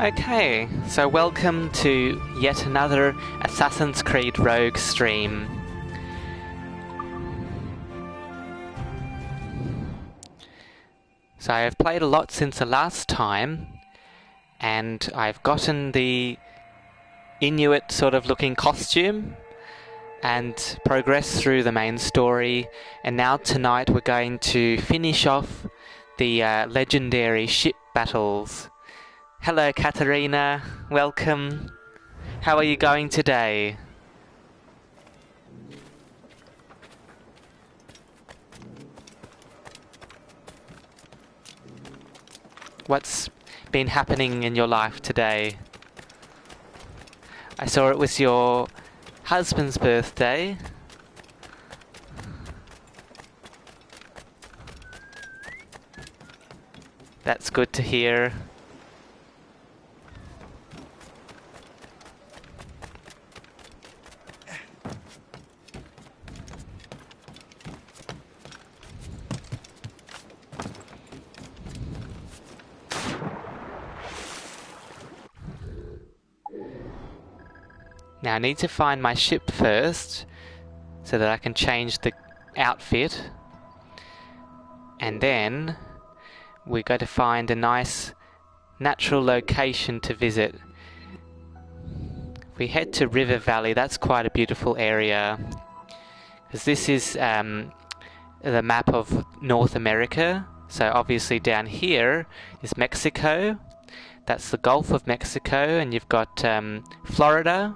Okay, so welcome to yet another Assassin's Creed Rogue stream. So I have played a lot since the last time, and I've gotten the Inuit sort of looking costume and progressed through the main story, and now tonight we're going to finish off the legendary ship battles. Hello Katerina, welcome. How are you going today? What's been happening in your life today? I saw it was your husband's birthday. That's good to hear. Now I need to find my ship first so that I can change the outfit, and then we got to find a nice natural location to visit. If we head to River Valley, that's quite a beautiful area, because this is the map of North America. So obviously down here is Mexico, that's the Gulf of Mexico, and you've got Florida,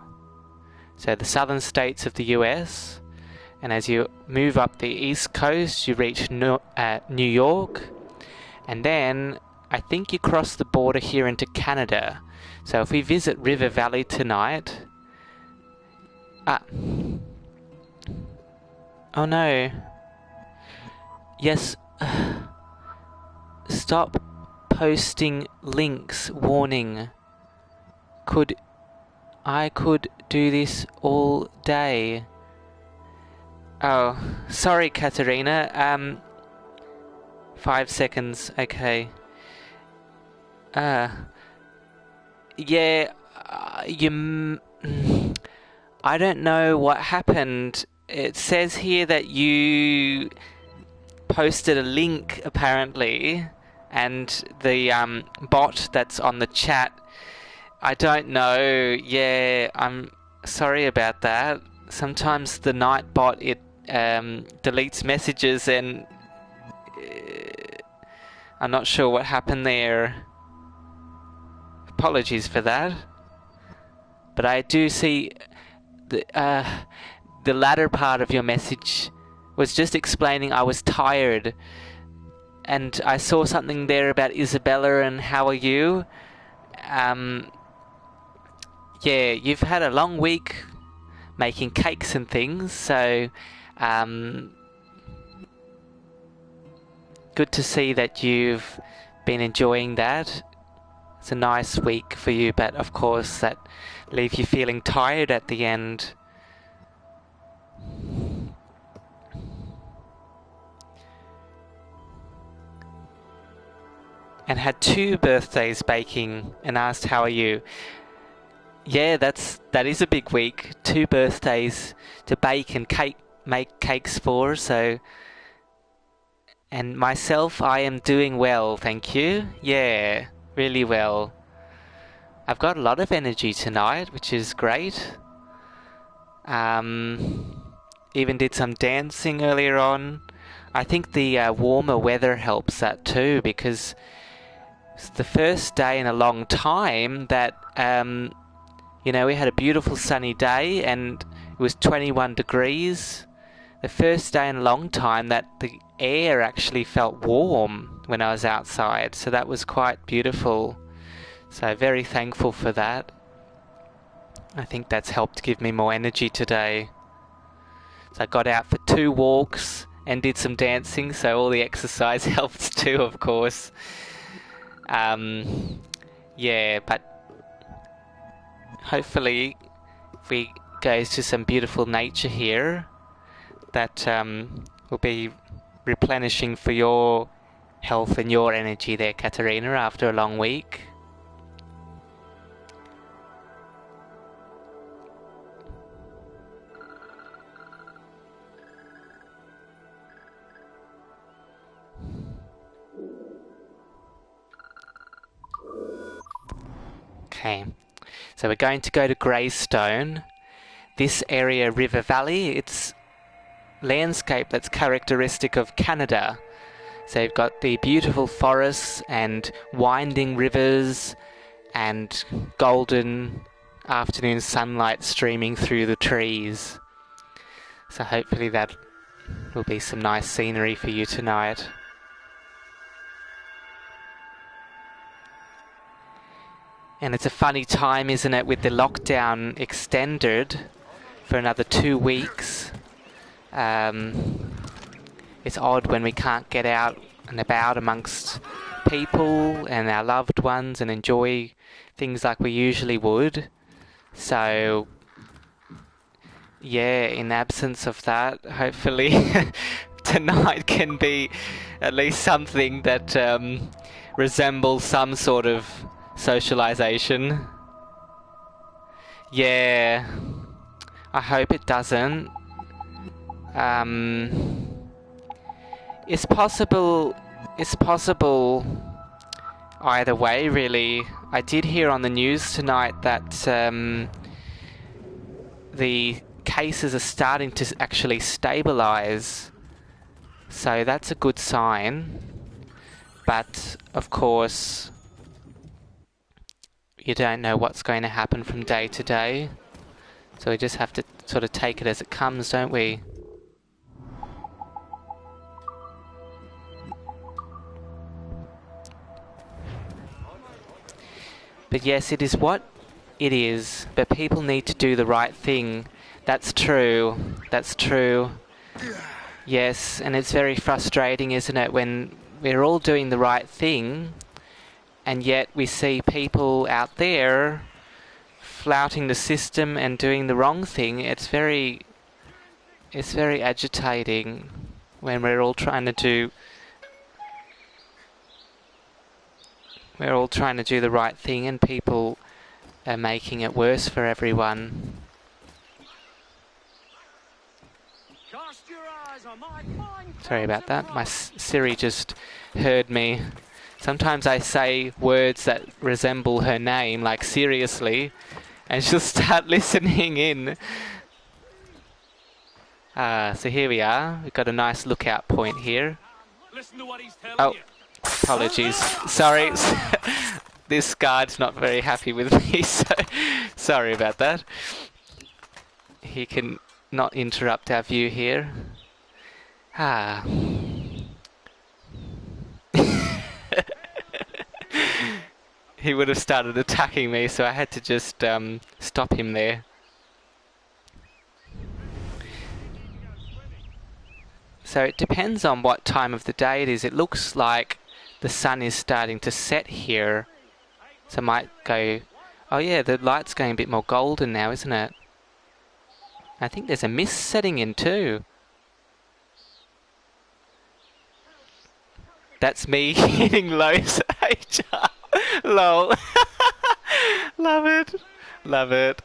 so the southern states of the US, and as you move up the east coast you reach New York, and then I think you cross the border here into Canada. So if we visit River Valley tonight... Oh no. Yes. Stop posting links, warning. I could do this all day. Oh, sorry Katerina. 5 seconds, okay. Yeah, I don't know what happened. It says here that you posted a link, apparently, and the bot that's on the chat, I don't know. Yeah, I'm sorry about that. Sometimes the Nightbot, it deletes messages, and I'm not sure what happened there. Apologies for that. But I do see the latter part of your message was just explaining I was tired, and I saw something there about Isabella and how are you. Yeah, you've had a long week making cakes and things, so good to see that you've been enjoying that. It's a nice week for you, but of course that leaves you feeling tired at the end. And had 2 birthdays baking and asked how are you. Yeah, that is a big week. 2 birthdays to bake and make cakes for, so... And myself, I am doing well, thank you. Yeah, really well. I've got a lot of energy tonight, which is great. Even did some dancing earlier on. I think the warmer weather helps that too, because it's the first day in a long time that... you know, we had a beautiful sunny day and it was 21 degrees. The first day in a long time that the air actually felt warm when I was outside. So that was quite beautiful. So very thankful for that. I think that's helped give me more energy today. So I got out for 2 walks and did some dancing. So all the exercise helped too, of course. Yeah, but hopefully, if we go to some beautiful nature here, that will be replenishing for your health and your energy there, Katerina, after a long week. Okay, so we're going to go to Greystone. This area, River Valley, it's landscape that's characteristic of Canada. So you've got the beautiful forests and winding rivers and golden afternoon sunlight streaming through the trees. So hopefully that will be some nice scenery for you tonight. And it's a funny time, isn't it, with the lockdown extended for another 2 weeks. It's odd when we can't get out and about amongst people and our loved ones and enjoy things like we usually would. So, yeah, in absence of that, hopefully tonight can be at least something that resembles some sort of socialization. Yeah, I hope it doesn't. It's possible either way, really. I did hear on the news tonight that the cases are starting to actually stabilize, so that's a good sign. But of course, you don't know what's going to happen from day to day, so we just have to sort of take it as it comes, don't we? But yes, it is what it is, but people need to do the right thing. That's true. That's true. Yes, and it's very frustrating, isn't it, when we're all doing the right thing, and yet we see people out there flouting the system and doing the wrong thing. It's very agitating when we're all trying to do the right thing and people are making it worse for everyone. Sorry about that. My Siri just heard me. Sometimes I say words that resemble her name, like seriously, and she'll start listening in. So here we are. We've got a nice lookout point here. Oh, apologies. Sorry. This guard's not very happy with me, so sorry about that. He can not interrupt our view here. He would have started attacking me, so I had to just stop him there. So it depends on what time of the day it is. It looks like the sun is starting to set here. So I might go... Oh yeah, the light's going a bit more golden now, isn't it? I think there's a mist setting in too. That's me hitting lows HR. Lol. Love it. Love it.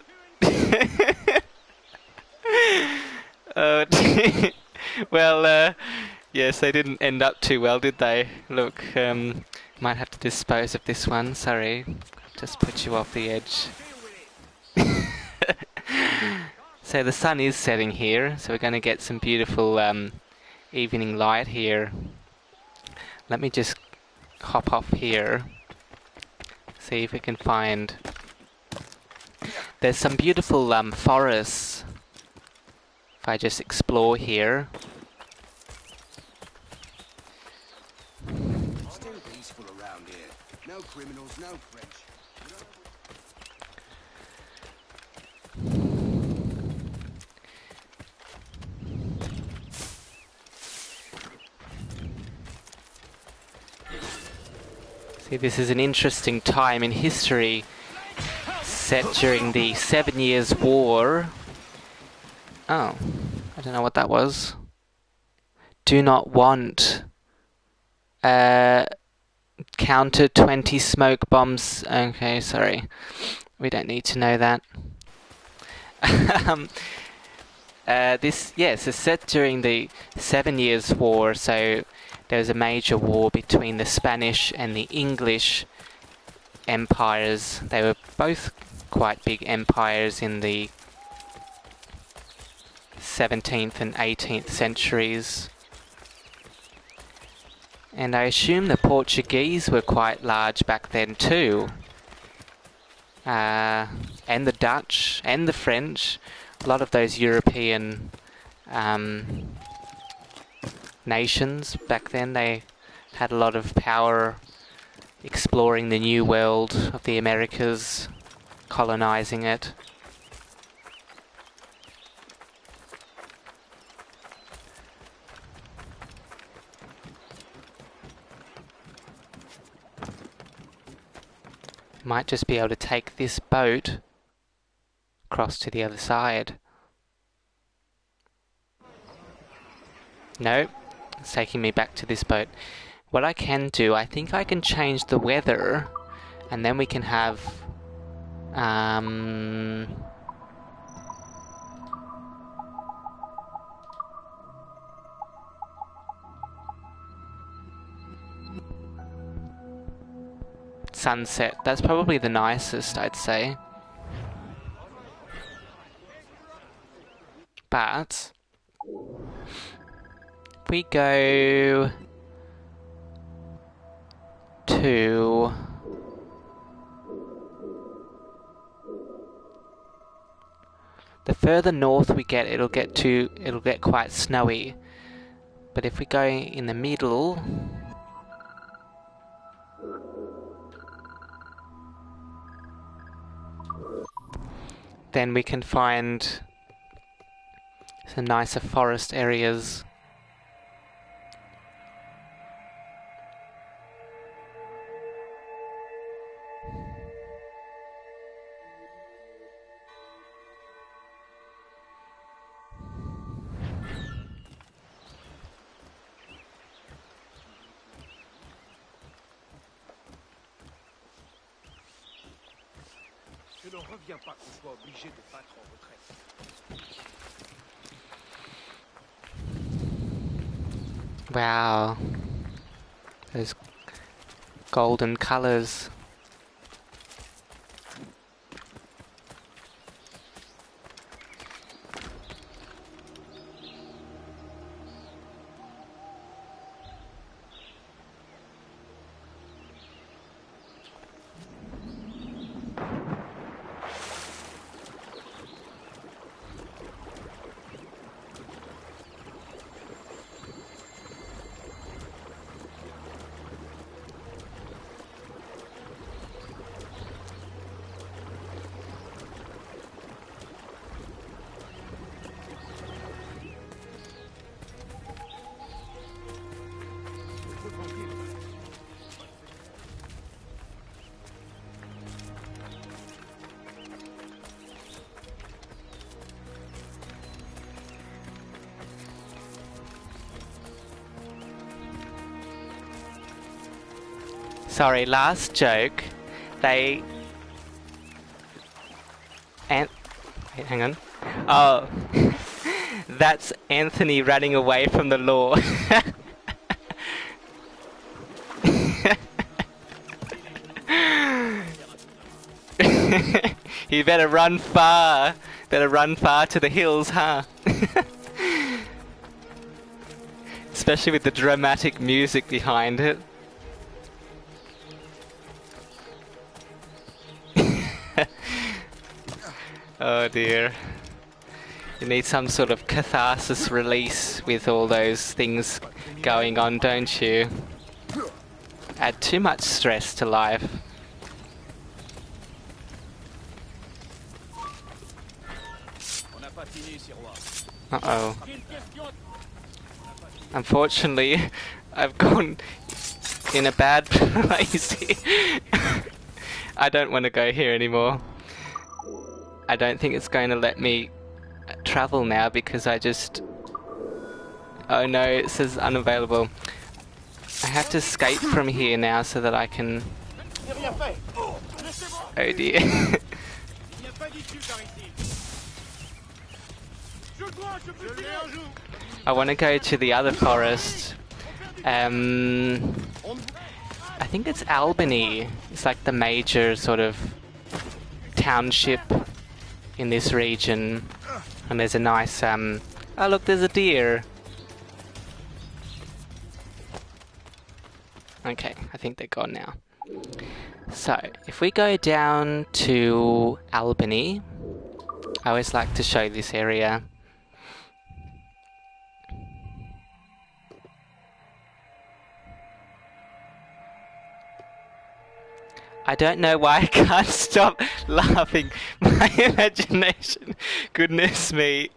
Well, yes, they didn't end up too well, did they? Look, might have to dispose of this one. Sorry. Just put you off the edge. So the sun is setting here, so we're going to get some beautiful evening light here. Let me just hop off here. See if we can find... There's some beautiful forests. If I just explore here. Still peaceful around here. No criminals, no French. See, this is an interesting time in history, set during the 7 Years' War. Oh, I don't know what that was. Do not want. Counter 20 smoke bombs. Okay, sorry. We don't need to know that. This, yes, it's set during the 7 Years' War, so there was a major war between the Spanish and the English, empires. They were both quite big empires in the 17th and 18th centuries. And I assume the Portuguese were quite large back then too. And the Dutch and the French. A lot of those European nations back then, they had a lot of power exploring the new world of the Americas, colonizing it. Might just be able to take this boat across to the other side. No, it's taking me back to this boat. What I can do, I think I can change the weather, and then we can have sunset. That's probably the nicest, I'd say. But if we go to the further north we get, it'll get quite snowy. But if we go in the middle, then we can find some nicer forest areas. Je n'en reviens pas qu'on soit obligé de battre en retraite. Wow, those golden colors. Sorry, last joke. Wait, hang on. Oh, that's Anthony running away from the law. You better run far. Better run far to the hills, huh? Especially with the dramatic music behind it. Oh dear. You need some sort of catharsis release with all those things going on, don't you? Add too much stress to life. Uh-oh. Unfortunately, I've gone in a bad place here. I don't want to go here anymore. I don't think it's going to let me travel now because I just... Oh no, it says unavailable. I have to escape from here now so that I can... Oh dear. I want to go to the other forest. I think it's Albany. It's like the major sort of township in this region. And there's a nice, oh look, there's a deer. Okay, I think they're gone now. So, if we go down to Albany, I always like to show this area. I don't know why I can't stop laughing. My imagination. Goodness me.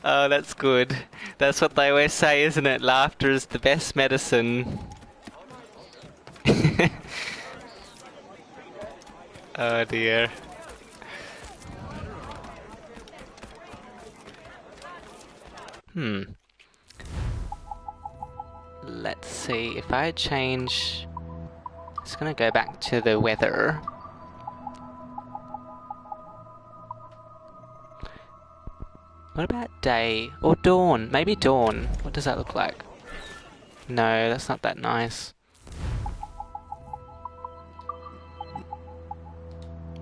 Oh, that's good. That's what they always say, isn't it? Laughter is the best medicine. Oh dear. Let's see, if I change... It's gonna go back to the weather. What about day? Or dawn? Maybe dawn. What does that look like? No, that's not that nice.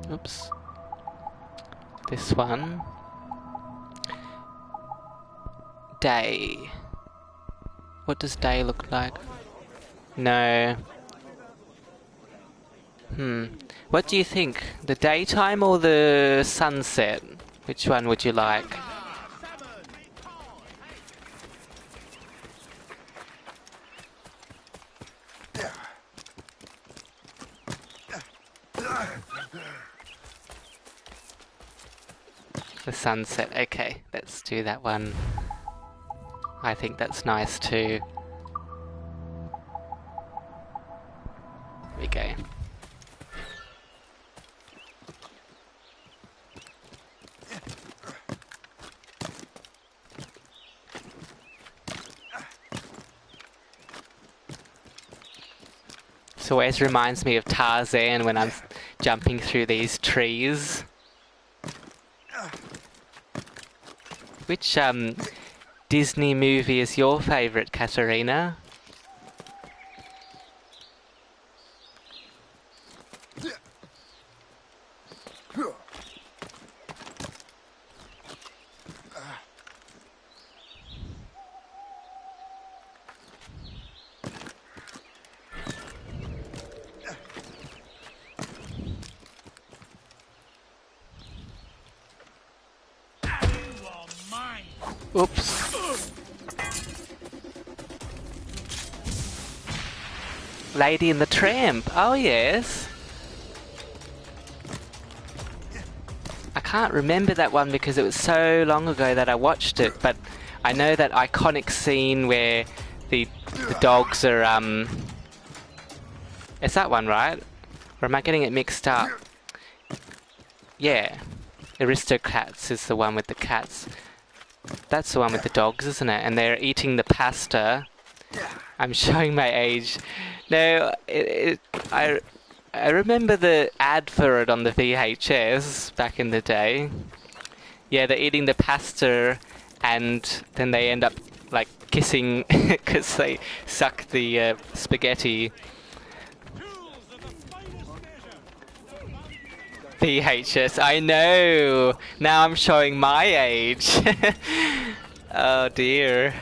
Oops. This one. Day. What does day look like? No. What do you think? The daytime or the sunset? Which one would you like? The sunset. Okay, let's do that one. I think that's nice too. There we go. This always reminds me of Tarzan when I'm jumping through these trees. Which Disney movie is your favourite, Katarina? Oops. Lady and the Tramp. Oh, yes. I can't remember that one because it was so long ago that I watched it, but I know that iconic scene where the dogs are, It's that one, right? Or am I getting it mixed up? Yeah. Aristocats is the one with the cats. That's the one with the dogs, isn't it? And they're eating the pasta. I'm showing my age. No, I remember the ad for it on the VHS back in the day. Yeah, they're eating the pasta and then they end up like kissing because they suck the spaghetti. VHS, I know! Now I'm showing my age. Oh dear.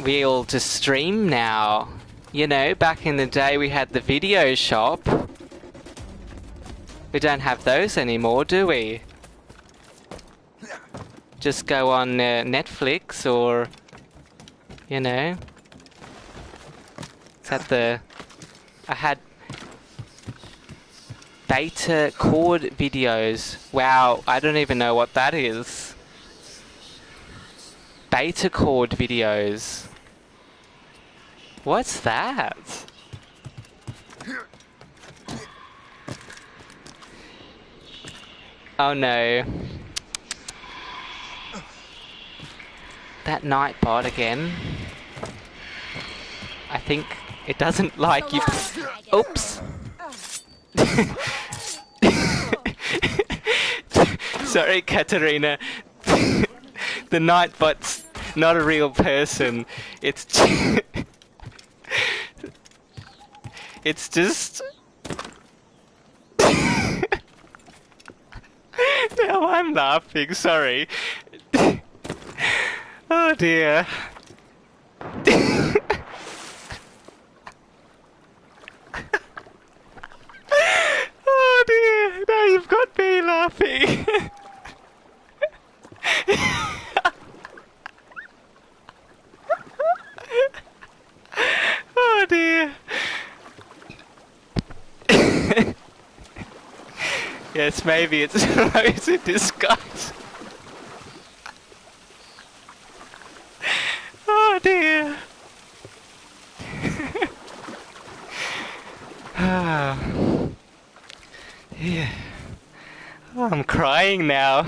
We all just stream now. You know, back in the day we had the video shop. We don't have those anymore, do we? Just go on Netflix or, you know. I had beta cord videos. Wow, I don't even know what that is. Beta cord videos. What's that? Oh no. That Nightbot again. I think it doesn't like you. Oops. Sorry, Katarina. The Nightbot's not a real person. It's it's just. Now I'm laughing. Sorry. Oh dear. Oh dear. Now you've got me laughing. Oh dear. Yes, maybe it's rose in disguise. Oh dear. Yeah. Oh, I'm crying now.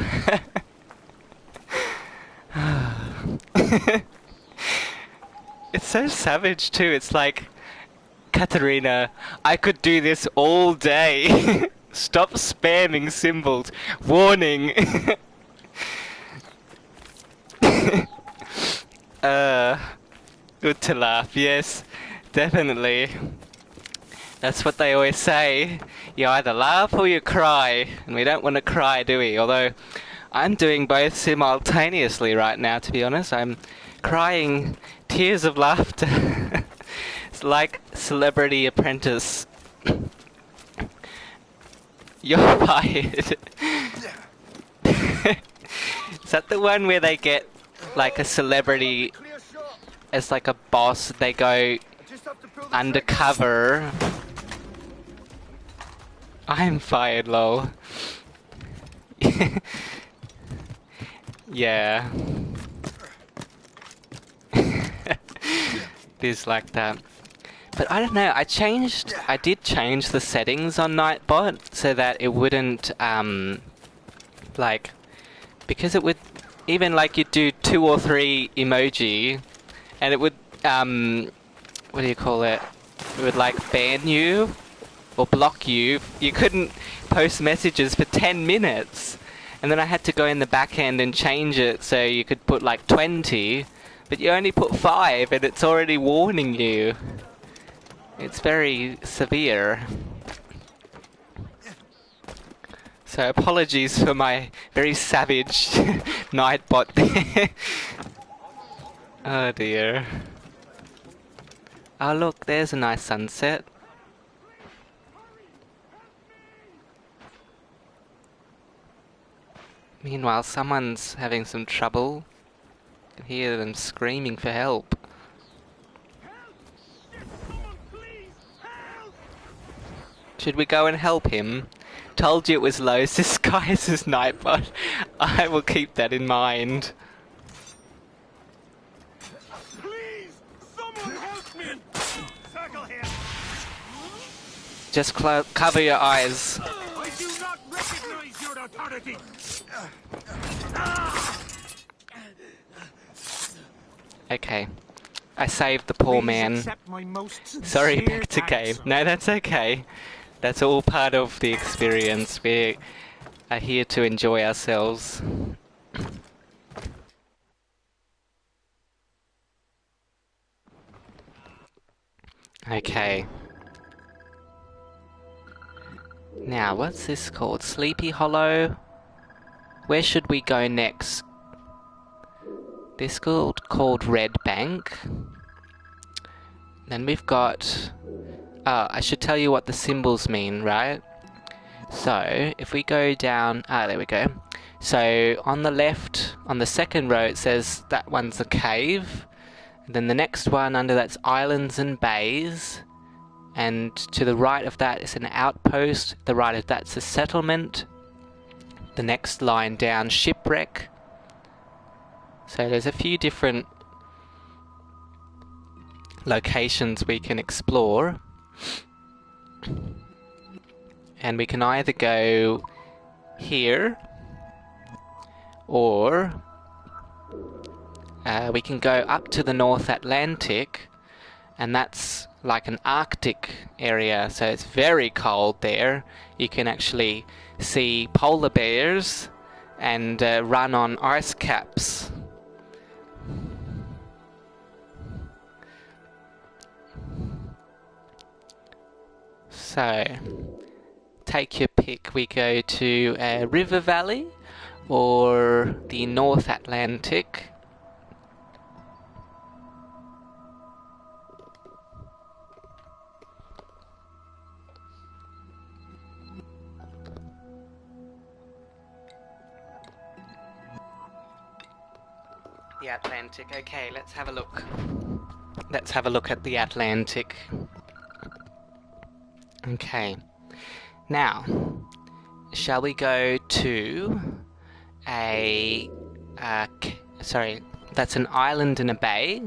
It's so savage too. It's like, Katarina, I could do this all day. Stop spamming symbols. Warning. Good to laugh. Yes, definitely. That's what they always say. You either laugh or you cry. And we don't want to cry, do we? Although, I'm doing both simultaneously right now, to be honest. I'm crying tears of laughter. It's like Celebrity Apprentice. You're fired. Is that the one where they get like a celebrity as like a boss? They go undercover. I'm fired, lol. Yeah. It is like that. But I don't know, I did change the settings on Nightbot so that it wouldn't, like, because it would, even like you'd do 2 or 3 emoji, and it would, what do you call it? It would like ban you, or block you. You couldn't post messages for 10 minutes. And then I had to go in the back end and change it so you could put like 20, but you only put 5 and it's already warning you. It's very severe. So apologies for my very savage Nightbot there. Oh dear. Oh look, there's a nice sunset. Meanwhile, someone's having some trouble. I can hear them screaming for help. Should we go and help him? Told you it was Lowe's disguised as Nightbot. I will keep that in mind. Please, someone help me! Circle here. Just cover your eyes. I do not recognize your authority. Okay. I saved the poor man. Sorry, back to game. No, that's okay. That's all part of the experience. We are here to enjoy ourselves. Okay. Now, what's this called? Sleepy Hollow? Where should we go next? This called Red Bank. Then we've got... I should tell you what the symbols mean, right? So, if we go down... there we go. So, on the left, on the second row, it says that one's a cave. And then the next one under that's islands and bays. And to the right of that is an outpost. The right of that's a settlement. The next line down, shipwreck. So there's a few different locations we can explore. And we can either go here, or we can go up to the North Atlantic, and that's like an Arctic area, so it's very cold there. You can actually see polar bears and run on ice caps. So, take your pick. We go to a river valley or the North Atlantic. The Atlantic. Okay, let's have a look. Let's have a look at the Atlantic. Okay. Now, shall we go to sorry, that's an island in a bay,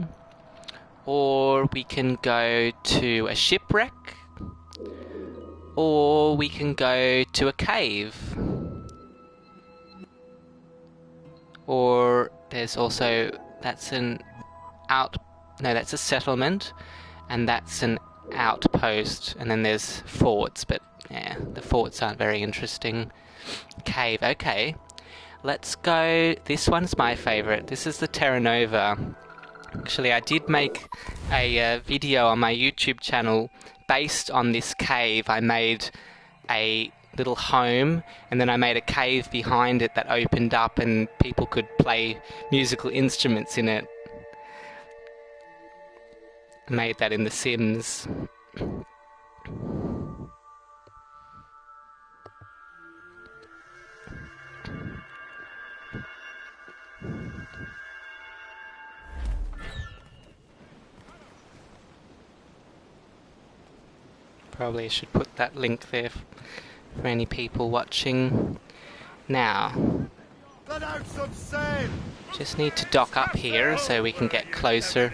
or we can go to a shipwreck, or we can go to a cave, or there's also, that's a settlement, and that's an outpost, and then there's forts, but yeah, the forts aren't very interesting. Cave, okay. Let's go, this one's my favourite. This is the Terra Nova. Actually, I did make a video on my YouTube channel based on this cave. I made a little home, and then I made a cave behind it that opened up and people could play musical instruments in it. I made that in The Sims. Probably should put that link there for any people watching. Now, just need to dock up here so we can get closer.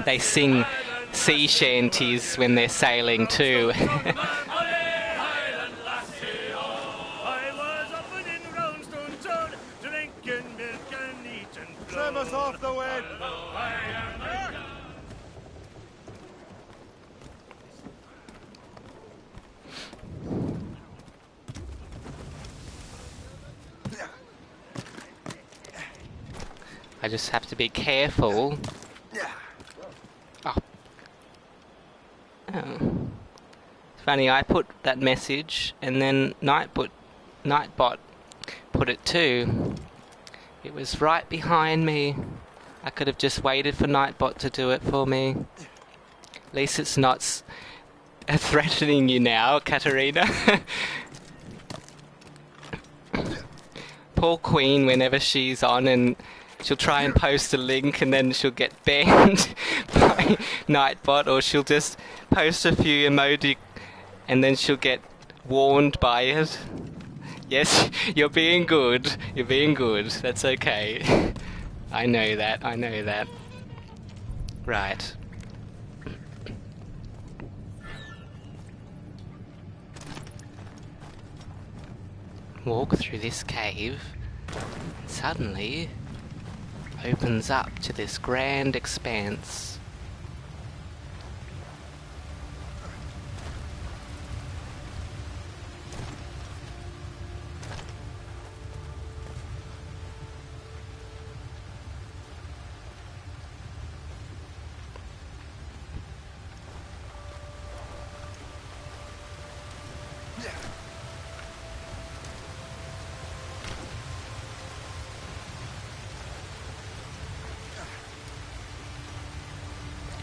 They sing sea shanties when they're sailing too. I just have to be careful. Oh. Oh. It's funny, I put that message and then Nightbot put it too. It was right behind me. I could have just waited for Nightbot to do it for me. At least it's not threatening you now, Katarina. Poor Queen, whenever she's on and she'll try and post a link and then she'll get banned by Nightbot, or she'll just post a few emoji and then she'll get warned by it. Yes, you're being good. You're being good. That's okay. I know that. I know that. Right. Walk through this cave. Suddenly opens up to this grand expanse.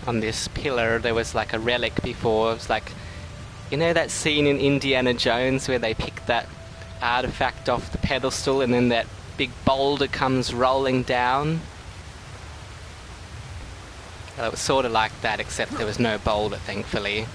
On this pillar there was like a relic before. It was like, you know that scene in Indiana Jones where they pick that artifact off the pedestal and then that big boulder comes rolling down? Well, it was sort of like that, except there was no boulder, thankfully.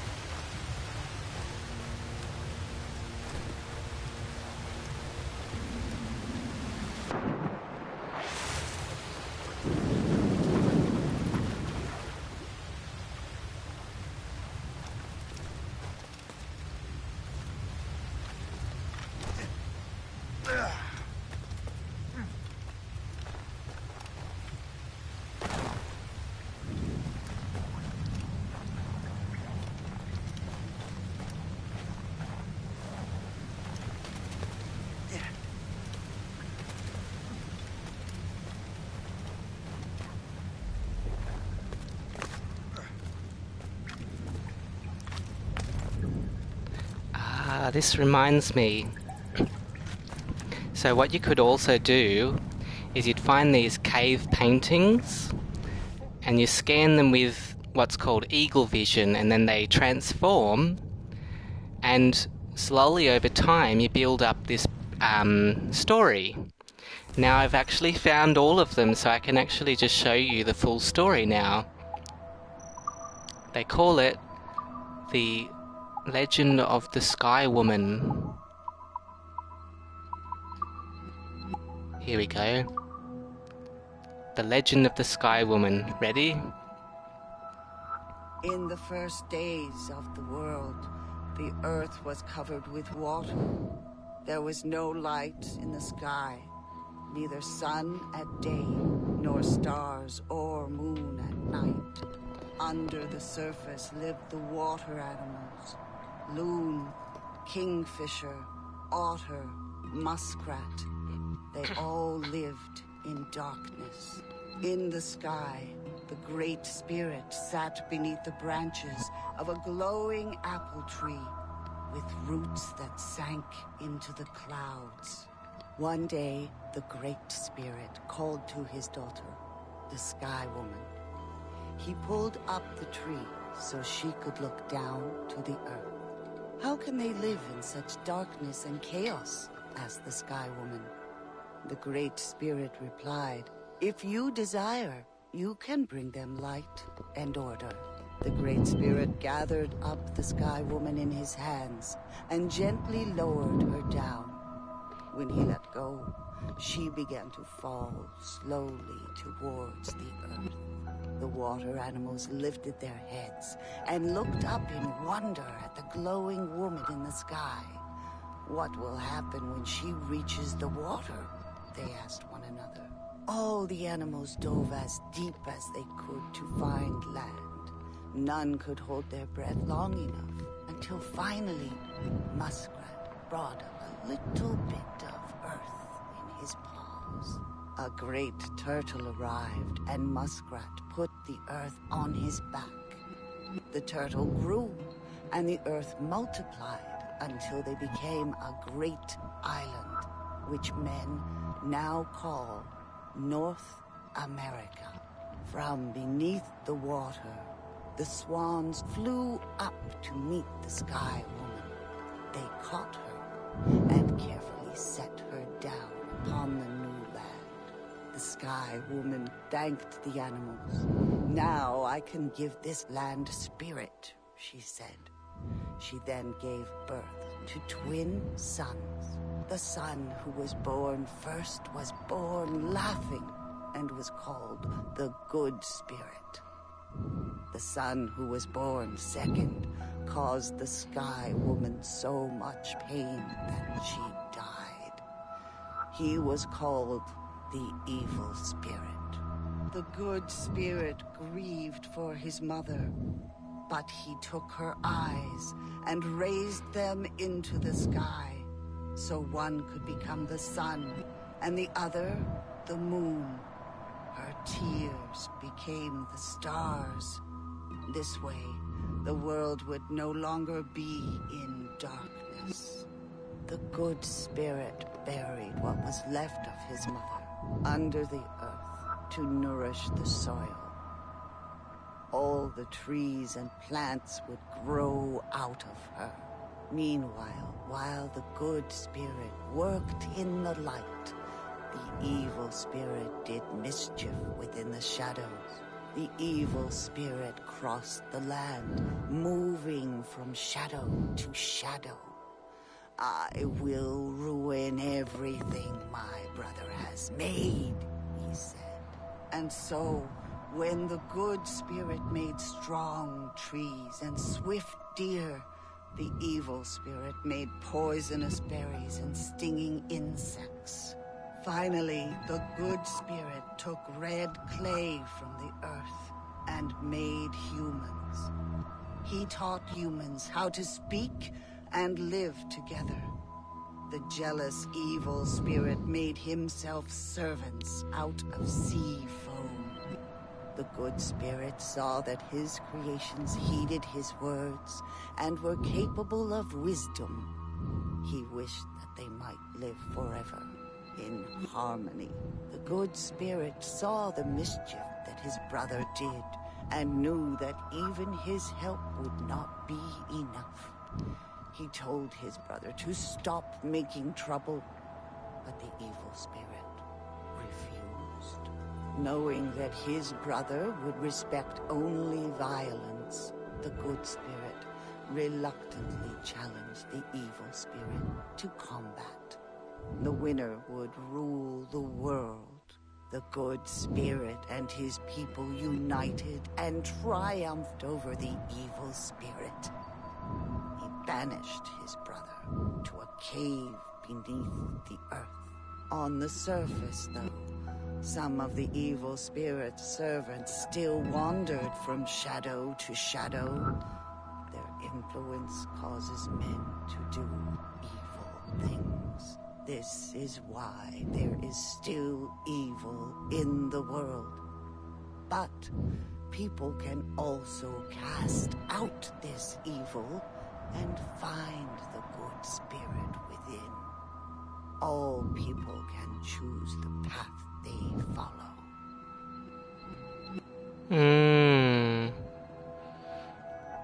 This reminds me. So what you could also do is you'd find these cave paintings and you scan them with what's called eagle vision, and then they transform, and slowly over time you build up this story. Now I've actually found all of them, so I can actually just show you the full story now. They call it the Legend of the Sky Woman. Here we go. The Legend of the Sky Woman. Ready? In the first days of the world, the earth was covered with water. There was no light in the sky, neither sun at day, nor stars or moon at night. Under the surface lived the water animals: loon, kingfisher, otter, muskrat. They all lived in darkness. In the sky, the Great Spirit sat beneath the branches of a glowing apple tree with roots that sank into the clouds. One day, the Great Spirit called to his daughter, the Sky Woman. He pulled up the tree so she could look down to the earth. "How can they live in such darkness and chaos?" asked the Sky Woman. The Great Spirit replied, "If you desire, you can bring them light and order." The Great Spirit gathered up the Sky Woman in his hands and gently lowered her down. When he let go, she began to fall slowly towards the earth. The water animals lifted their heads and looked up in wonder at the glowing woman in the sky. "What will happen when she reaches the water?" they asked one another. All the animals dove as deep as they could to find land. None could hold their breath long enough until finally Muskrat brought up a little bit of earth in his paws. A great turtle arrived, and Muskrat put the earth on his back. The turtle grew, and the earth multiplied until they became a great island, which men now call North America. From beneath the water, the swans flew up to meet the Sky Woman. They caught her and carefully set her down upon the new land. The Sky Woman thanked the animals. "Now I can give this land spirit," she said. She then gave birth to twin sons. The son who was born first was born laughing and was called the Good Spirit. The son who was born second caused the Sky Woman so much pain that she died. He was called the Evil Spirit. The Good Spirit grieved for his mother, but he took her eyes and raised them into the sky, so one could become the sun and the other the moon. Her tears became the stars. This way, the world would no longer be in darkness. The Good Spirit buried what was left of his mother under the earth to nourish the soil. All the trees and plants would grow out of her. Meanwhile, while the Good Spirit worked in the light, the Evil Spirit did mischief within the shadows. The Evil Spirit crossed the land, moving from shadow to shadow. "I will ruin everything my brother has made," he said. And so, when the Good Spirit made strong trees and swift deer, the Evil Spirit made poisonous berries and stinging insects. Finally, the Good Spirit took red clay from the earth and made humans. He taught humans how to speak and live together. The jealous Evil Spirit made himself servants out of sea foam. The Good Spirit saw that his creations heeded his words and were capable of wisdom. He wished that they might live forever in harmony. The good spirit saw the mischief that his brother did and knew that even his help would not be enough. He told his brother to stop making trouble, but the evil spirit refused. Knowing that his brother would respect only violence, the good spirit reluctantly challenged the evil spirit to combat. The winner would rule the world. The good spirit and his people united and triumphed over the evil spirit. He banished his brother to a cave beneath the earth. On the surface, though, some of the evil spirit's servants still wandered from shadow to shadow. Their influence causes men to do evil things. This is why there is still evil in the world. But people can also cast out this evil and find the good spirit within. All people can choose the path they follow.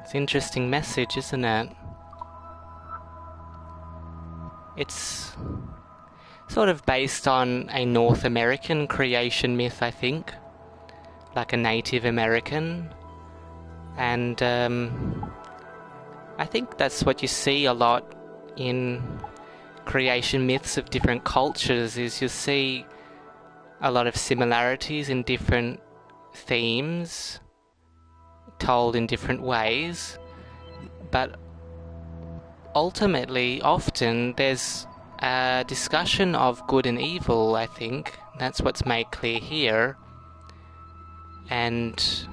It's an interesting message, isn't it? It's sort of based on a North American creation myth, I think. Like a Native American. And I think that's what you see a lot in creation myths of different cultures, is you see a lot of similarities in different themes told in different ways, but ultimately often there's a discussion of good and evil. I think that's what's made clear here, and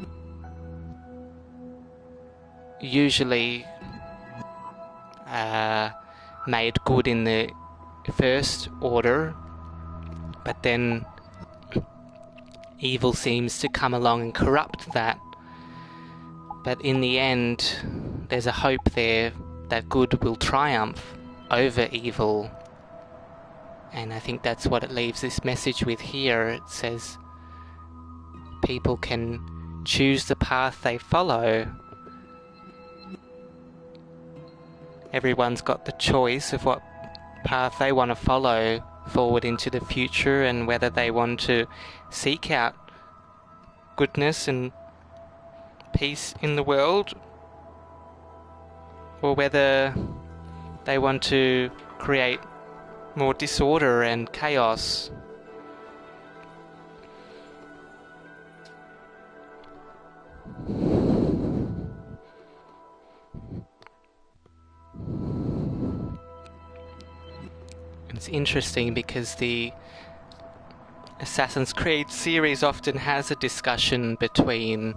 usually made good in the first order, but then evil seems to come along and corrupt that. But in the end, there's a hope there that good will triumph over evil. And I think that's what it leaves this message with here. It says people can choose the path they follow. Everyone's got the choice of what path they want to follow forward into the future, and whether they want to seek out goodness and peace in the world, or whether they want to create more disorder and chaos. It's interesting because the Assassin's Creed series often has a discussion between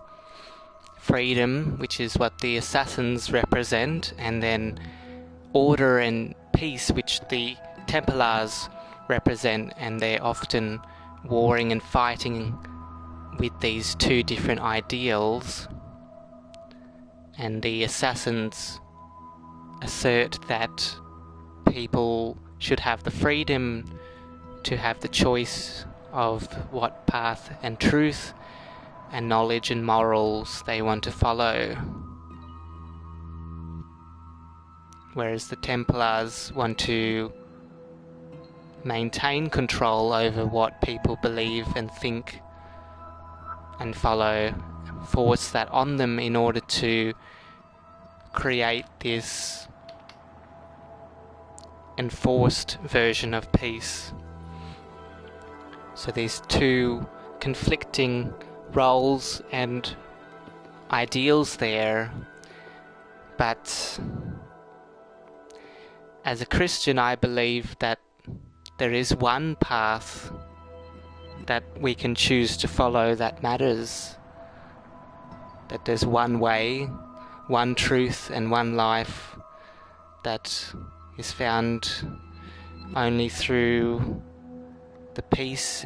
freedom, which is what the assassins represent, and then order and peace, which the Templars represent, and they're often warring and fighting with these two different ideals. And the assassins assert that people should have the freedom to have the choice of what path and truth and knowledge and morals they want to follow. Whereas the Templars want to maintain control over what people believe and think and follow, force that on them in order to create this enforced version of peace. So these two conflicting roles and ideals there, but as a Christian I believe that there is one path that we can choose to follow that matters, that there's one way, one truth and one life that is found only through the peace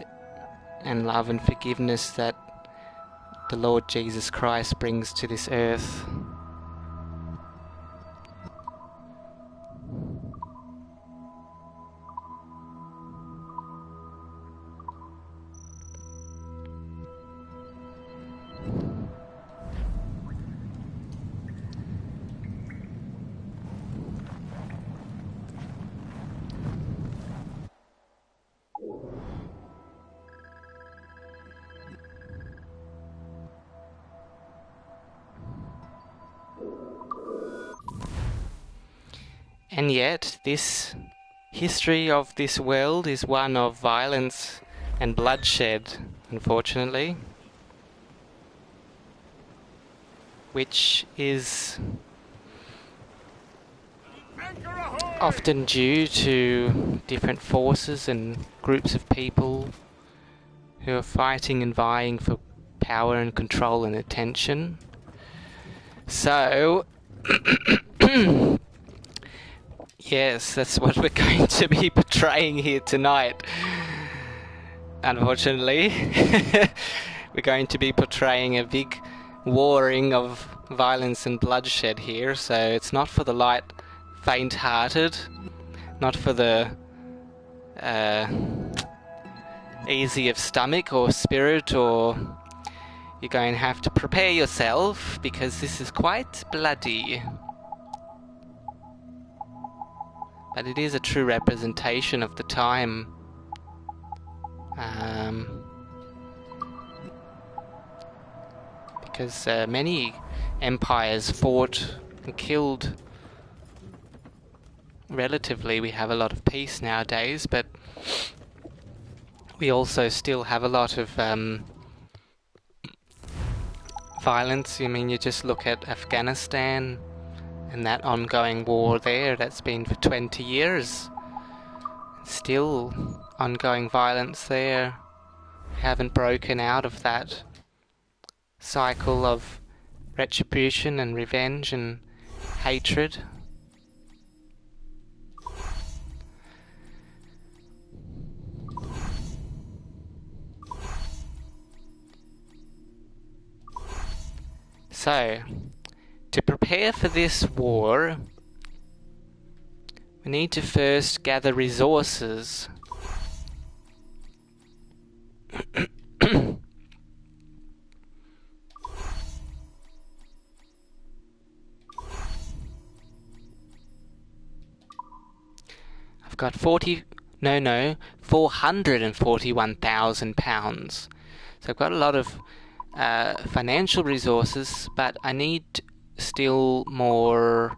and love and forgiveness that the Lord Jesus Christ brings to this earth. And yet, this history of this world is one of violence and bloodshed, unfortunately, which is often due to different forces and groups of people who are fighting and vying for power and control and attention. So, yes, that's what we're going to be portraying here tonight. Unfortunately, we're going to be portraying a big warring of violence and bloodshed here, so it's not for the light, faint-hearted, not for the easy of stomach or spirit, or you're going to have to prepare yourself because this is quite bloody. But it is a true representation of the time. Because many empires fought and killed. Relatively, we have a lot of peace nowadays, but we also still have a lot of violence. I mean, you just look at Afghanistan and that ongoing war there that's been for 20 years. Still ongoing violence there. We haven't broken out of that cycle of retribution and revenge and hatred. So, to prepare for this war, we need to first gather resources. I've got 441,000 pounds. So I've got a lot of financial resources, but I need still more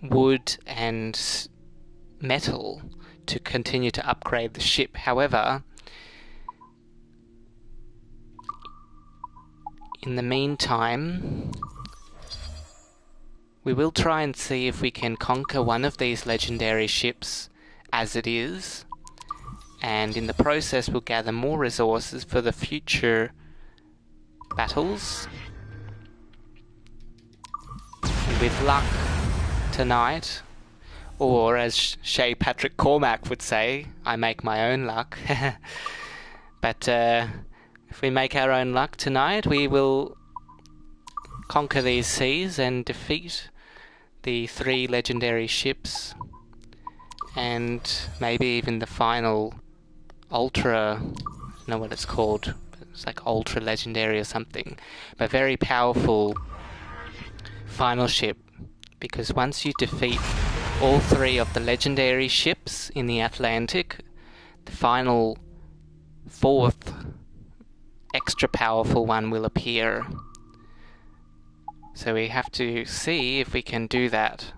wood and metal to continue to upgrade the ship. However, in the meantime, we will try and see if we can conquer one of these legendary ships as it is, and in the process we'll gather more resources for the future battles. And with luck tonight, or as Shay Patrick Cormack would say, I make my own luck. But if we make our own luck tonight, we will conquer these seas and defeat the 3 legendary ships, and maybe even the final ultra, I don't know what it's called, it's like ultra legendary or something, but very powerful final ship, because once you defeat all 3 of the legendary ships in the Atlantic, the final 4th extra powerful one will appear. So we have to see if we can do that.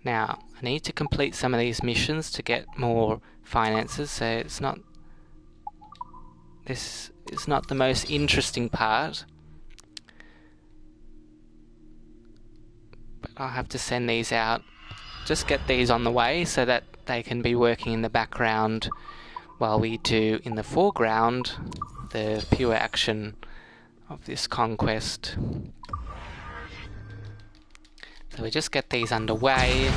Now, I need to complete some of these missions to get more finances, so this is not the most interesting part. But I'll have to send these out, just get these on the way so that they can be working in the background while we do in the foreground the pure action of this conquest. So we just get these underway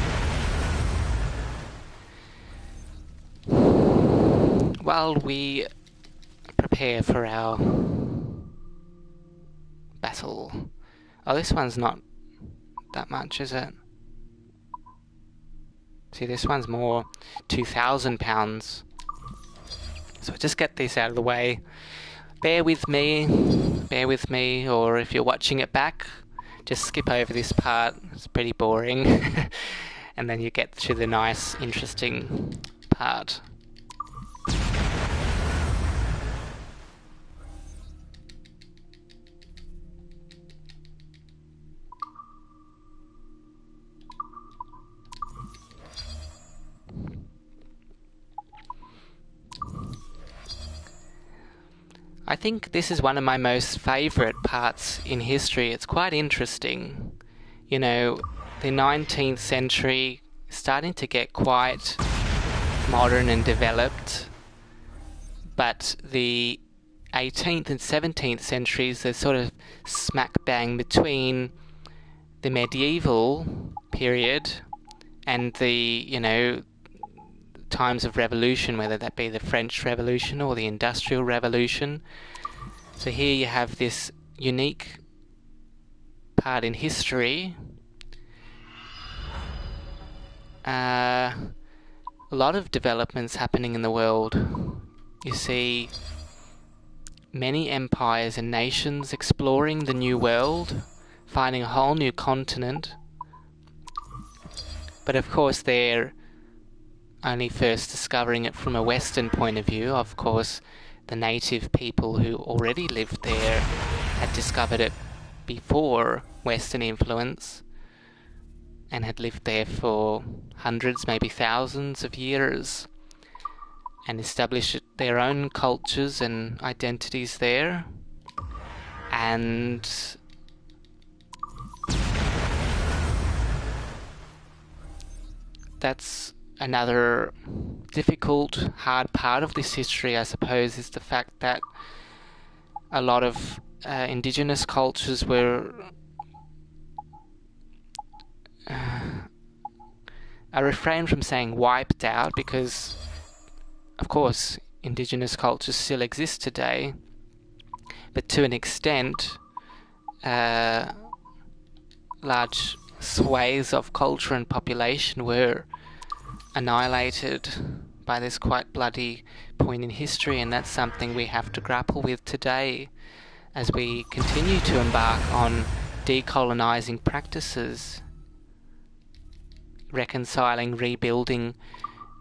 while we prepare for our battle. Oh, this one's not that much, is it? See, this one's more, 2,000 pounds. So just get these out of the way. Bear with me, or if you're watching it back, just skip over this part. It's pretty boring. And then you get to the nice, interesting part. I think this is one of my most favourite parts in history. It's quite interesting. You know, the 19th century starting to get quite modern and developed, but the 18th and 17th centuries, they're sort of smack bang between the medieval period and the, you know, times of revolution, whether that be the French Revolution or the Industrial Revolution. So here you have this unique part in history. A lot of developments happening in the world. You see many empires and nations exploring the new world, finding a whole new continent. But of course they're only first discovering it from a Western point of view. Of course, the native people who already lived there had discovered it before Western influence and had lived there for hundreds, maybe thousands of years, and established their own cultures and identities there. And that's another difficult, hard part of this history, I suppose, is the fact that a lot of indigenous cultures were I refrain from saying wiped out, because of course indigenous cultures still exist today, but to an extent large swathes of culture and population were annihilated by this quite bloody point in history, and that's something we have to grapple with today as we continue to embark on decolonizing practices, reconciling, rebuilding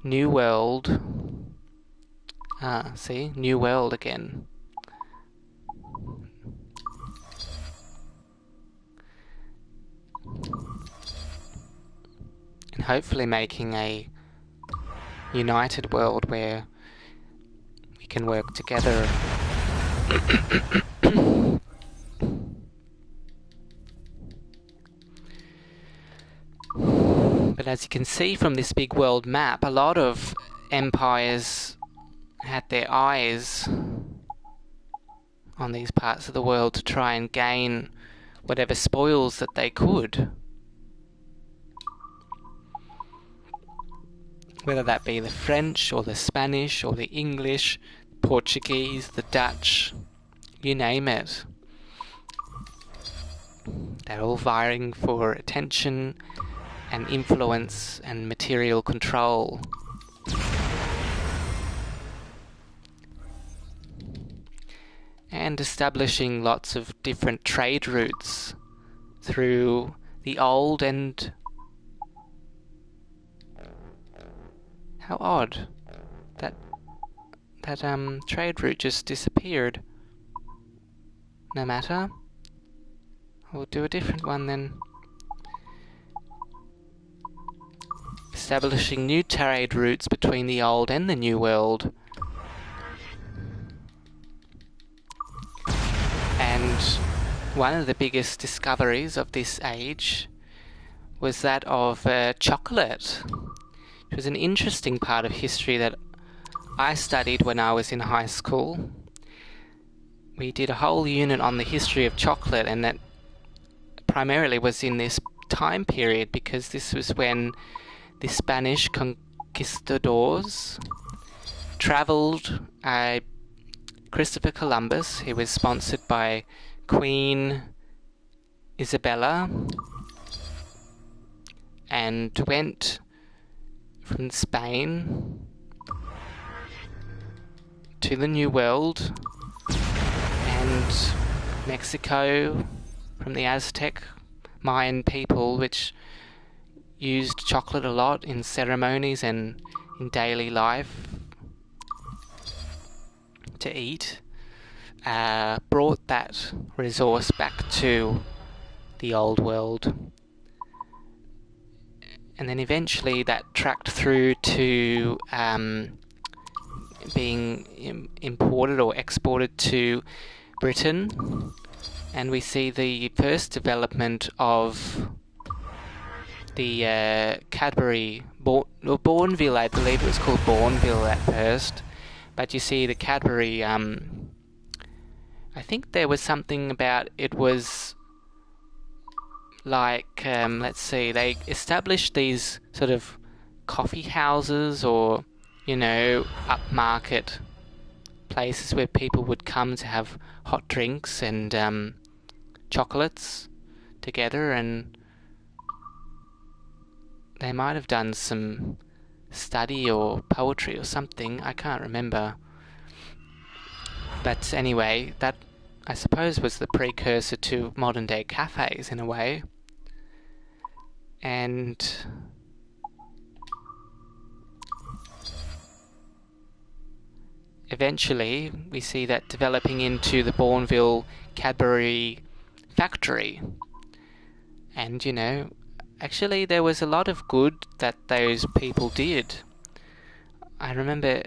New World. See? New World again. And hopefully making a united world where we can work together. But as you can see from this big world map, a lot of empires had their eyes on these parts of the world to try and gain whatever spoils that they could. Whether that be the French or the Spanish or the English, Portuguese, the Dutch, you name it. They're all vying for attention and influence and material control. And establishing lots of different trade routes through the old and... How odd. That trade route just disappeared. No matter. We'll do a different one then. Establishing new trade routes between the old and the new world. And one of the biggest discoveries of this age was that of chocolate. It was an interesting part of history that I studied when I was in high school. We did a whole unit on the history of chocolate, and that primarily was in this time period because this was when the Spanish conquistadors travelled. Christopher Columbus, he was sponsored by Queen Isabella, and went from Spain to the New World, and Mexico from the Aztec Mayan people, which used chocolate a lot in ceremonies and in daily life to eat, brought that resource back to the old world. And then eventually that tracked through to being imported or exported to Britain, and we see the first development of the Cadbury, Bourneville, I believe it was called Bourneville at first, but you see the Cadbury, I think there was something about, it was like, let's see, they established these sort of coffee houses, or, you know, upmarket places where people would come to have hot drinks and chocolates together, and they might have done some study or poetry or something, I can't remember. But anyway, that I suppose was the precursor to modern day cafes in a way. And eventually we see that developing into the Bourneville Cadbury factory. And, you know, actually there was a lot of good that those people did. I remember,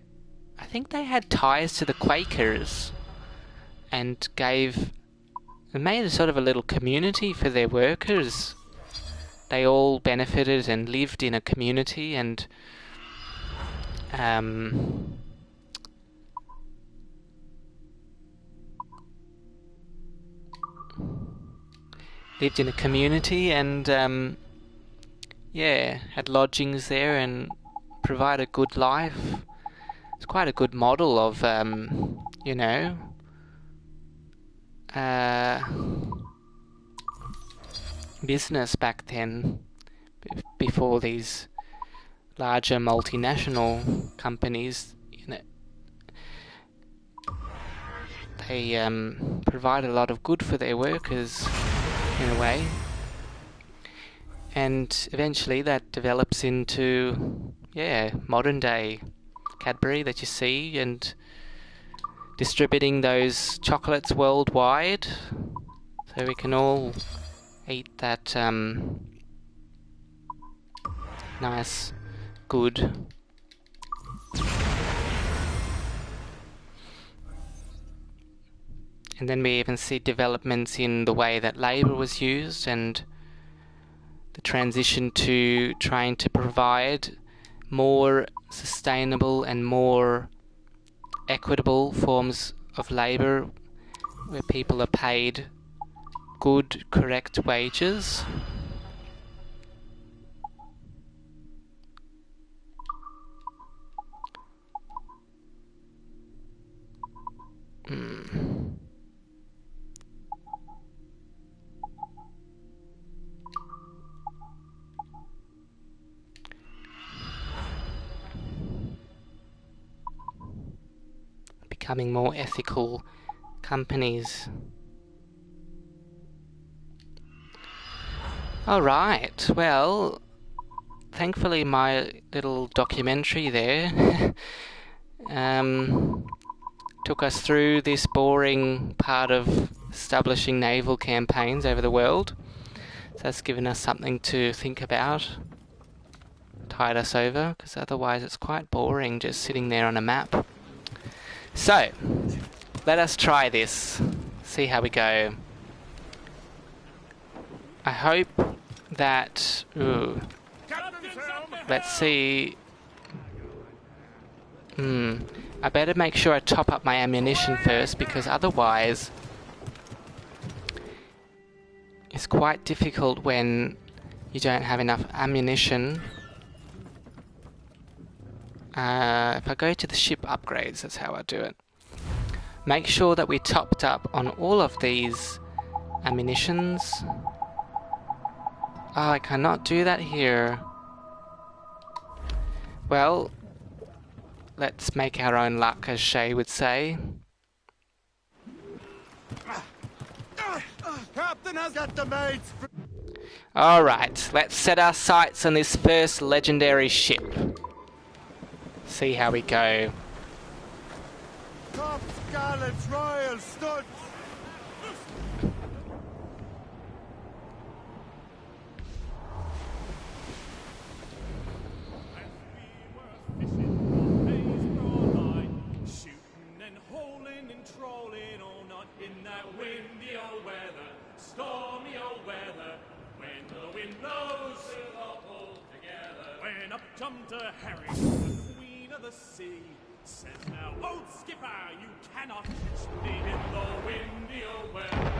I think they had ties to the Quakers and made a sort of a little community for their workers. They all benefited and lived in a community, and yeah, had lodgings there and provided good life. It's quite a good model of, you know, business back then, before these larger multinational companies, you know, they provide a lot of good for their workers in a way, and eventually that develops into, yeah, modern day Cadbury that you see, and distributing those chocolates worldwide so we can all eat that nice, good and then we even see developments in the way that labour was used, and the transition to trying to provide more sustainable and more equitable forms of labour where people are paid good, correct wages. Becoming more ethical companies. Alright, well, thankfully my little documentary there took us through this boring part of establishing naval campaigns over the world. So that's given us something to think about, tide us over, because otherwise it's quite boring just sitting there on a map. So, let us try this, see how we go. I hope that... let's see... I better make sure I top up my ammunition first, because otherwise it's quite difficult when you don't have enough ammunition. If I go to the ship upgrades, that's how I do it. Make sure that we topped up on all of these ammunitions. Oh, I cannot do that here. Well, let's make our own luck, as Shay would say. Captain has got the mates. Alright, let's set our sights on this first legendary ship. See how we go. Top gallants, royal studs. old weather, stormy old weather. When the wind blows, we'll all pull together. When up jumped a herring, the queen of the sea, says now, old skipper, you cannot catch me in the windy old weather,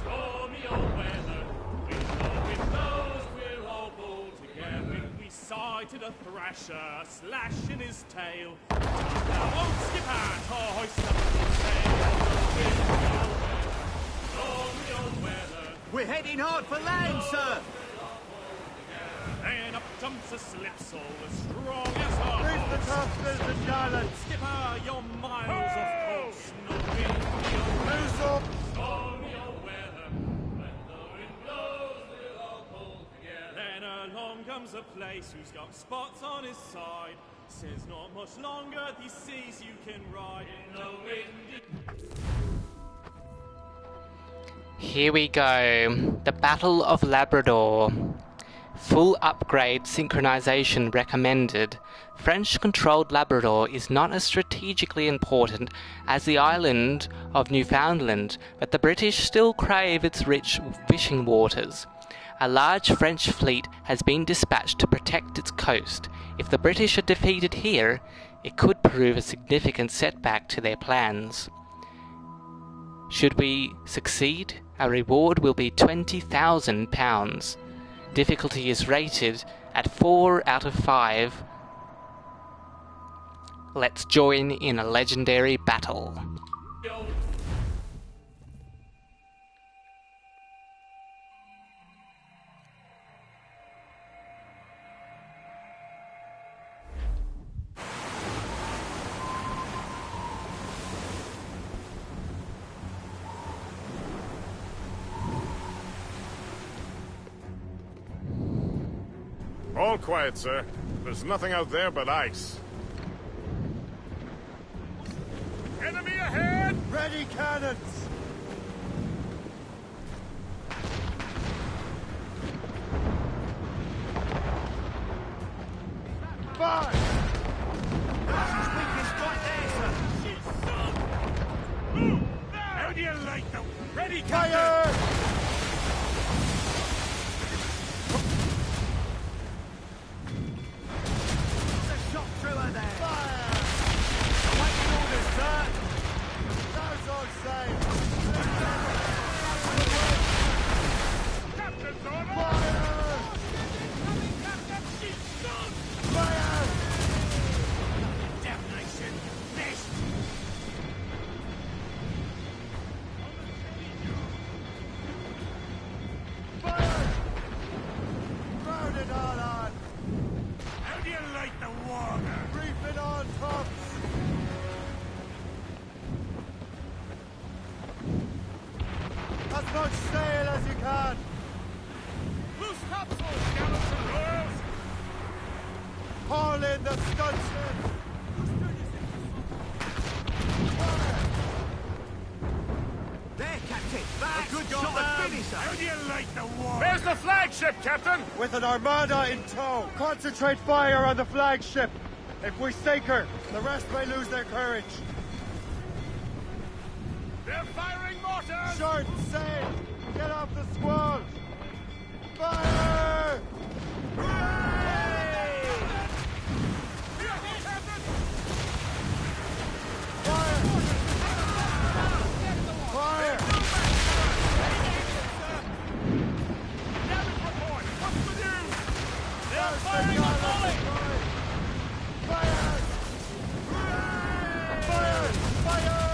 stormy old weather. When the wind blows, we'll all pull together. When we sighted a thrasher, slash in his tail. Now, old skipper, to hoist up the sail. Windy old weather, stormy old weather. We're heading hard for land, sir! And up jumps a slipsail as strong as a Where's the horse. top business, Charlotte? Skipper, you're miles off course. No windy old Who's up? stormy old weather. When the wind blows, we'll all pull together. Then along comes a place who's got spots on his side. Says not much longer these seas you can ride in the windy. Here we go. The Battle of Labrador. Full upgrade synchronization recommended. French-controlled Labrador is not as strategically important as the island of Newfoundland, but the British still crave its rich fishing waters. A large French fleet has been dispatched to protect its coast. If the British are defeated here, it could prove a significant setback to their plans. Should we succeed, our reward will be £20,000. Difficulty is rated at 4 out of 5. Let's join in a legendary battle. All quiet, sir. There's nothing out there but ice. Enemy ahead! Ready cannons! Fire! That's his weakest right there, sir! How do you like them? Ready, Fire! There's a shot through her there! Fire! Awaiting orders, sir! Those on safe! Captain's order! Fire! Fire! Damnation! Missed! Fire! Crowd it all on! How do you like the water? Reef it on, tops! As much sail as you can! Loose topsails, gallants and royals! Haul in the stunsail! There, Captain! That's a good got shot them. at finisher! How do you like the water? There's the flagship, Captain! With an armada in tow, concentrate fire on the flagship. If we sink her, the rest may lose their courage. They're firing mortars! Short sail! Get off the squall! Fire! Fire! Fire! They're firing a volley! Fire! Fire! Fire!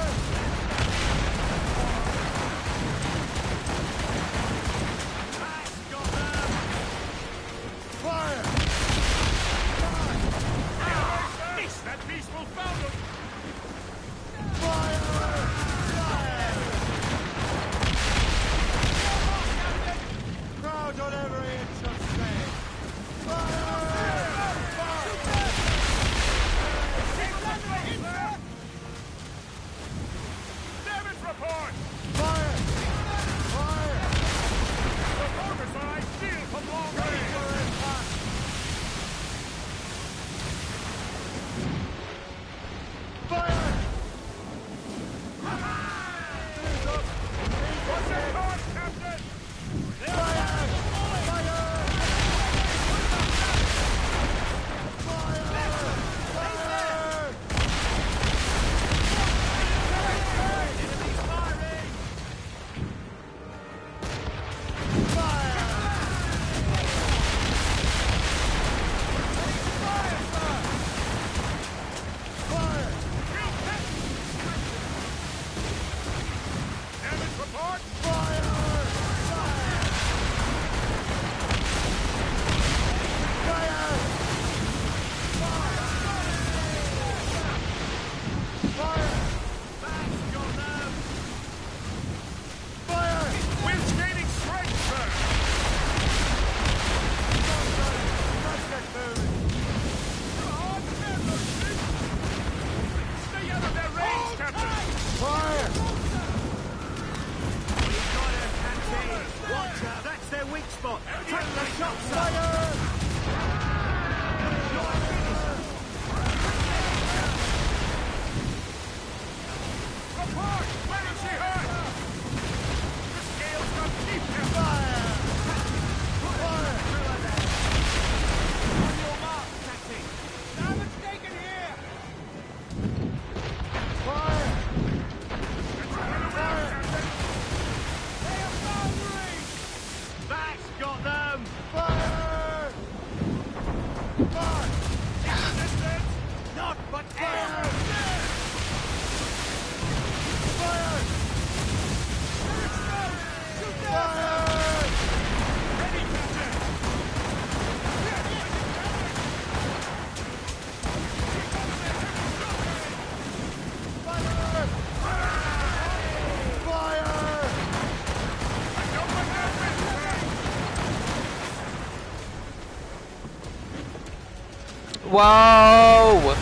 Whoa!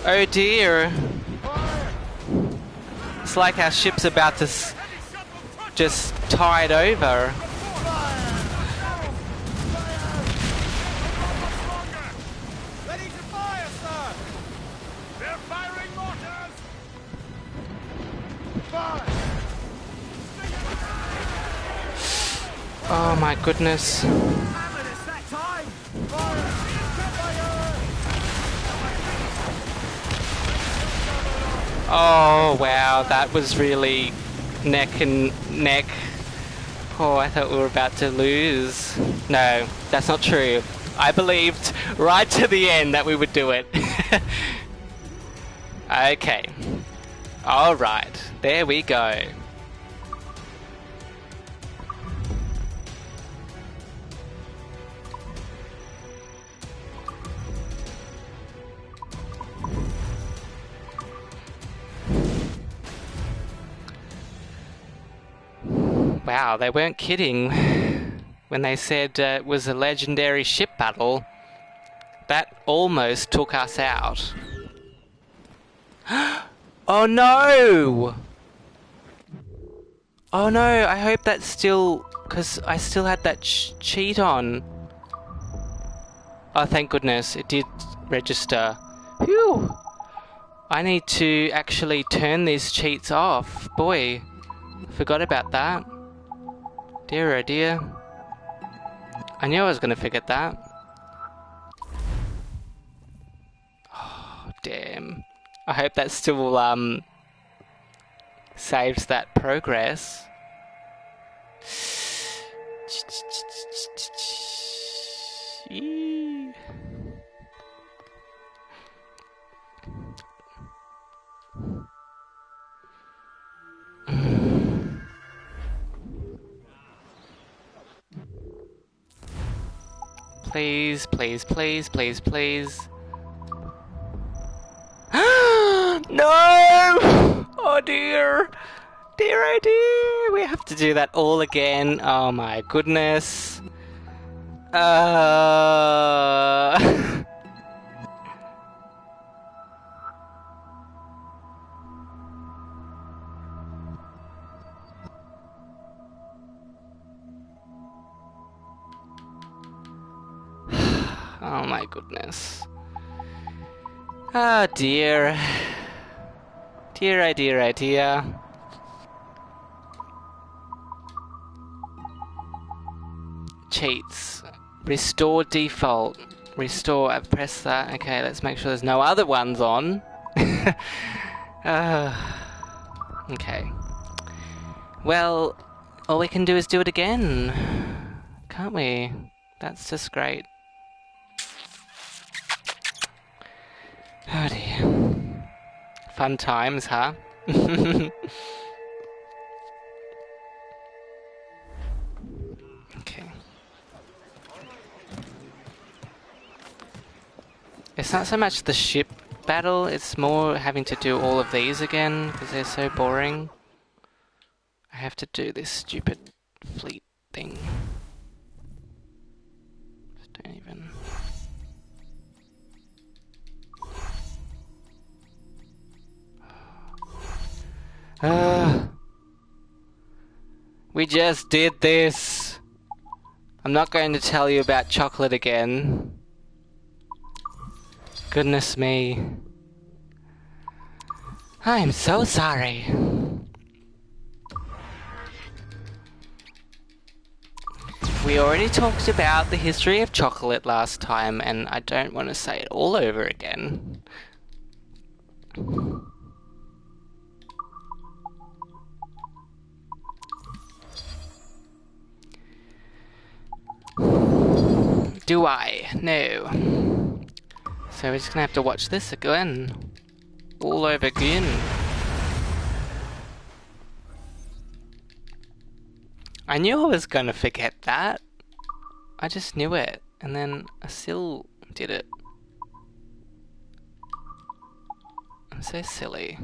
Oh dear. It's like our ship's about to just tide over. Ready to fire, sir! They're firing mortars! Oh my goodness. Hammered, it's that time! Fire! Oh wow, that was really neck and neck. Oh, I thought we were about to lose. No, that's not true. I believed right to the end that we would do it. Okay. Alright, there we go. Wow, they weren't kidding when they said it was a legendary ship battle. That almost took us out. Oh no! Oh no, I hope that's still... because I still had that cheat on. Oh, thank goodness, it did register. Phew! I need to actually turn these cheats off. Boy, forgot about that. Dear oh dear. I knew I was going to forget that. Oh, damn. I hope that still saves that progress. Please, please, please, please, please. No! Oh dear! Dear oh dear! We have to do that all again. Oh my goodness. Oh my goodness. Oh dear. Dear oh dear oh dear. Cheats. Restore default. Restore, I've pressed that. Okay, let's make sure there's no other ones on. Okay. Well, all we can do is do it again. Can't we? That's just great. Oh dear. Fun times, huh? Okay. It's not so much the ship battle, it's more having to do all of these again, because they're so boring. I have to do this stupid fleet thing. Just don't even... We just did this. I'm not going to tell you about chocolate again. Goodness me. I'm so sorry. We already talked about the history of chocolate last time, and I don't want to say it all over again. Do I? No. So we're just gonna have to watch this again. All over again. I knew I was gonna forget that. I just knew it. And then I still did it. I'm so silly.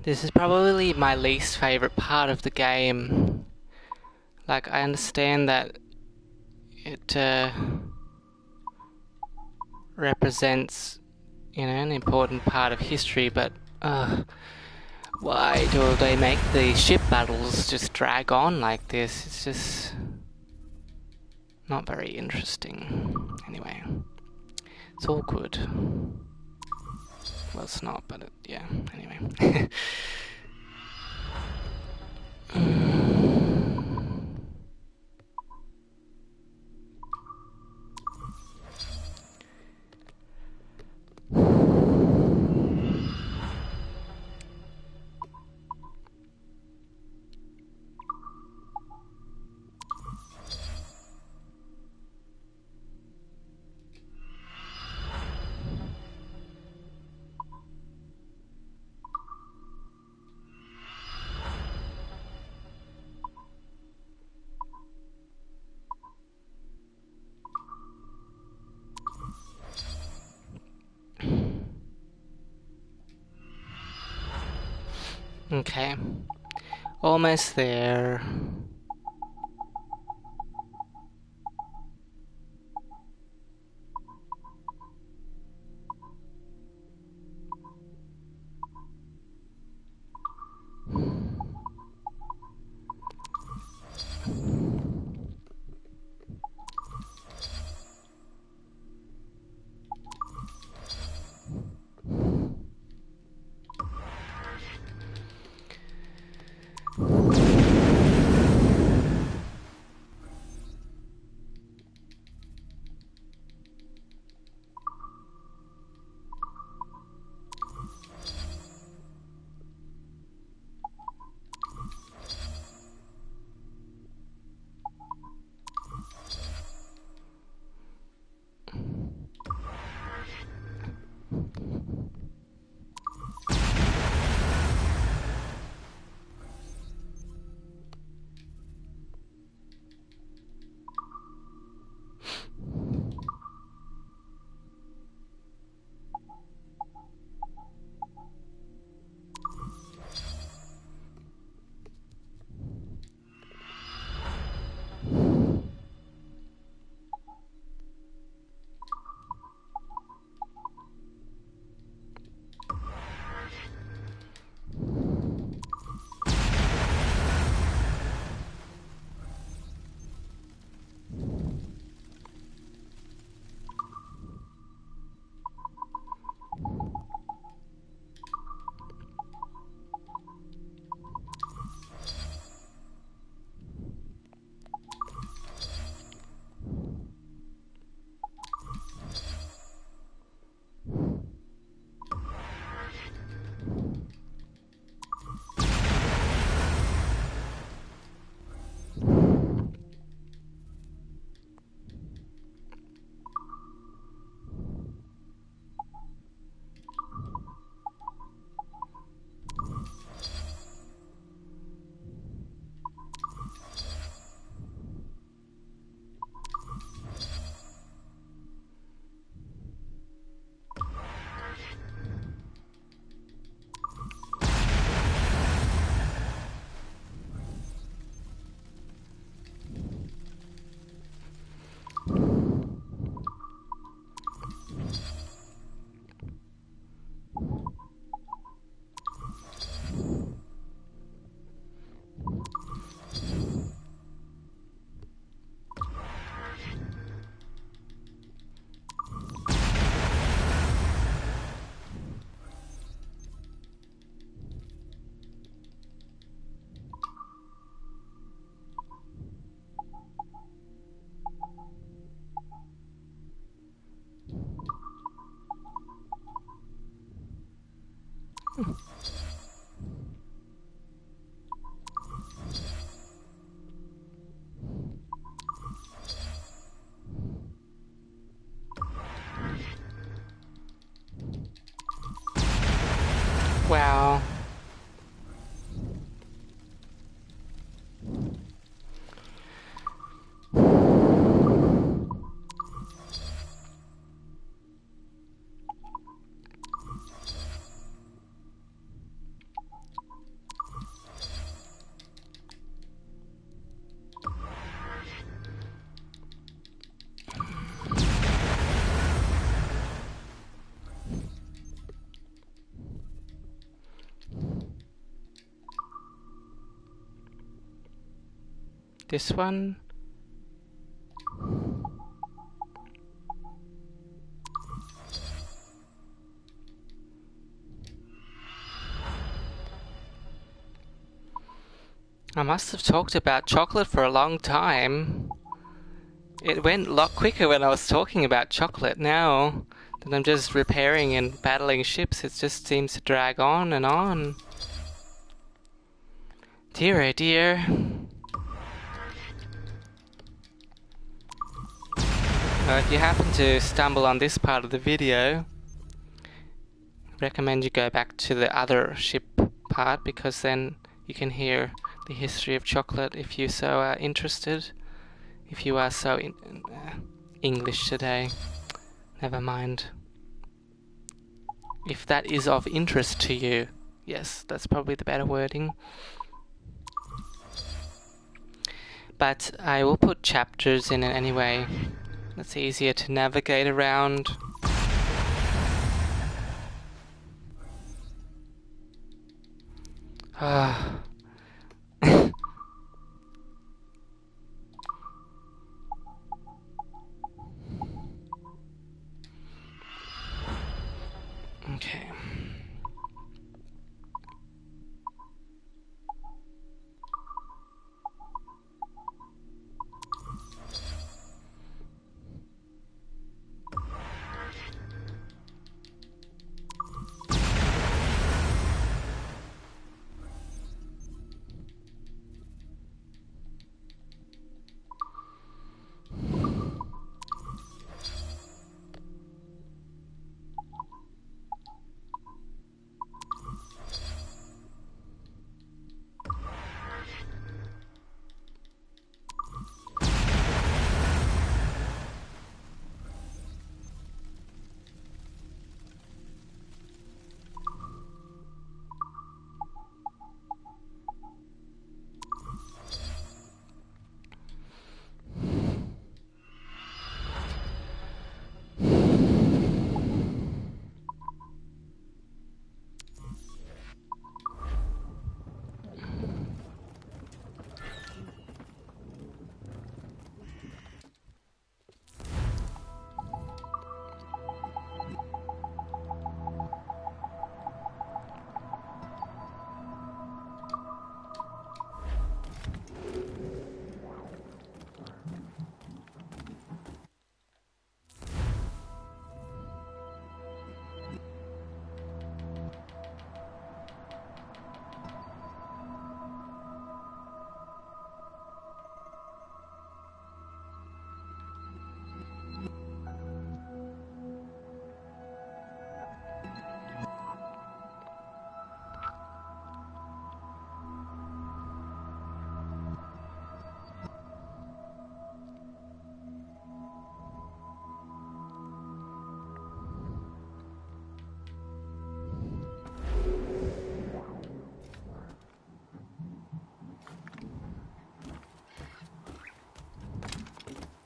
This is probably my least favourite part of the game. Like, I understand that it represents, you know, an important part of history, but why do they make the ship battles just drag on like this? It's just not very interesting. Anyway, it's all good. Well, it's not, but yeah, anyway. Okay, almost there. This one. I must have talked about chocolate for a long time. It went a lot quicker when I was talking about chocolate. Now that I'm just repairing and battling ships, it just seems to drag on and on. Dear oh dear. Well, if you happen to stumble on this part of the video, I recommend you go back to the other ship part, because then you can hear the history of chocolate if you so are interested. If you are so English today, never mind. If that is of interest to you, yes, that's probably the better wording. But I will put chapters in it anyway. It's easier to navigate around. Ah. Okay.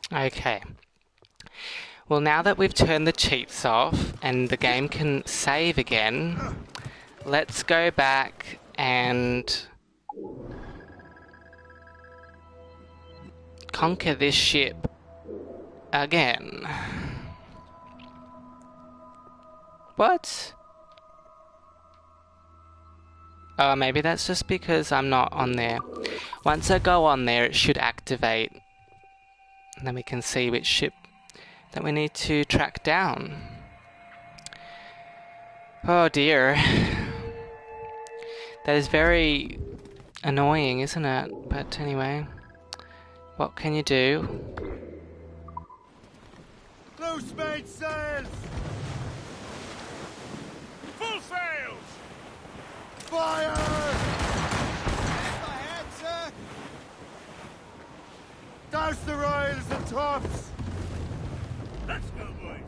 Okay. Well, now that we've turned the cheats off and the game can save again, let's go back and conquer this ship again. What? Oh, maybe that's just because I'm not on there. Once I go on there, it should activate. And then we can see which ship that we need to track down. Oh dear. That is very annoying, isn't it? But anyway, what can you do? Loose made sails! Full sails! Fire! Stand my head, sir! Douse the royals and tops! Let's go, boys.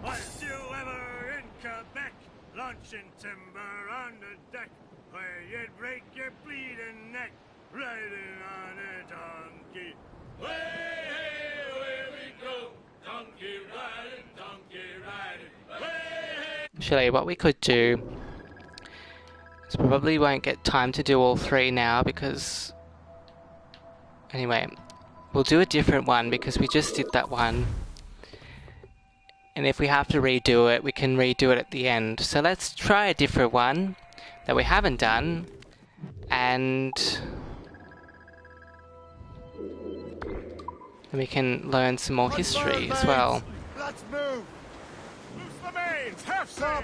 Was you ever in Quebec, launching timber on the deck, where you'd break your bleeding neck, riding on a donkey? Way, hey, away we go, donkey riding, way, hey. Actually, what we could do is probably won't get time to do all three now because Anyway, we'll do a different one because we just did that one. And if we have to redo it, we can redo it at the end. So let's try a different one that we haven't done. And then we can learn some more history as well. Let's move! Loose the mains! Half sail!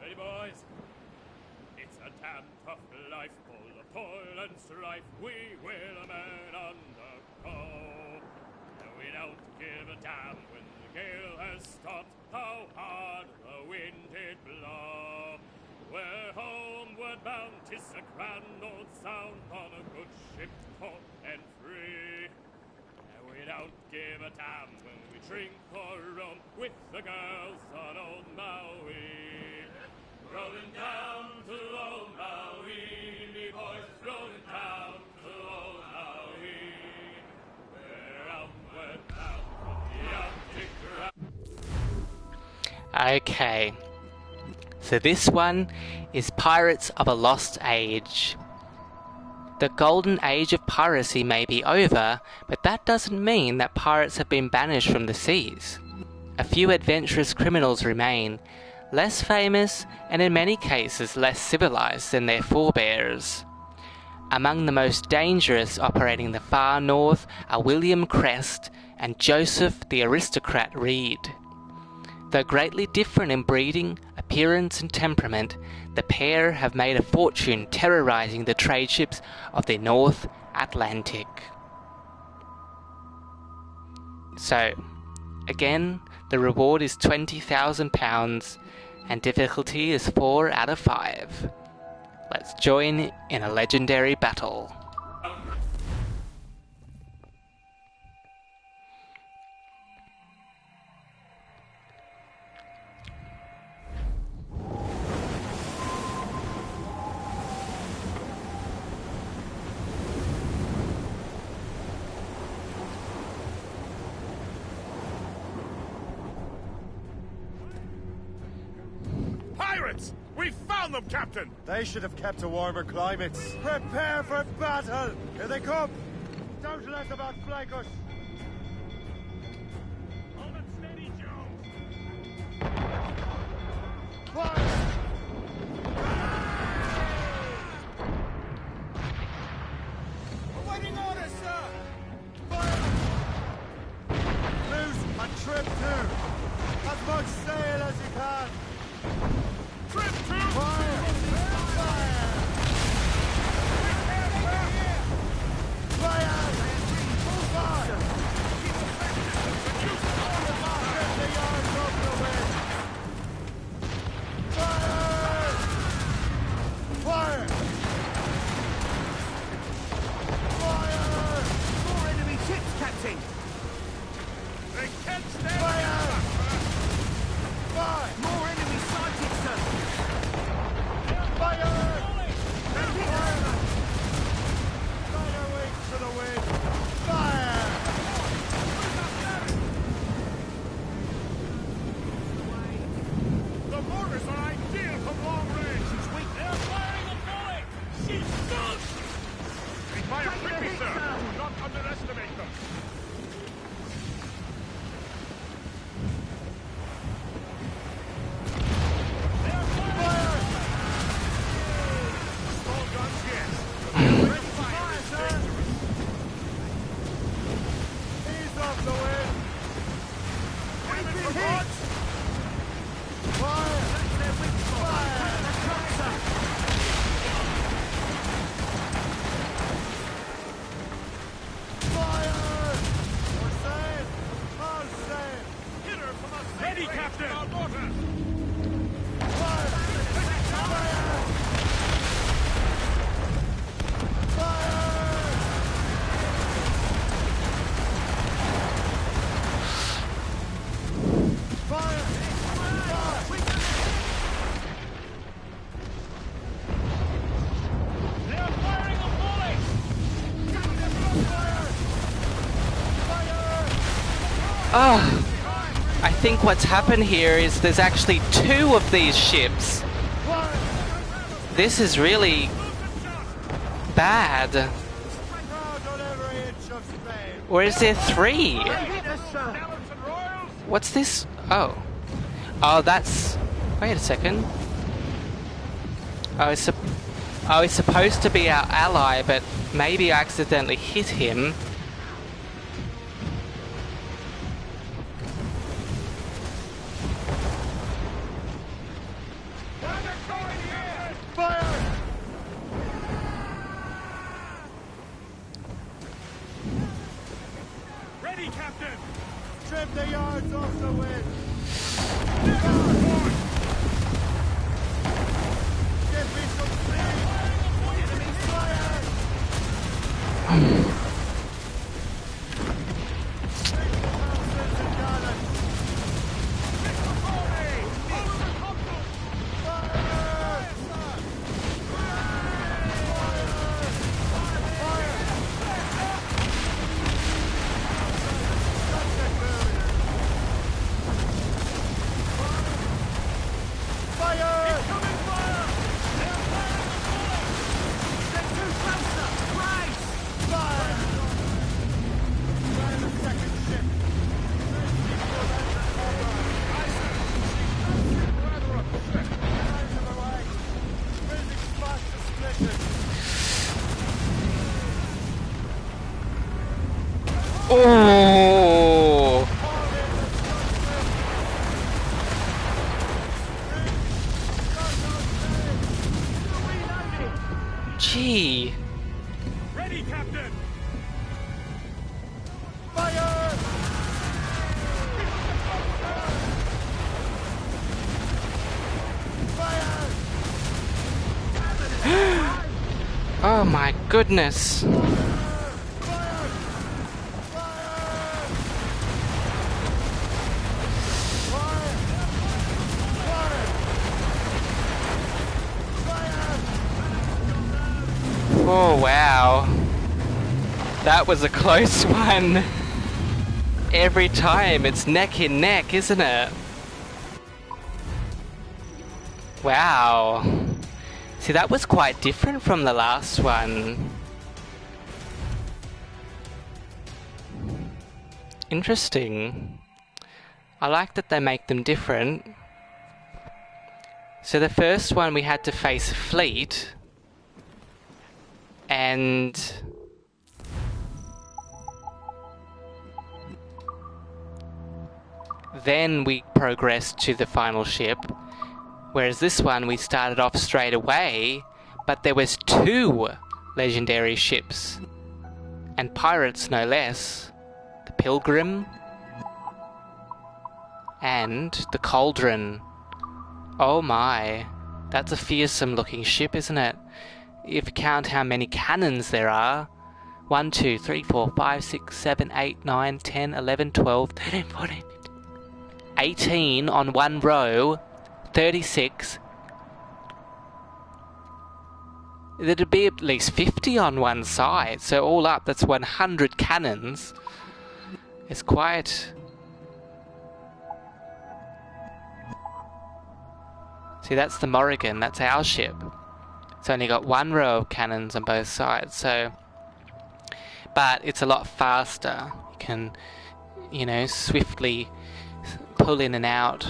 Ready, boys? It's a damn tough life, full of toil and strife. We will men undergo. And we don't give a damn when the gale has stopped, how hard the wind did blow. We're homeward bound, 'tis a grand old sound on a good ship, taut and free. And we don't give a damn when we drink or roam with the girls on old Maui. Rolling down to old Maui, me boys, rolling down to old Maui. We're outward bound from the Arctic. Okay. So this one is Pirates of a Lost Age. The golden age of piracy may be over, but that doesn't mean that pirates have been banished from the seas. A few adventurous criminals remain, less famous and in many cases less civilized than their forebears. Among the most dangerous operating in the far north are William Crest and Joseph the Aristocrat Reed. Though greatly different in breeding, appearance and temperament, the pair have made a fortune terrorizing the trade ships of the North Atlantic. So, again, the reward is £20,000 and difficulty is 4 out of 5. Let's join in a legendary battle. Pirates! We found them, Captain! They should have kept to warmer climates. Prepare for battle! Here they come! Don't let them outflank us! Hold it steady, Joe. Fire! Awaiting orders, sir! Fire! Loose and trim to! As much sail as you can! Trim to! Fire! Fire! Fire! Fire! Get the yards off the wind! Fire! Fire! Fire! More enemy ships, Captain! They can't stand Fire! Fire! More enemy sighted, sir! Oh, I think what's happened here is there's actually 2 of these ships. This is really bad. Or is there 3? What's this? Oh. Oh, that's... Wait a second. Oh, it's supposed to be our ally, but maybe I accidentally hit him. Ready, Captain! Trim the yards off the wind. Give me some speed. Enemy fire. Oh! Gee. Ready, Captain! Fire! Fire! Oh my goodness. Oh wow. That was a close one. Every time it's neck and neck, isn't it? Wow. See, that was quite different from the last one. Interesting. I like that they make them different. So the first one we had to face a fleet. And then we progressed to the final ship, whereas this one we started off straight away, but there was 2 legendary ships, and pirates no less, the Pilgrim and the Cauldron. Oh my, that's a fearsome looking ship, isn't it? If you count how many cannons there are. 1, 2, 3, 4, 5, 6, 7, 8, 9, 10, 11, 12, 13, 14, 15, 18 on one row, 36. There'd be at least 50 on one side, so all up that's 100 cannons. It's quite... See, that's the Morrigan, that's our ship. It's only got 1 row of cannons on both sides, so... But it's a lot faster. You can, you know, swiftly pull in and out.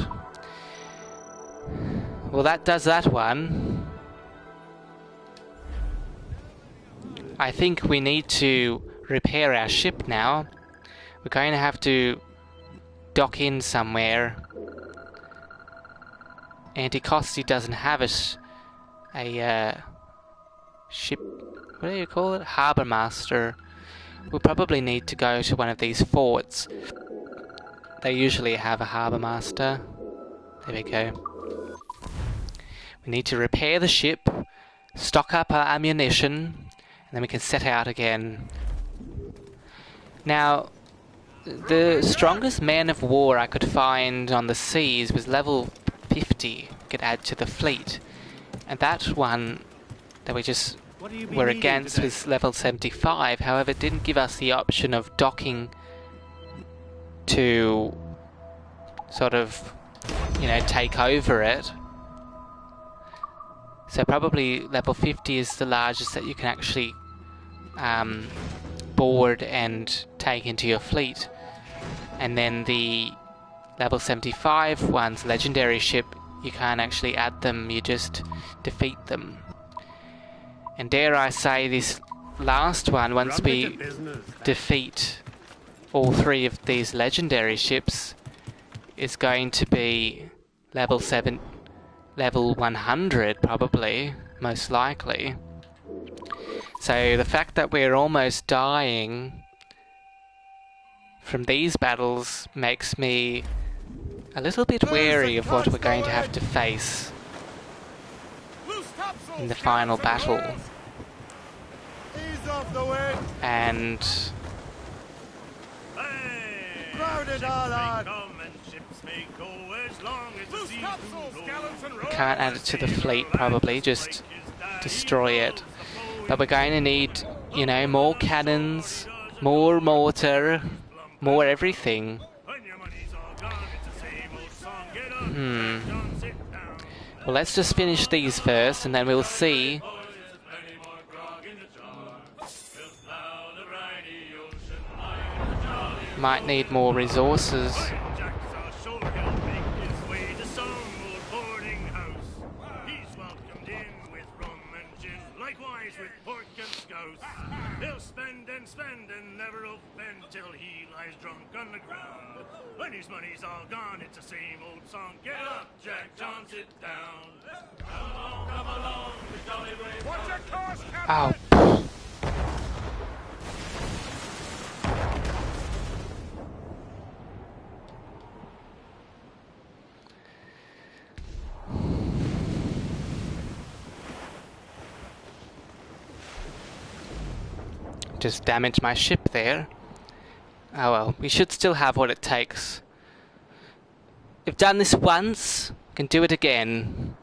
Well, that does that one. I think we need to repair our ship now. We're going to have to dock in somewhere. Anticosti doesn't have a ship, what do you call it? Harbour master. We'll probably need to go to one of these forts. They usually have a harbour master. There we go. We need to repair the ship, stock up our ammunition, and then we can set out again. Now, the strongest man of war I could find on the seas was level 50, could add to the fleet. And that one that we just were against was level 75, however it didn't give us the option of docking to sort of, you know, take over it. So probably level 50 is the largest that you can actually board and take into your fleet. And then the level 75 one's legendary ship, you can't actually add them, you just defeat them. And dare I say, this last one, once we defeat all 3 of these legendary ships, is going to be level 100 probably, most likely. So the fact that we're almost dying from these battles makes me a little bit wary of what we're going to have to face in the final battle. And we can't add it to the fleet, probably, just destroy it. But we're going to need, you know, more cannons, more mortar, more everything. Well, let's just finish these first, and then we'll see. Might need more resources. He'll spend and never offend till he lies drunk on the ground. When his money's all gone, it's the same old song. Get up, Jack John, sit down. Come along, the jolly brave. What's your cost, Captain? Ow. Just damaged my ship there. Oh well, we should still have what it takes. We've done this once, can do it again.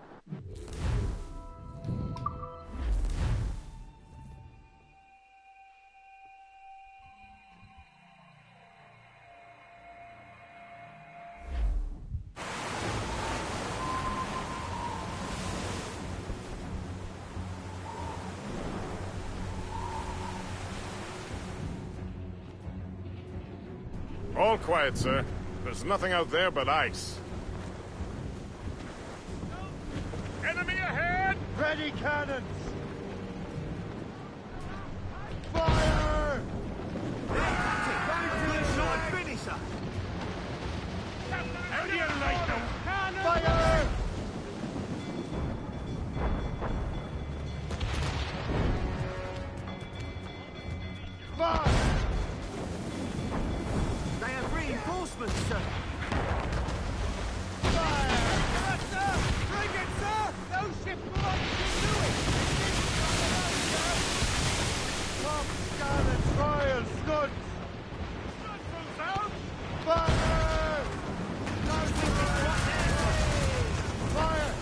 All quiet, sir. There's nothing out there but ice. Enemy ahead! Ready cannons! Fire! Ready to the short finisher! How do you like them? Fire! Fire! They have reinforcements, sir! Fire! Sir! Bring it, sir! Those ships will not do it! Top scarlet trial studs! Vessels out! Fire! Fire!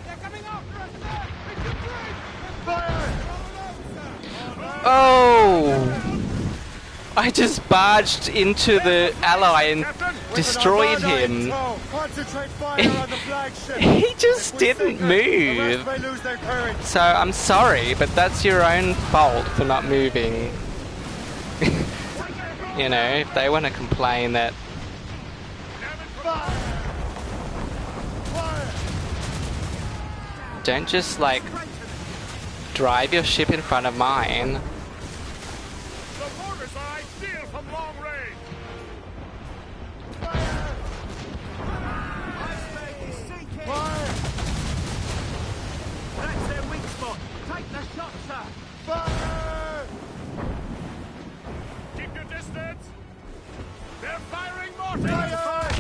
They're coming after us, sir! It's a bridge! Fire! Oh! I just barged into the ally and destroyed him. Concentrate fire on the flagship. He just didn't move. May lose their courage. So I'm sorry, but that's your own fault for not moving. You know, if they want to complain that... Don't just, like, drive your ship in front of mine. The mortars are ideal from long range! Iceberg is sinking. Fire! That's their weak spot. Take the shot, sir. Fire! Keep your distance! They're firing mortars! Fire!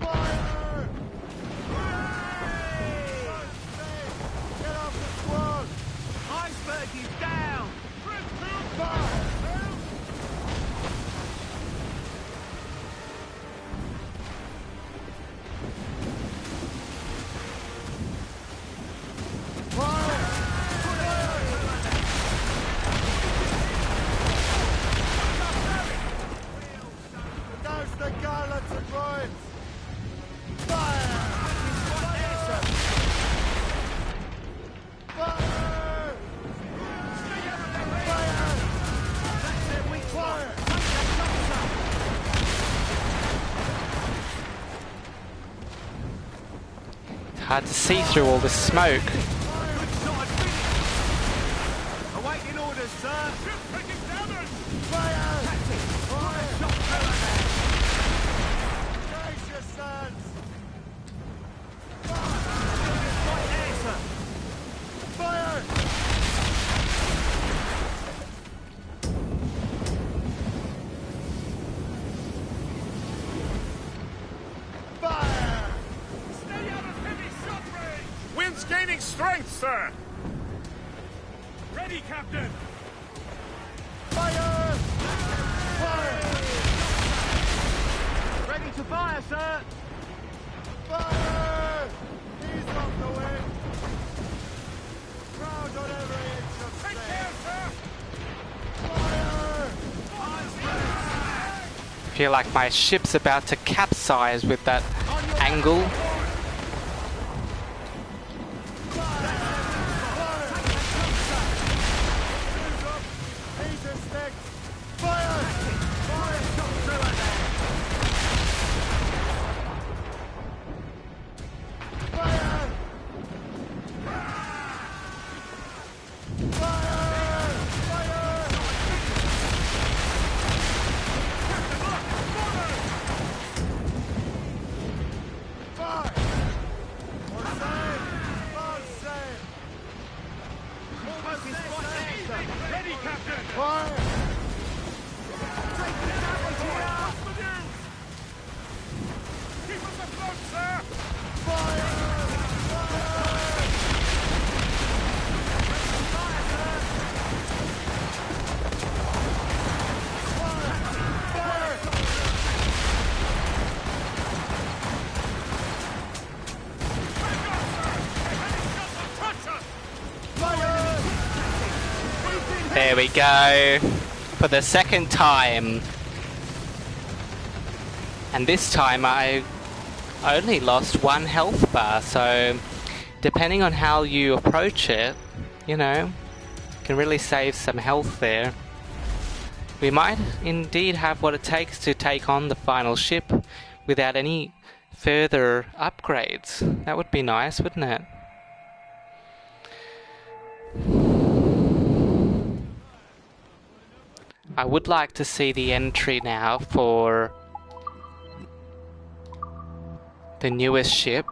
Fire! Get off the squad! Iceberg is down! Fire! Hard to see through all the smoke. Good shot and finish. Awaiting orders, sir. Ship taking damage! Fire! Captain, fire! Shot through there. Brace yourselves. Right there, sir. Fire! Fire! Stay out of heavy shot range! Wind's gaining strength, sir. Ready, Captain! Fire! Fire! Ready to fire, sir! Fire! Ease off the wind! Crowd on every inch of Take sail! care, sir! Fire! I feel like my ship's about to capsize with that angle. Laser sticks! Fire! Fire! Shot through it there! Fire! Fire! Fire! Fire! More sail! More sail! Focus right there, sir! Ready, Captain! Fire! Taking damage here! What's the news? Keep us afloat, sir! Fire! Touch us! There we go. For the second time. And this time I only lost 1 health bar, so depending on how you approach it, you know, can really save some health there. We might indeed have what it takes to take on the final ship without any further upgrades. That would be nice, wouldn't it? I would like to see the entry now for the newest ship,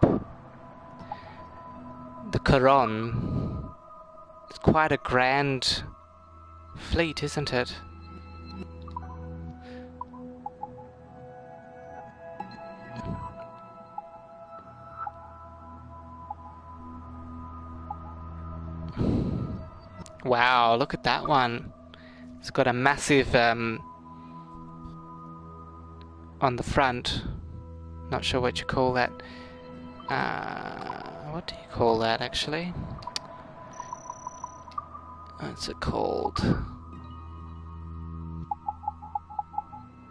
the Quiberon. It's quite a grand fleet, isn't it? Wow, look at that one. It's got a massive on the front. Not sure what you call that. What do you call that actually? What's it called?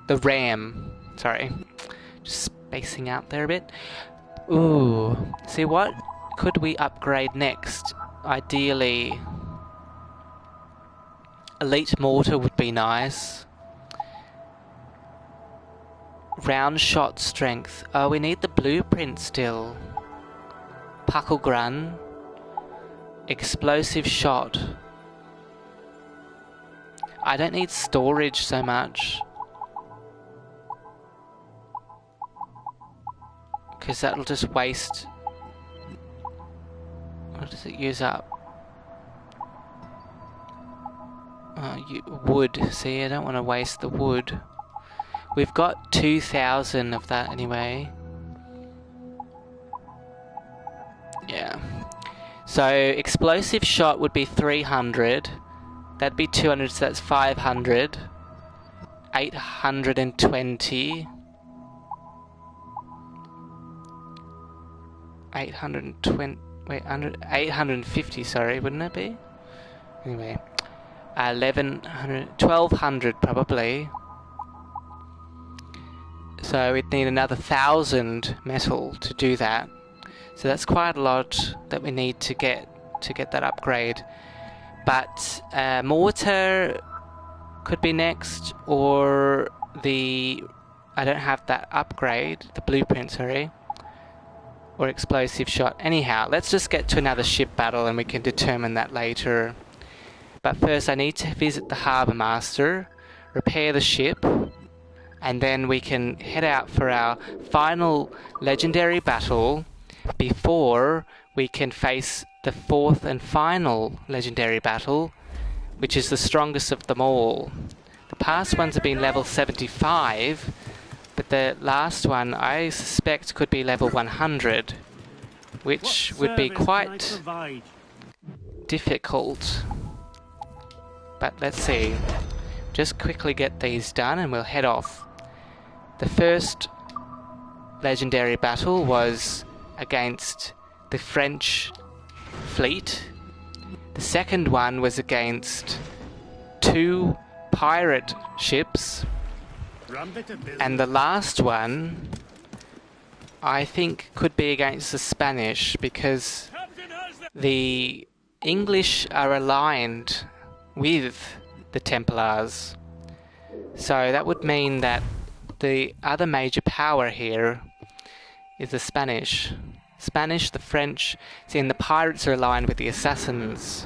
The ram. Sorry. Just spacing out there a bit. Ooh. See, what could we upgrade next? Ideally, elite mortar would be nice. Round shot strength. Oh, we need the blueprint still. Pucklegrun. Explosive shot. I don't need storage so much, because that'll just waste. What does it use up? Wood. See, I don't want to waste the wood. We've got 2,000 of that anyway. Yeah. So explosive shot would be 300. That'd be 200, so that's 500. 820. 820. Wait, 850, sorry, wouldn't it be? Anyway. 1100, 1200 probably. So we'd need another 1,000 metal to do that. So that's quite a lot that we need to get that upgrade. But mortar could be next, or I don't have that upgrade, the blueprint, sorry. or explosive shot. Anyhow, let's just get to another ship battle and we can determine that later. But first I need to visit the Harbour Master, repair the ship, and then we can head out for our final legendary battle before we can face the fourth and final legendary battle, which is the strongest of them all. The past ones have been level 75, but the last one I suspect could be level 100, which would be quite difficult. But let's see. Just quickly get these done and we'll head off. The first legendary battle was against the French fleet. The second one was against 2 pirate ships. And the last one, I think, could be against the Spanish, because the English are aligned with the Templars. So that would mean that the other major power here is the Spanish. Spanish, the French, see, and the pirates are aligned with the assassins.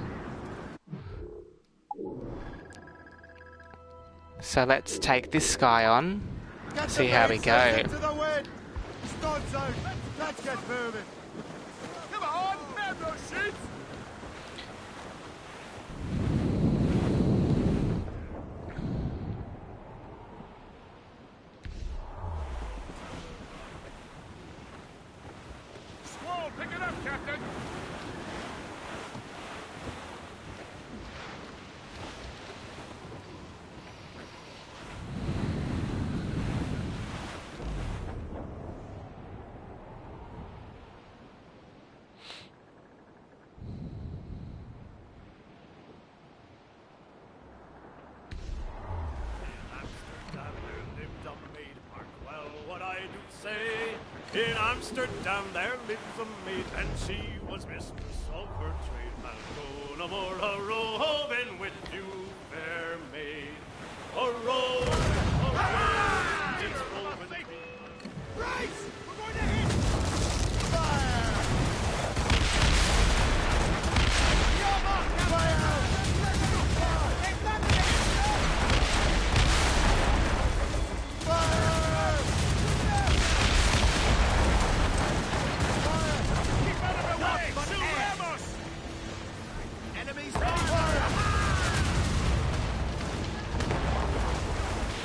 So let's take this guy on, see how we go. Let's get moving. Come on, man, those sheets! Squall, pick it up, Captain! In Amsterdam there lives a maid, and she was mistress of her trade. And go no more a roving with you, fair maid. A roving, it's roving. Right! We're going to hit! Fire! Your mark, Captain! Take that, Fire! keep out of the way! Surremos! Enemies fire!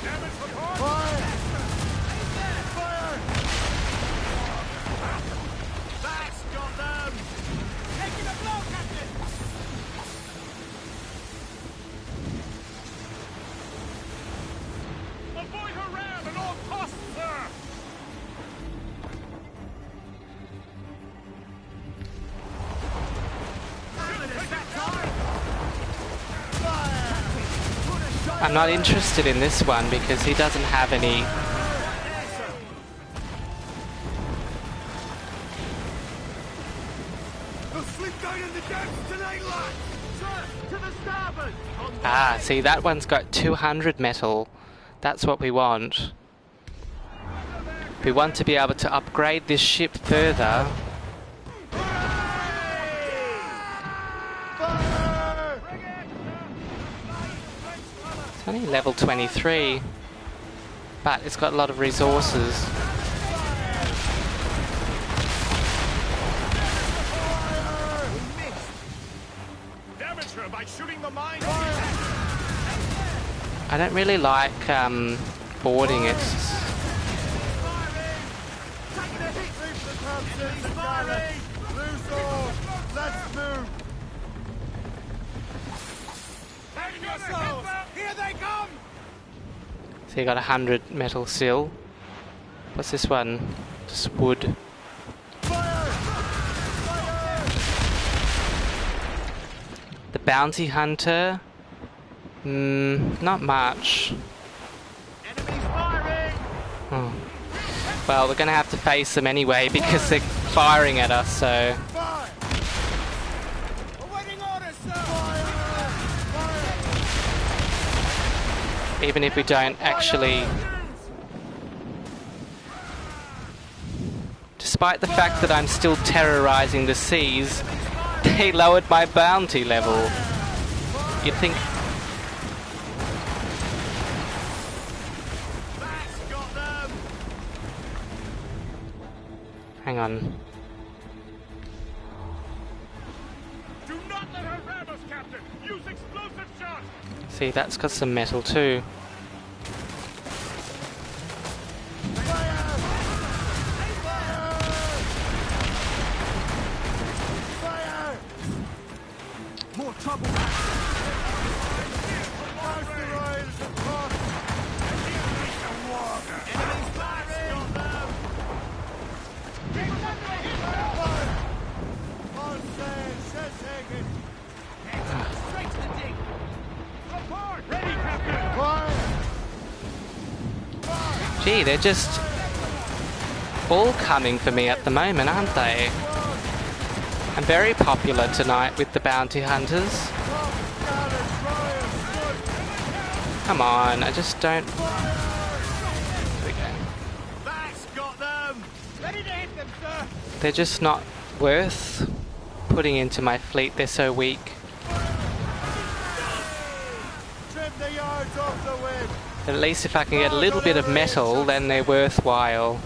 Damage report! Fire! Fire! That's got them! Taking a blow, Captain! Avoid her ram at all costs, sir! I'm not interested in this one because he doesn't have any. We'll sleep down in the depths tonight, lads! Sir, to the starboard! Ah, see, that one's got 200 metal. That's what we want. We want to be able to upgrade this ship further. Fire! It's only level 23, but it's got a lot of resources. Damage her by shooting the mine! I don't really like boarding it. Loose oars! Let's move! Take yourselves! Here they come! So you got 100 metal still. What's this one? Just wood. Fire! Fire! The bounty hunter. Not much. Enemies firing! Oh. Well, we're gonna have to face them anyway because they're firing at us, so. Fire! Awaiting orders, sir! Fire! Fire! Even if we don't actually. despite the fact that I'm still terrorizing the seas, they lowered my bounty level. You'd think... Hang on. Do not let her ram us, Captain! Use explosive shot! See, that's got some metal too. More trouble! Enemies firing! Straight to the dig! Ready, Captain! Gee, they're just all coming for me at the moment, aren't they? I'm very popular tonight with the bounty hunters. Come on, I just don't... There we go. That's got them! Ready to hit them, sir! They're just not worth putting into my fleet, they're so weak. Trim the yards off the wind! At least if I can get a little bit of metal, then they're worthwhile.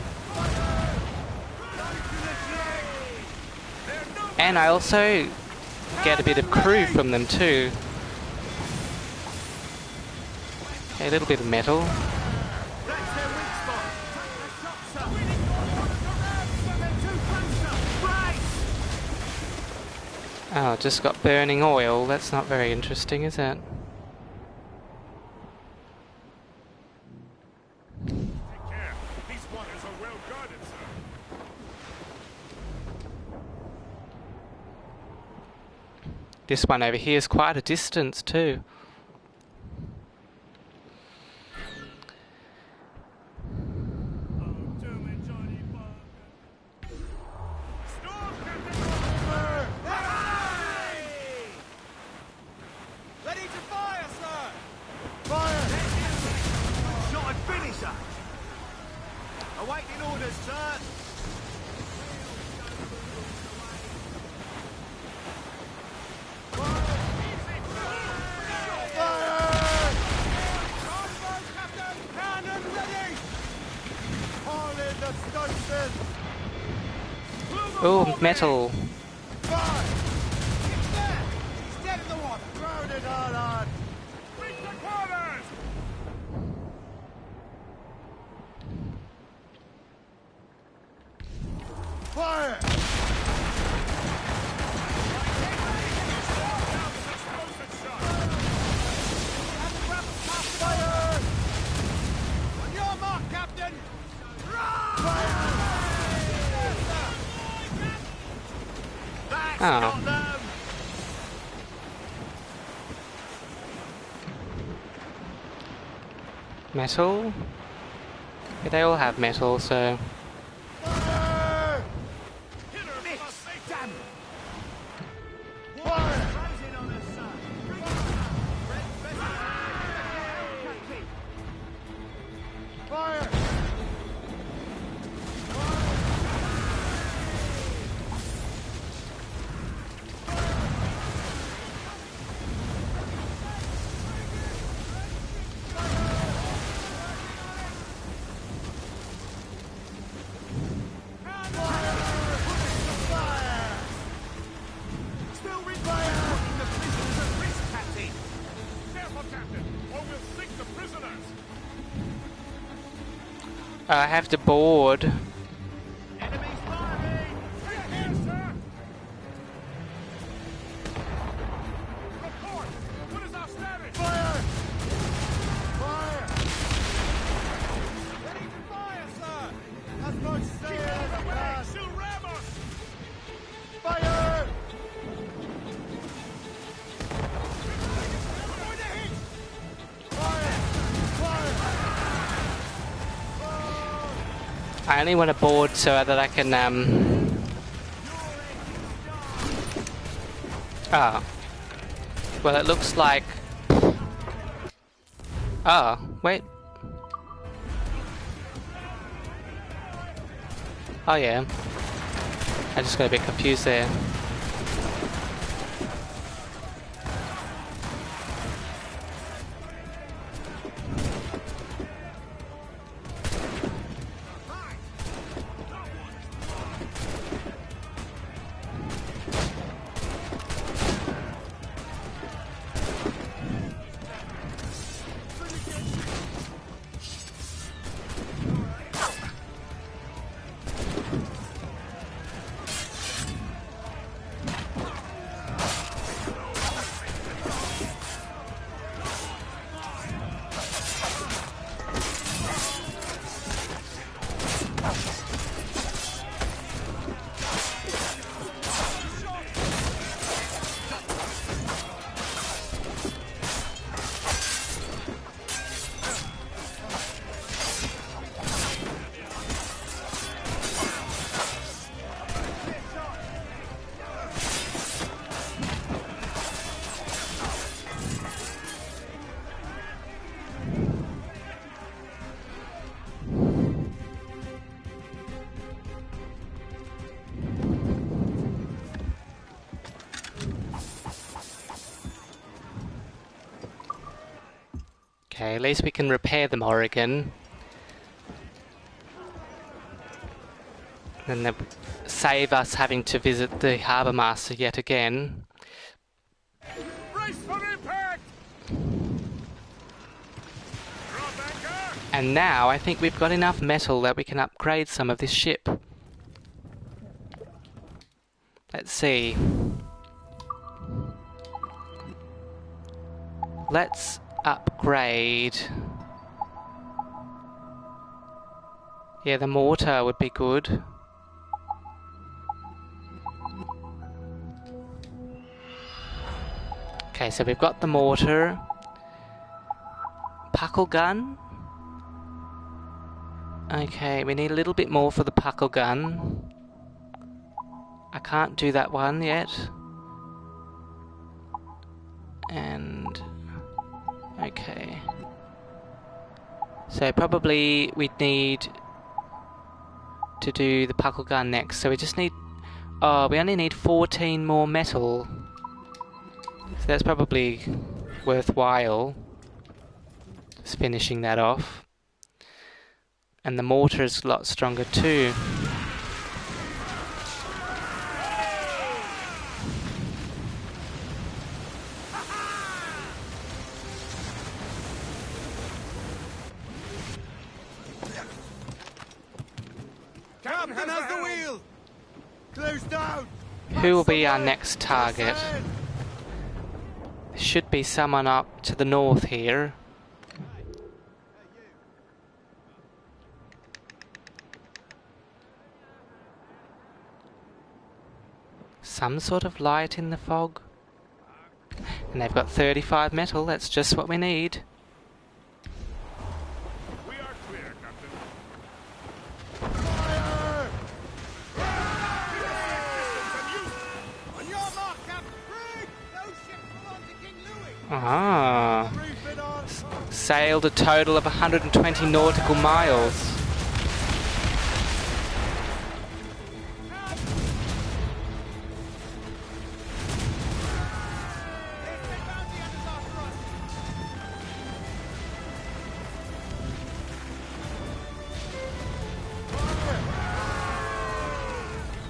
And I also get a bit of crew from them too. Okay, a little bit of metal. That's their weak spot! Attack the top, sir! Right! Oh, just got burning oil. That's not very interesting, is it? Take care. These waters are well guarded, sir. This one over here is quite a distance too. Ready to fire, sir! Fire! Shot and finisher! Awaiting orders, sir! Oh, metal. He's dead in the water! Grounded hard on! Reach the quarters! Fire! Fire! On your mark, Captain! Fire! That's Oh. got them! Metal? Yeah, they all have metal, so... Fire! Miss! Damn! Fire! Closing on us, sir! Fire! Still with fire! Putting the prisoners at risk, Captain! Careful, Captain, or we'll sink the prisoners! I have to board. Enemies firing! Take care, sir! Report! What is our status? Fire! Fire! Ready to fire, sir! As much sail as I can! She'll ram us! Fire! Fire! Fire! I only want to board so that I can, Ah. Well, it looks like... Oh, wait. Oh, yeah. I just got a bit confused there. Okay, at least we can repair them, Oregon. And they'll save us having to visit the Harbour Master yet again. Brace for impact! Drop anchor! And now I think we've got enough metal that we can upgrade some of this ship. Let's see. Let's upgrade. Yeah, the mortar would be good. Okay, so we've got the mortar. Puckle gun. Okay, we need a little bit more for the puckle gun. I can't do that one yet. And okay. So probably we'd need to do the puckle gun next. So we just need... Oh, we only need 14 more metal. So that's probably worthwhile. Just finishing that off. And the mortar is a lot stronger too. Captain has the wheel! Close down! Who will be our next target? There should be someone up to the north here. Some sort of light in the fog. And they've got 35 metal, that's just what we need. We are clear, Captain. Fire! On your mark, Captain! Brig! Those ships belong to King Louis! Ah, Reef it on! sailed a total of 120 nautical miles.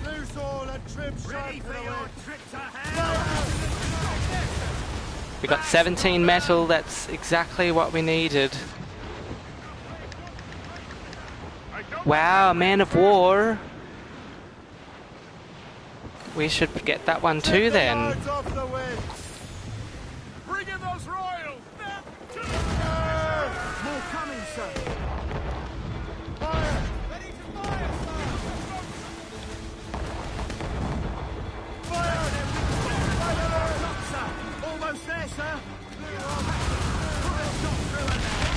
Loose all and trim Ready sharp for to the your wind! trip to hell! We got 17 metal, that's exactly what we needed. Wow, man of war. We should get that one too then. Yards off the wind! Bring in those royals! More coming, sir! Fire! Ready to fire, sir! Fire! Fire! Almost there, sir! Put a shot through it now!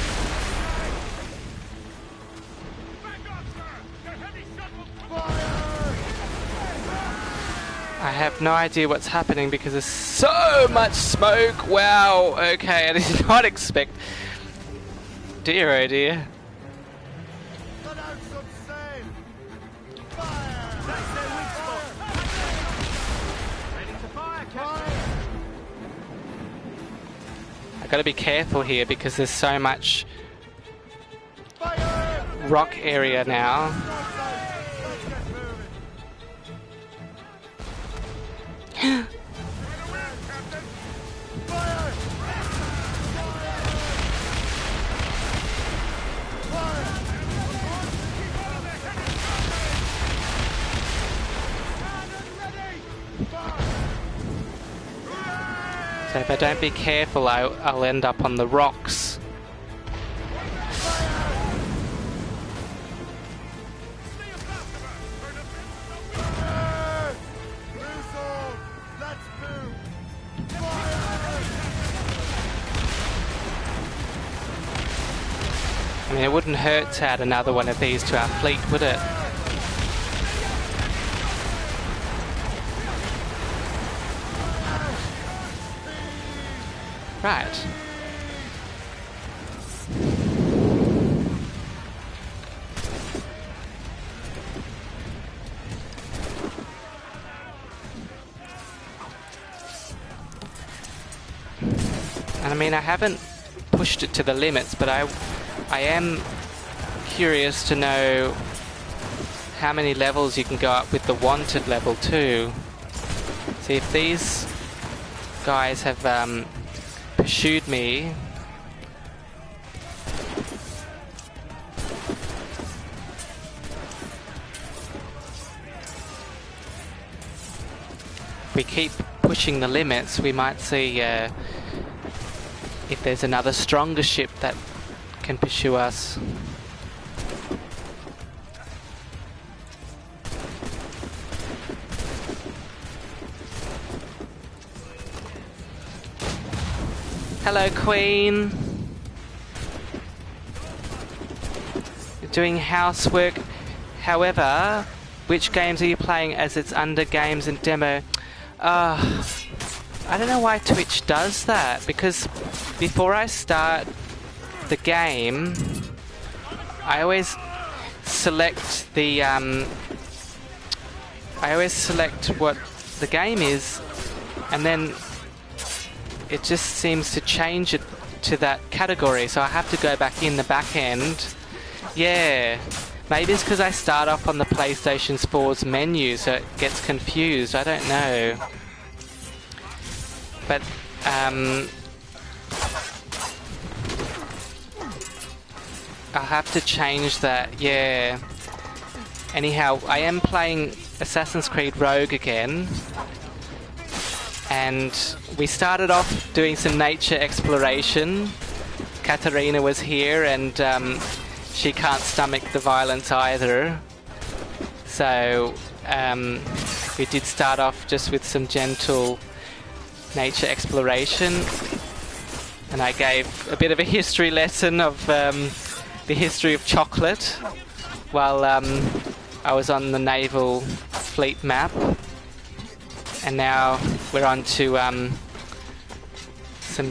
Back up, sir! The heavy shot will come! Fire! I have no idea what's happening because there's so much smoke. Wow, okay, I did not expect. Dear oh dear. Let out some sail! Fire! That's their weak spot! Gotta be careful here because there's so much rock area now. So if I don't be careful, I'll end up on the rocks. I mean, it wouldn't hurt to add another one of these to our fleet, would it? Right. And I mean, I haven't pushed it to the limits, but I am curious to know how many levels you can go up with the wanted level 2. See if these guys have pursued me. If we keep pushing the limits, we might see if there's another stronger ship that can pursue us. Hello, Queen. You're doing housework. However, which games are you playing as it's under games and demo? I don't know why Twitch does that, because before I start the game, I always select the what the game is, and then it just seems to change it to that category, so I have to go back in the back end. Yeah, maybe it's because I start off on the PlayStation 4's menu, so it gets confused. I don't know. But I'll have to change that, yeah. Anyhow, I am playing Assassin's Creed Rogue again. And we started off doing some nature exploration. Katarina was here and she can't stomach the violence either. So we did start off just with some gentle nature exploration. And I gave a bit of a history lesson of the history of chocolate while I was on the Naval Fleet map. And now we're on to some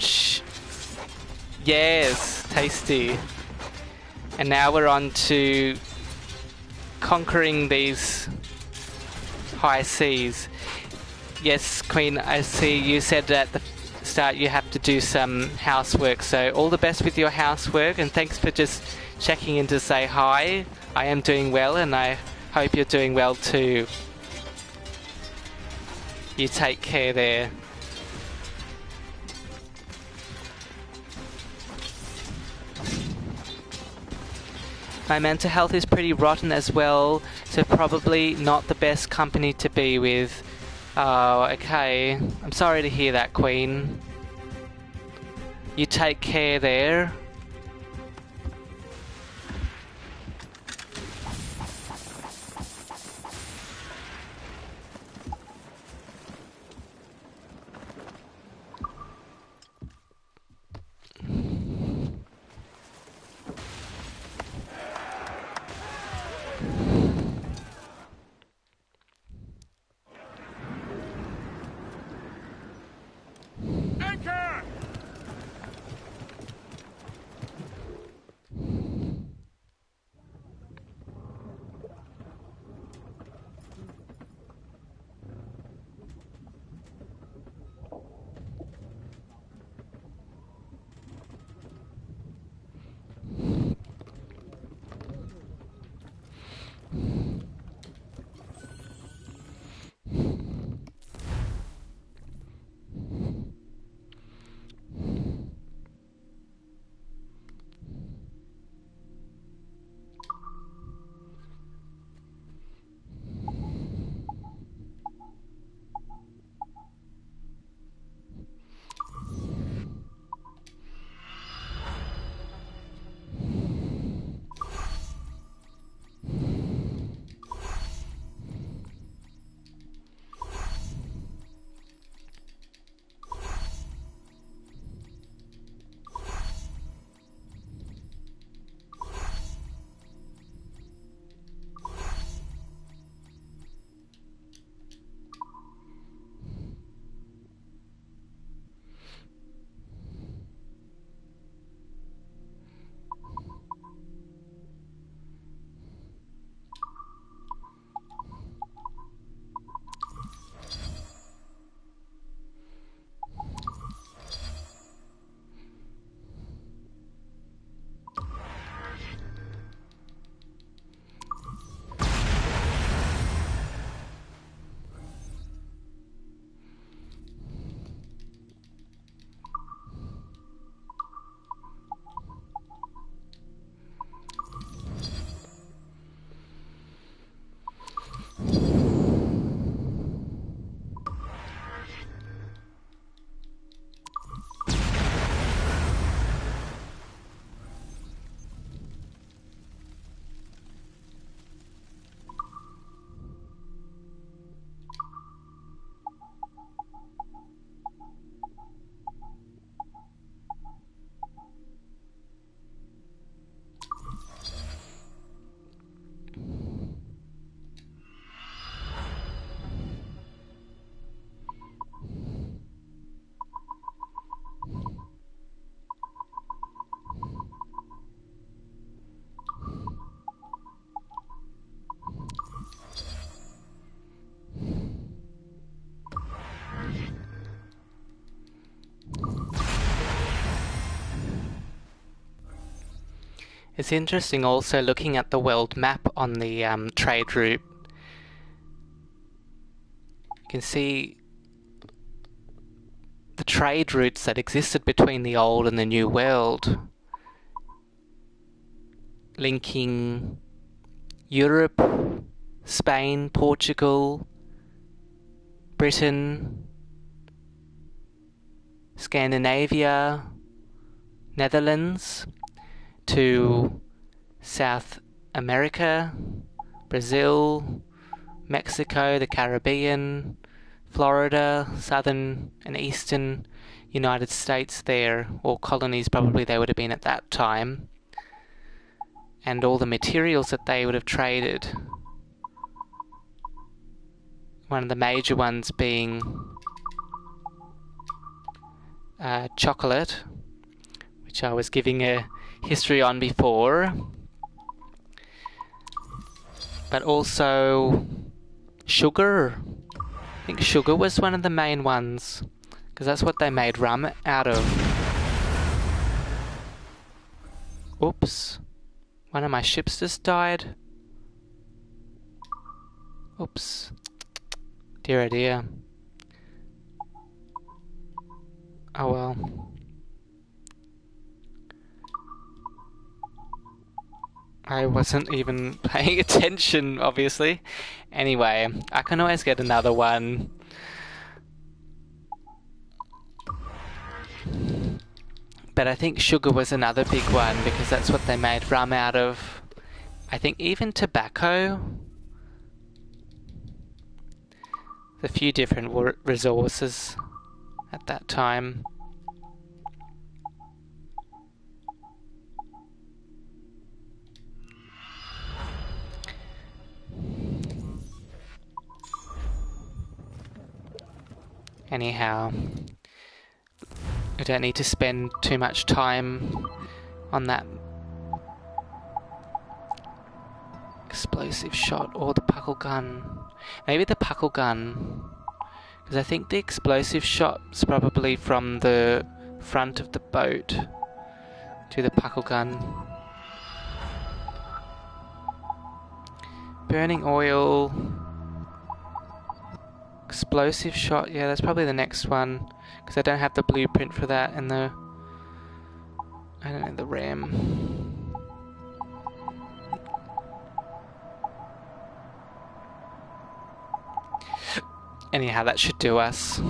yes, tasty. And now we're on to conquering these high seas. Yes, Queen, I see you said at the start you have to do some housework, so all the best with your housework, and thanks for just checking in to say hi. I am doing well, and I hope you're doing well too. You take care there. My mental health is pretty rotten as well, so probably not the best company to be with. Oh, okay. I'm sorry to hear that, Queen. You take care there. It's interesting also looking at the world map on the trade route. You can see the trade routes that existed between the old and the new world, linking Europe, Spain, Portugal, Britain, Scandinavia, Netherlands, to South America, Brazil, Mexico, the Caribbean, Florida, southern and eastern United States there, or colonies probably they would have been at that time, and all the materials that they would have traded. One of the major ones being chocolate, which I was giving a history on before, but also sugar. I think sugar was one of the main ones, because that's what they made rum out of. Oops, one of my ships just died. Oops, dear oh dear. Oh well. I wasn't even paying attention, obviously. Anyway, I can always get another one. But I think sugar was another big one, because that's what they made rum out of. I think even tobacco. A few different resources at that time. Anyhow, I don't need to spend too much time on that explosive shot or the puckle gun. Maybe the puckle gun, because I think the explosive shot's probably from the front of the boat to the puckle gun. Burning oil. Explosive shot, yeah, that's probably the next one, because I don't have the blueprint for that and the, I don't know, the RAM. Anyhow, that should do us.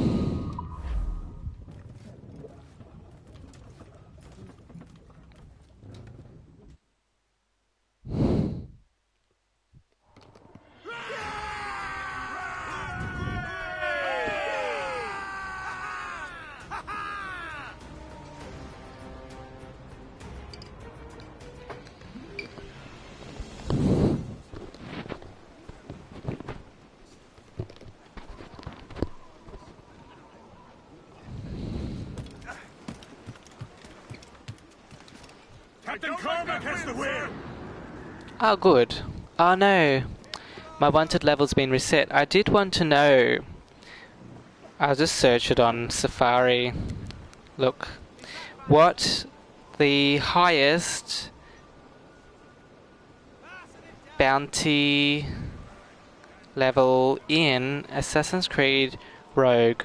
Captain Cormac has the wheel! Oh, good. Oh no, my wanted level's been reset. I did want to know. I'll just search it on Safari. Look, what the highest bounty level in Assassin's Creed Rogue,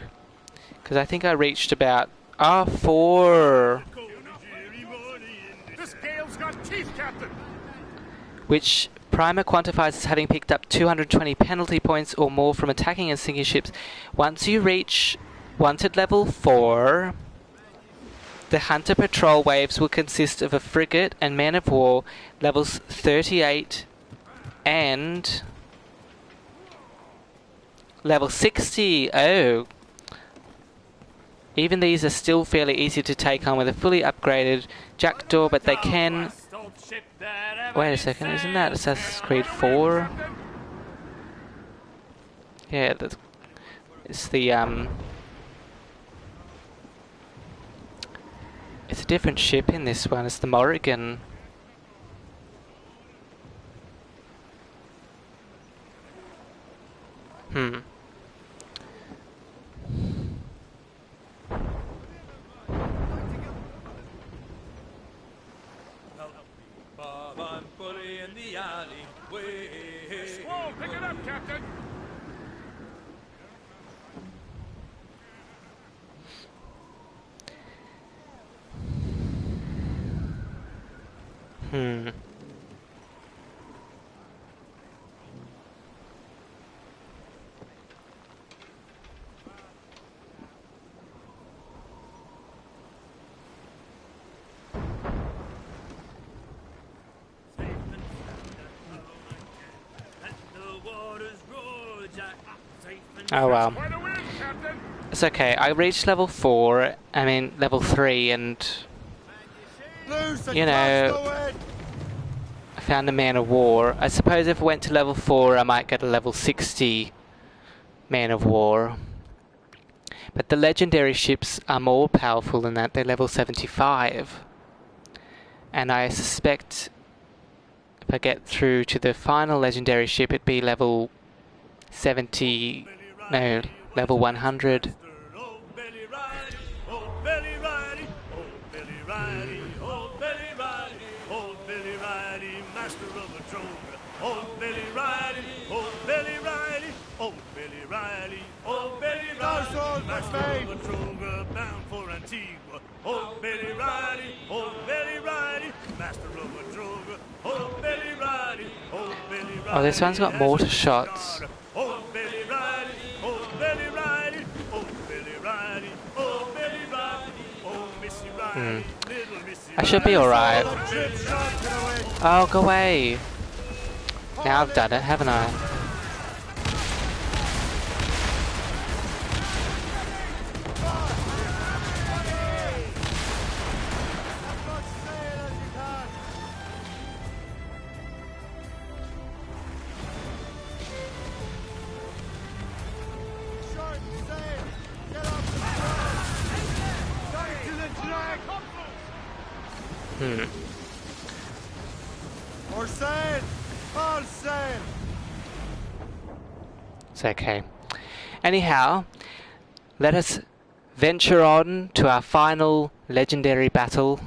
because I think I reached about 4, This gale's got teeth, Captain! which Primer quantifies as having picked up 220 penalty points or more from attacking and sinking ships. Once you reach wanted level 4, the Hunter Patrol waves will consist of a frigate and man of war levels 38 and level 60. Oh. Even these are still fairly easy to take on with a fully upgraded Jackdaw, but they can... Wait a second, isn't that Assassin's Creed 4? Yeah, it's the, it's a different ship in this one, it's the Morrigan. Oh well. Quite a win, Captain. It's okay. I reached level 4. I mean, level 3, and you know, I found a man of war. I suppose if I went to level 4, I might get a level 60 man of war. But the legendary ships are more powerful than that. They're level 75. And I suspect if I get through to the final legendary ship, it'd be level 70, no, level 100. Old Billy Riley, old Billy Riley, master of a drover. Old Billy Riley, old Billy Riley. Oh, this one's got mortar shots. Old Billy Riley, old Billy Riley, old Billy Riley, old Billy Riley, old Missy Riley, little Missy Riley. I should be alright. Oh, go away. Now I've done it, haven't I? All sail! All sail! It's okay. Anyhow, let us venture on to our final legendary battle.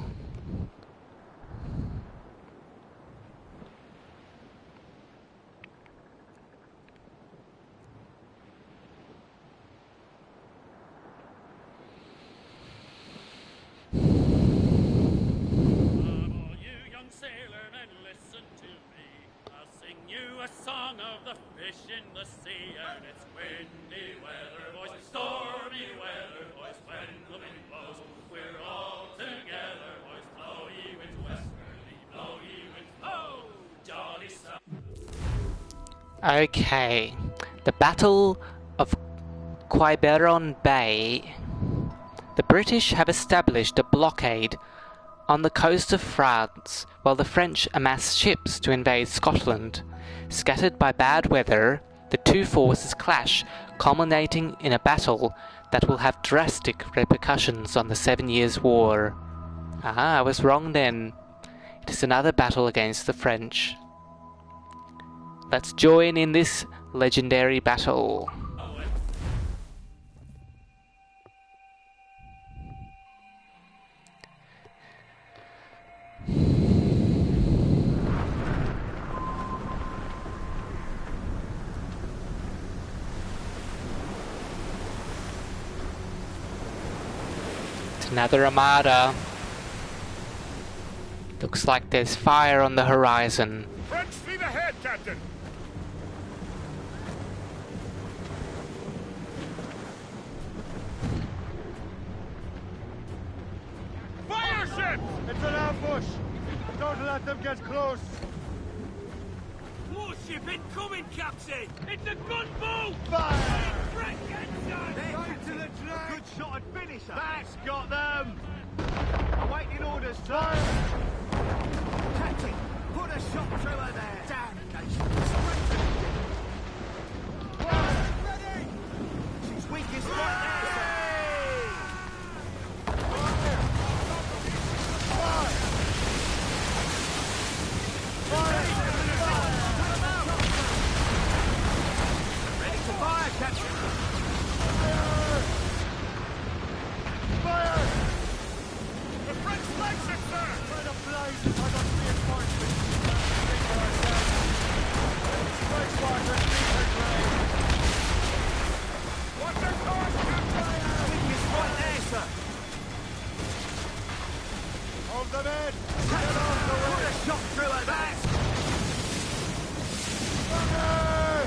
Okay, the Battle of Quiberon Bay. The British have established a blockade on the coast of France, while the French amass ships to invade Scotland. Scattered by bad weather, the two forces clash, culminating in a battle that will have drastic repercussions on the 7 Years' War. Ah, I was wrong then. It is another battle against the French. Let's join in this legendary battle. It's another armada. Looks like there's fire on the horizon. French fleet ahead, Captain. Fire ships! It's an ambush! Don't let them get close! Warship incoming, Captain! It's a gunboat! Fire! Go to the track! Good shot and finish! That's got them! Awaiting orders, sir! Captain, put a shot through her there! Damnation! Ready! She's weakest right there, sir! Ready to fire, Captain! Fire! The French flagship, sir! Right up blaze! I got reinforcements! Strike squadron, Watch their course, Captain! weakest right there, sir! Hold them in! Get off the way! Put a shot through her there! Fire!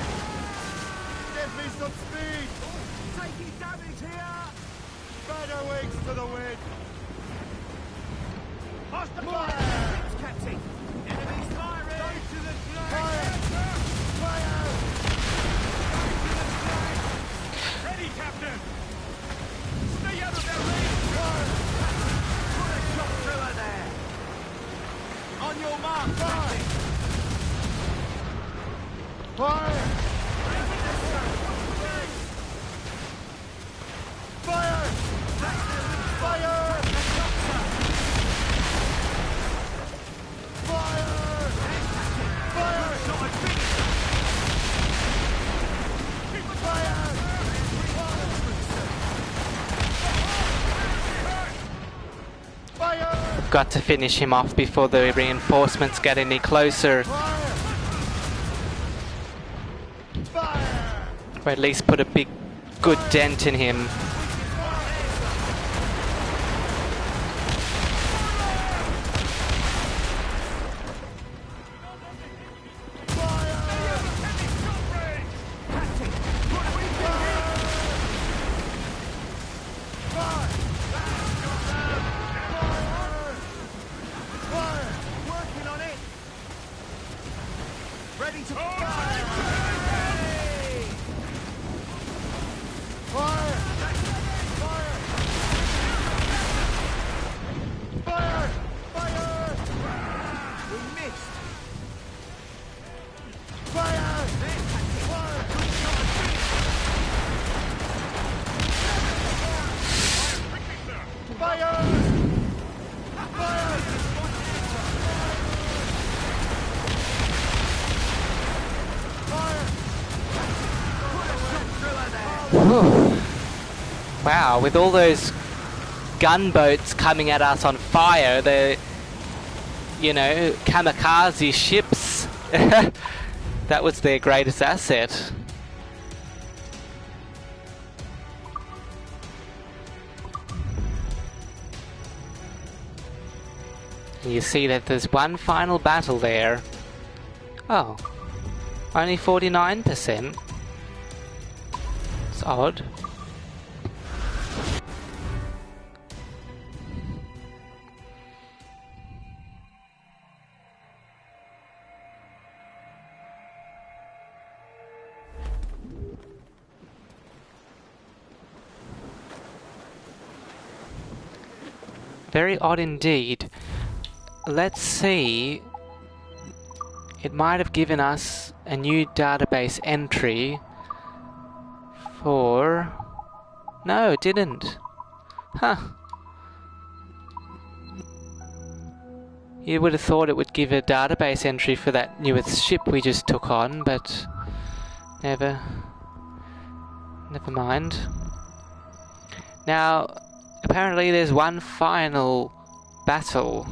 Give me some speed! Taking damage here! Better wings to the wind! Hostile fire! Captain! Enemies firing! Go to the flag! Fire! Fire! got to finish him off before the reinforcements get any closer. Or at least put a big, good dent in him. Wow, with all those gunboats coming at us on fire, the, you know, kamikaze ships, that was their greatest asset. You see that there's one final battle there. Oh, only 49%. It's odd. Very odd indeed. Let's see. It might have given us a new database entry for... No, it didn't. Huh. You would have thought it would give a database entry for that newest ship we just took on, but never mind. Now, apparently there's one final battle,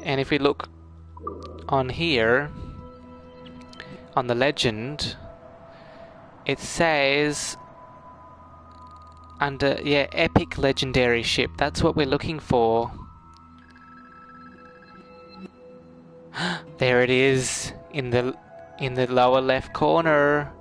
and if we look on here on the legend, it says under, yeah, epic legendary ship. That's what we're looking for. There it is in the lower left corner.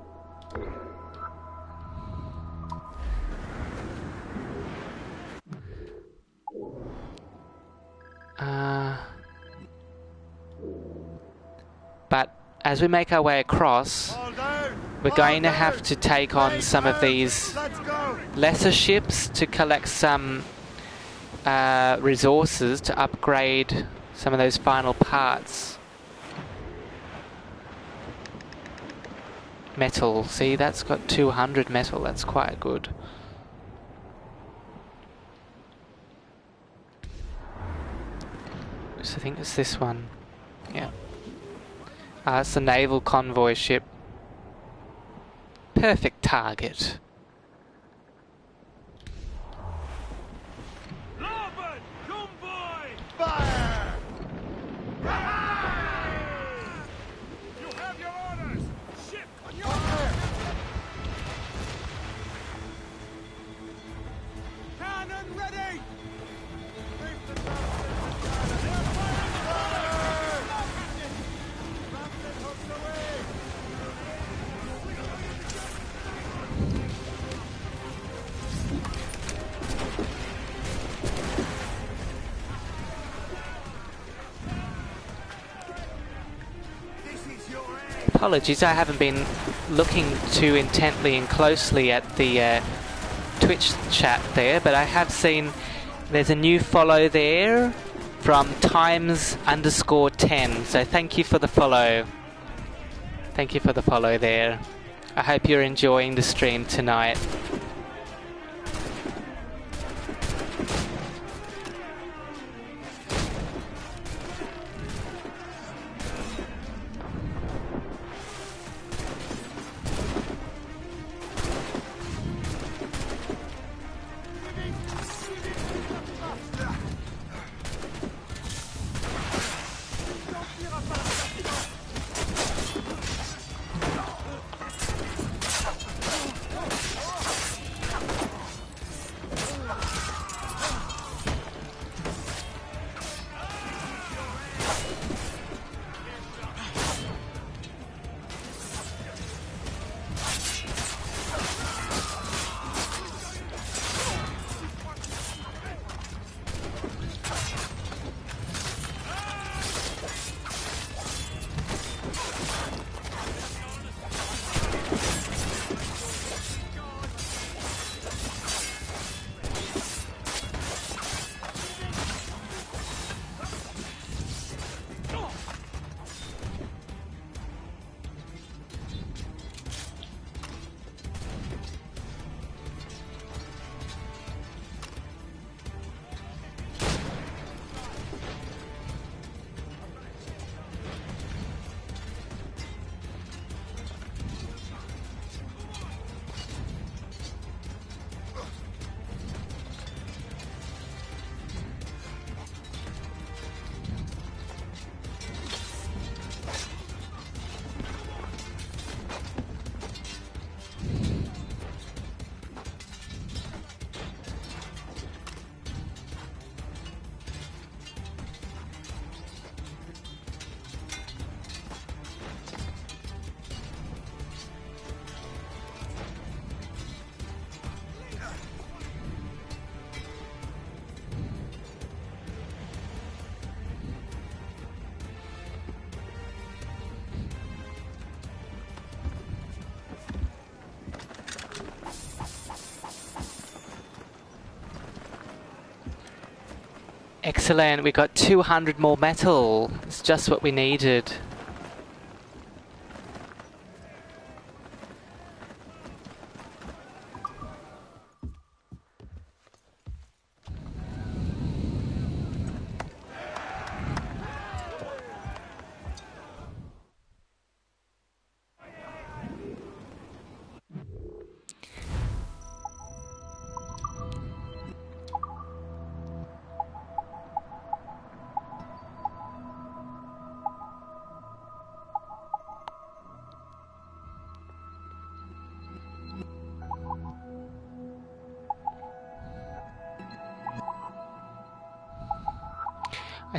But as we make our way across, we're going to have to take on some of these lesser ships to collect some resources to upgrade some of those final parts. Metal, see, that's got 200 metal, that's quite good. So I think it's this one. Yeah. It's the naval convoy ship. Perfect target. Larboard! Convoy! Fire! You have your orders! Ship on your cannon ready! Apologies, I haven't been looking too intently and closely at the Twitch chat there, but I have seen there's a new follow there from times_10, so thank you for the follow. Thank you for the follow there. I hope you're enjoying the stream tonight. Excellent, we got 200 more metal. It's just what we needed.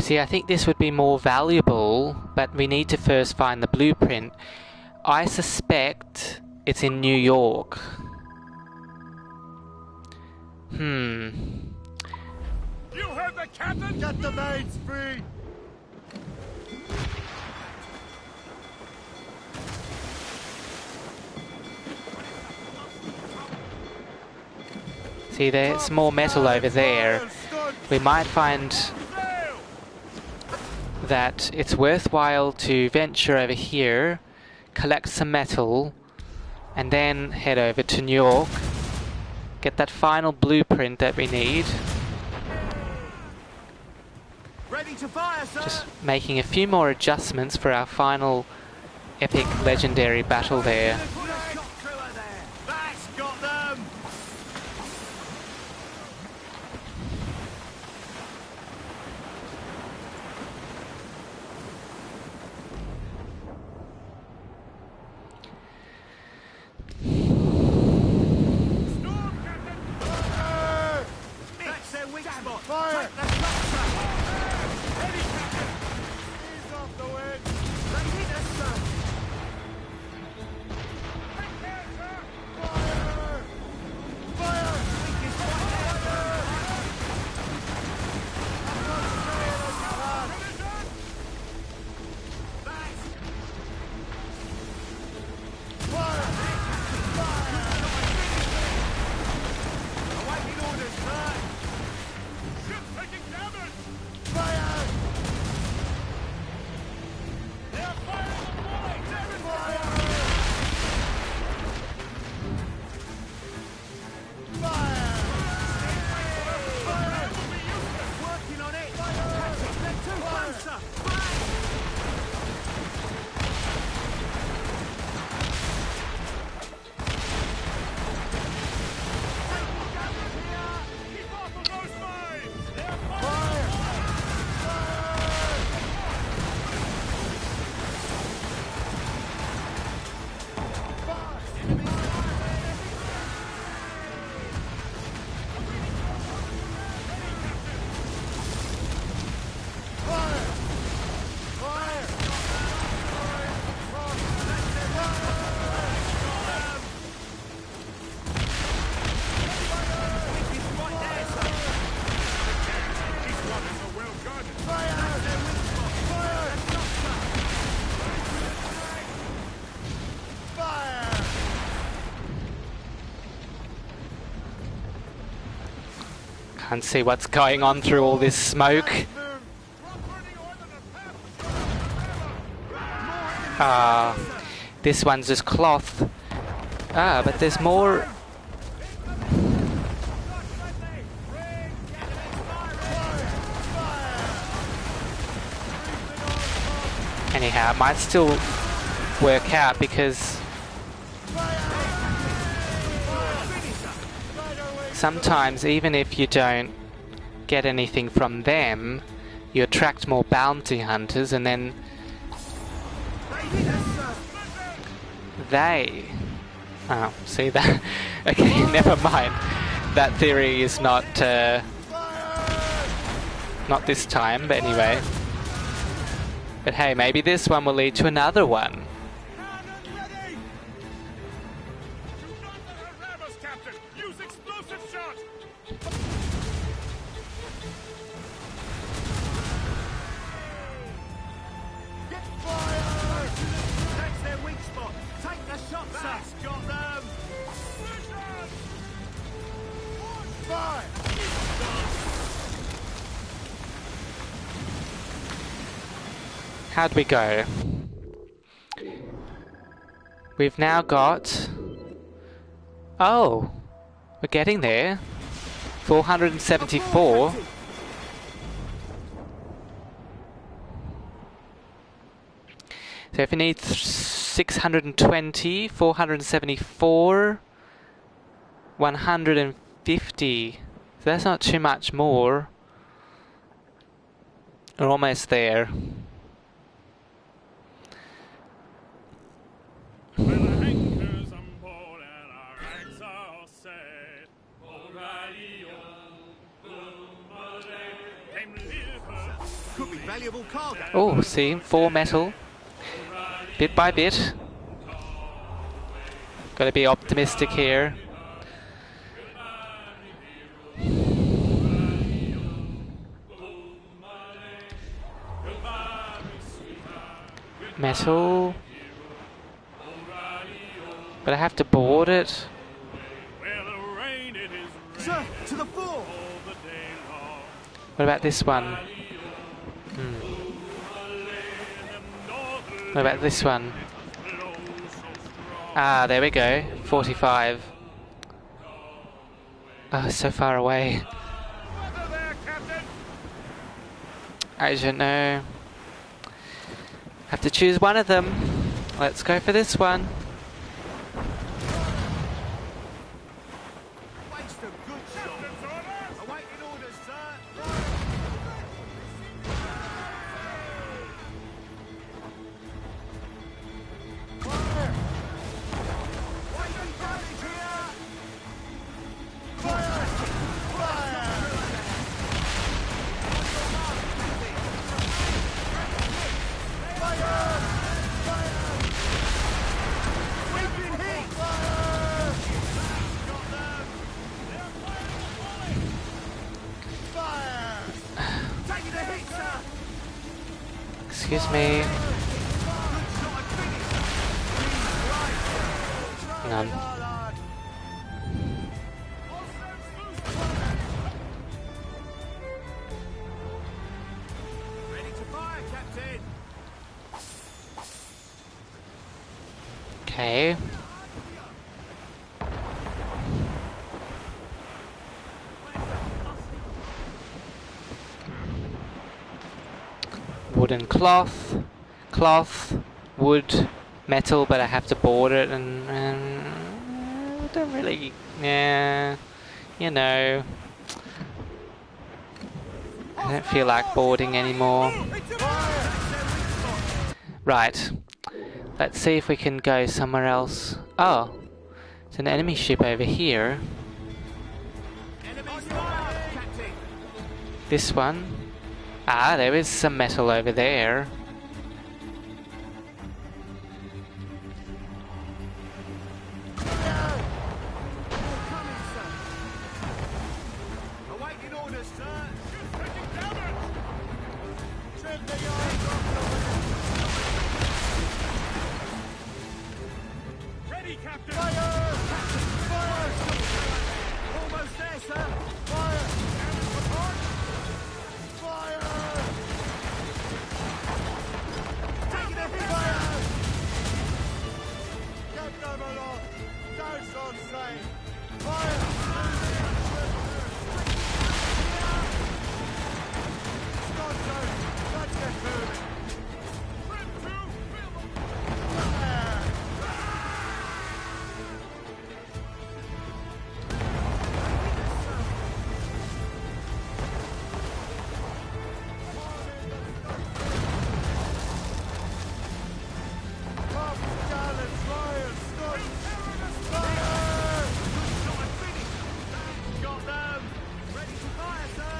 I think this would be more valuable, but we need to first find the blueprint. I suspect it's in New York. You heard the captain? Get the mains free! See, there's more metal over there. We might find that it's worthwhile to venture over here, collect some metal, and then head over to New York, get that final blueprint that we need. Ready to fire, sir. Just making a few more adjustments for our final epic legendary battle there. Put a shot through her there. That's got them. That's their weak spot. Fire! Take the shot, sir. Ease off the wind! They hit us, sir. Fire! Fire! Weak is right there, awaiting orders, sir. Ship's taking damage! Fire! They are firing on board! Working on it. Captain, they're too close, sir. Keep off of those mines! They are firing! Can't see what's going on through all this smoke. This one's just cloth. But there's more. Anyhow, it might still work out because sometimes even if you don't get anything from them, you attract more bounty hunters and then they... Oh, see that? Okay, never mind. That theory is not this time, but anyway. But hey, maybe this one will lead to another one. Do not let her ram us, Captain! Use explosive shot! Get fire! That's their weak spot. Take the shot, sir. That's got them. Fire! How'd we go? We've now got... Oh! We're getting there. 474. So if we need 620, 474, 150. So that's not too much more. We're almost there. Well, the anchors on board and our eggs are all set. Alrighty, Could be valuable cargo. Oh, see, 4 metal. Bit by bit. Gotta be optimistic here. Metal. But I have to board it. Sir, to the fore! What about this one? What about this one? Ah, there we go. 45. Oh, so far away. I don't know. Have to choose one of them. Let's go for this one. Waste of good shot. Awaiting orders, sir. Fire! Waiting damage here! Fire! Fire! Fire! Fire! We've been hit! Fire! Got them! Fire! Taking a hit, sir! Excuse me. Hang on. Ready to fire, Captain! Okay. Wooden cloth, wood, metal, but I have to board it, and I don't really, yeah, you know, I don't feel like boarding anymore. Right, let's see if we can go somewhere else. Oh, it's an enemy ship over here. Enemies fire, Captain! This one. Ah, there is some metal over there. Coming, sir! Awaiting orders, sir! Trim the yards off Ready, Captain! Fire! Captain, fire! Almost there, sir! Fire! Fire! Taking a hit! Fire! Get them along! Those on safe! Fire! Sconzo, let's get moving! Fire! Come, gallant flyers, Scots! Fire! Good shot, finished! Got them! Ready to fire, sir!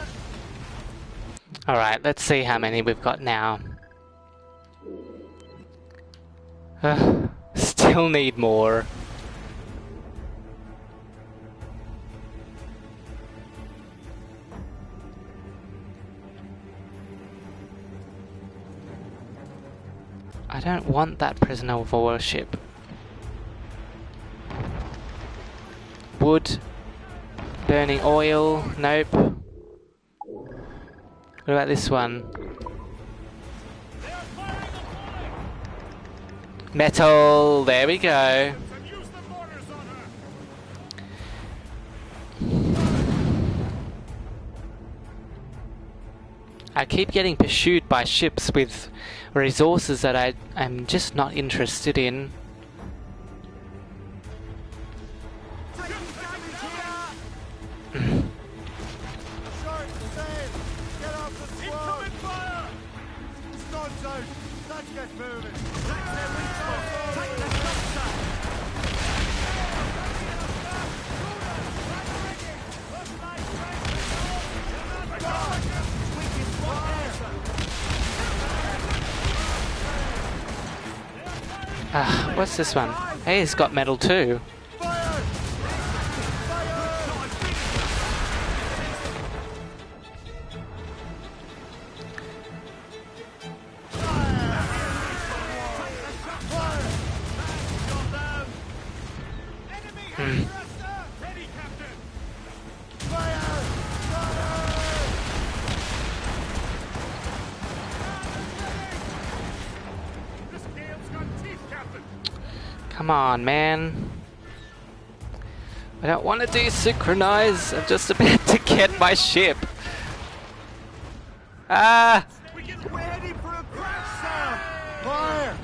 Alright, let's see how many we've got now. Still need more. I don't want that prisoner of war ship. Wood. Burning oil. Nope. What about this one? They are firing Metal, there we go. And use the mortars on her. I keep getting pursued by ships with resources that I'm just not interested in. What's this one? Hey, it's got metal too. Come on, man. I don't want to desynchronize. I'm just about to get my ship. Ah! We're heading for a crash, sir! Fire!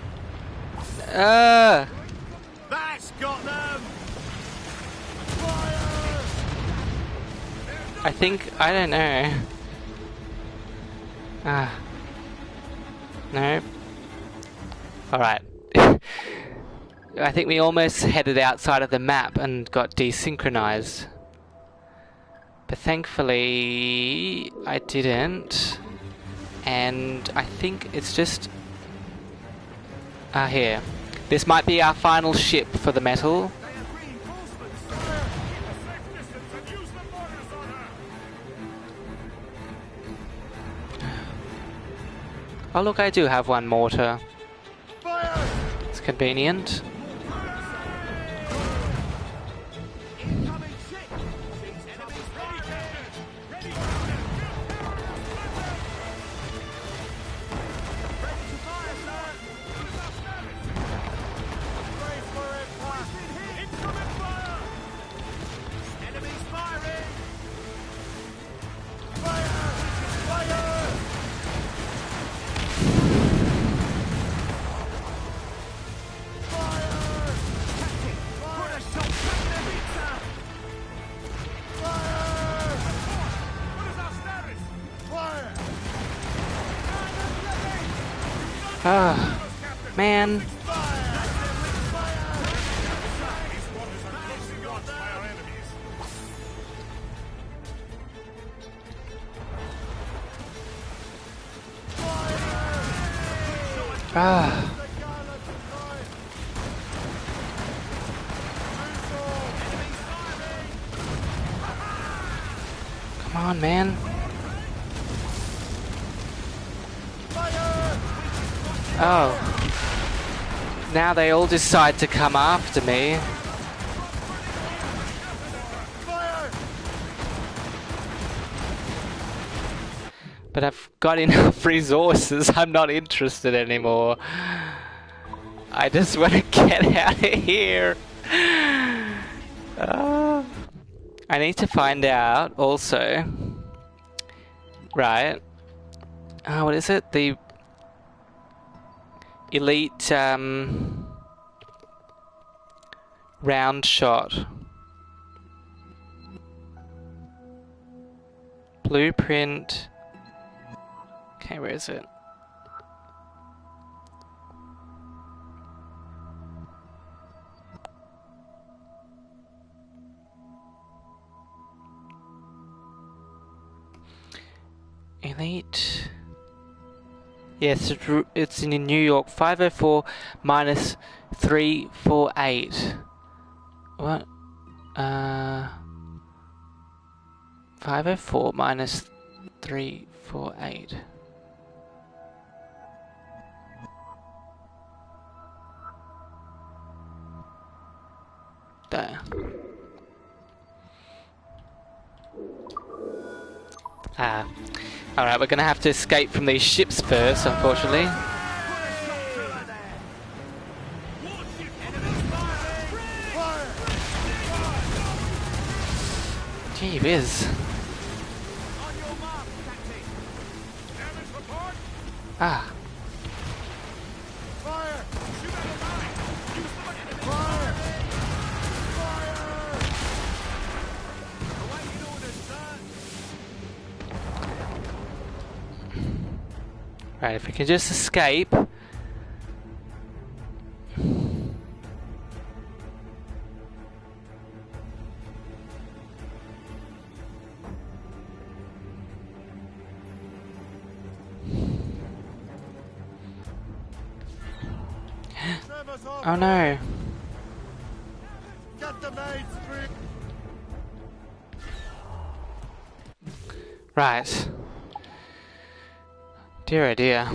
That's got them! Fire! I think, I don't know. No. Alright. I think we almost headed outside of the map and got desynchronized. But thankfully, I didn't. And I think it's just... here. This might be our final ship for the metal. Oh look, I do have one mortar. It's convenient. Ah, man. Ah. Come on, man. Oh. Now they all decide to come after me. But I've got enough resources, I'm not interested anymore. I just want to get out of here. I need to find out also. Right. What is it? The elite round shot. Blueprint. Okay, where is it? Elite. Yes, it's in New York. 504 minus 348. What? 504 minus 348. There. Alright, we're gonna have to escape from these ships first, unfortunately. Gee whiz. On your mark, Captain. Damage report! Ah, Fire! Shoot at the line! Use the enemy! Fire! Fire! Awaiting orders, sir. right, if we can just escape. Trevor's off! Oh no. Get the maids free! Right. Dear oh dear.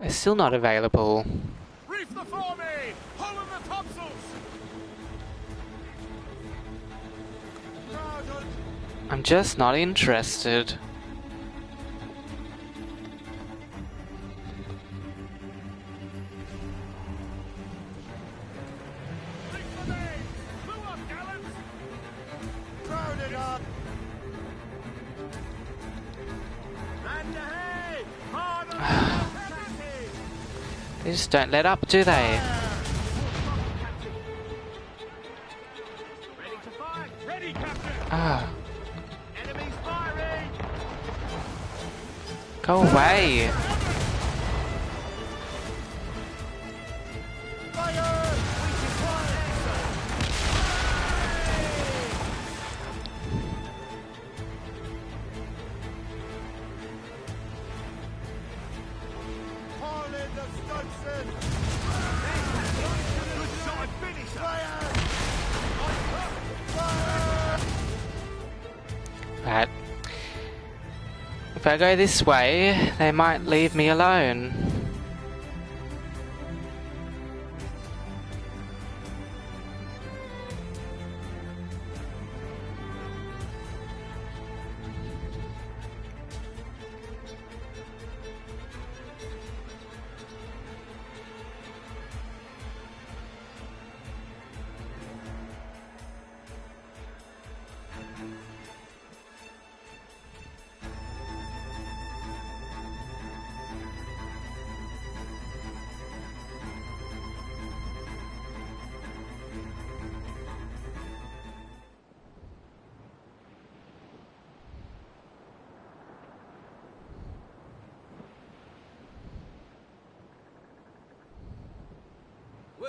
It's still not available. Reef the foremay! Hull in the topsails! Crowd on I'm just not interested. Reef the main! Blew up, gallants! crowded up! Land ahead. Hard on the Captain. They just don't let up, do they? Ready to fight. Ready, Captain! Ah, Enemies firing. go away. Fire! We can fire, sir. Haul in the stunson! Good shot and finish, sir. Right. If I go this way, they might leave me alone. Way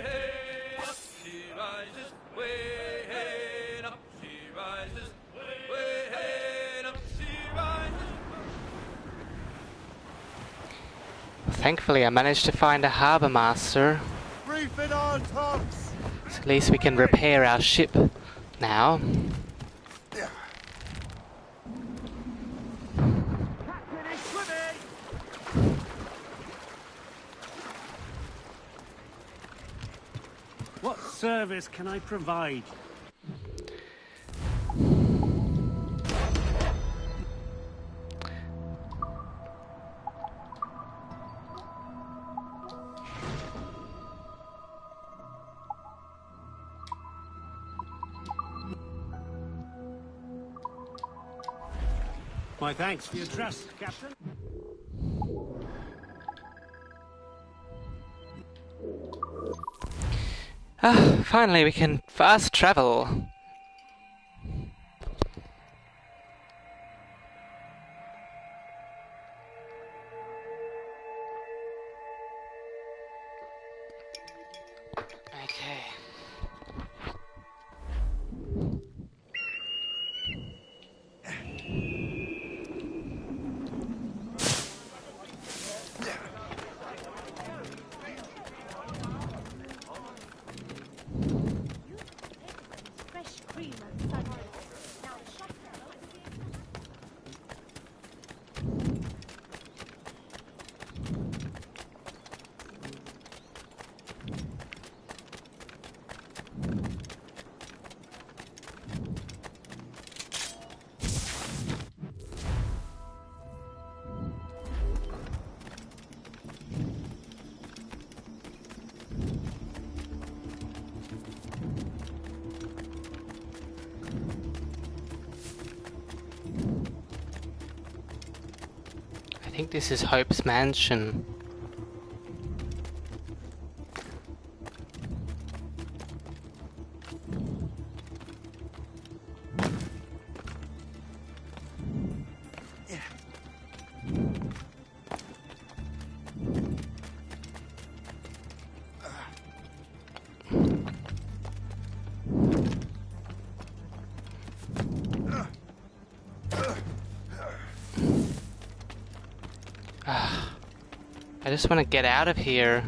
hey, up she rises, way hey, up she rises, way hey, up she rises. Thankfully, I managed to find a harbour master. Reef it on tops! So at least we can repair our ship now. Captain is swimming. What service can I provide? My thanks for your trust, Captain. Ah, finally we can fast travel. Okay. Fresh think this is Hope's mansion. I just want to get out of here.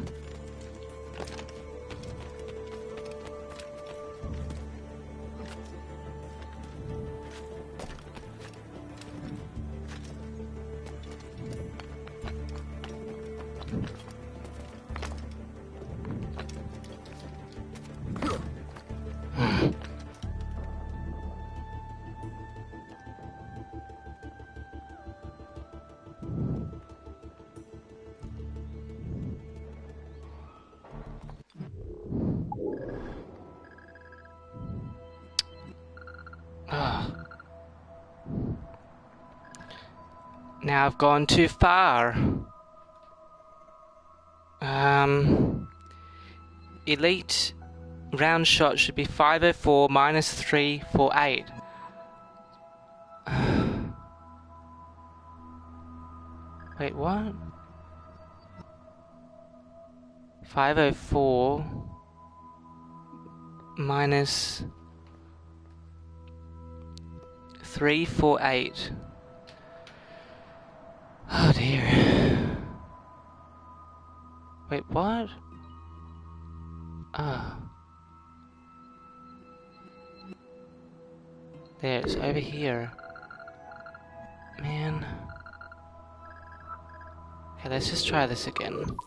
Now I've gone too far. Elite round shot should be 504 minus 348. Wait, what? 504 minus 348. Oh dear. Wait, what? Ah. There, it's over here. Man. Okay, let's just try this again.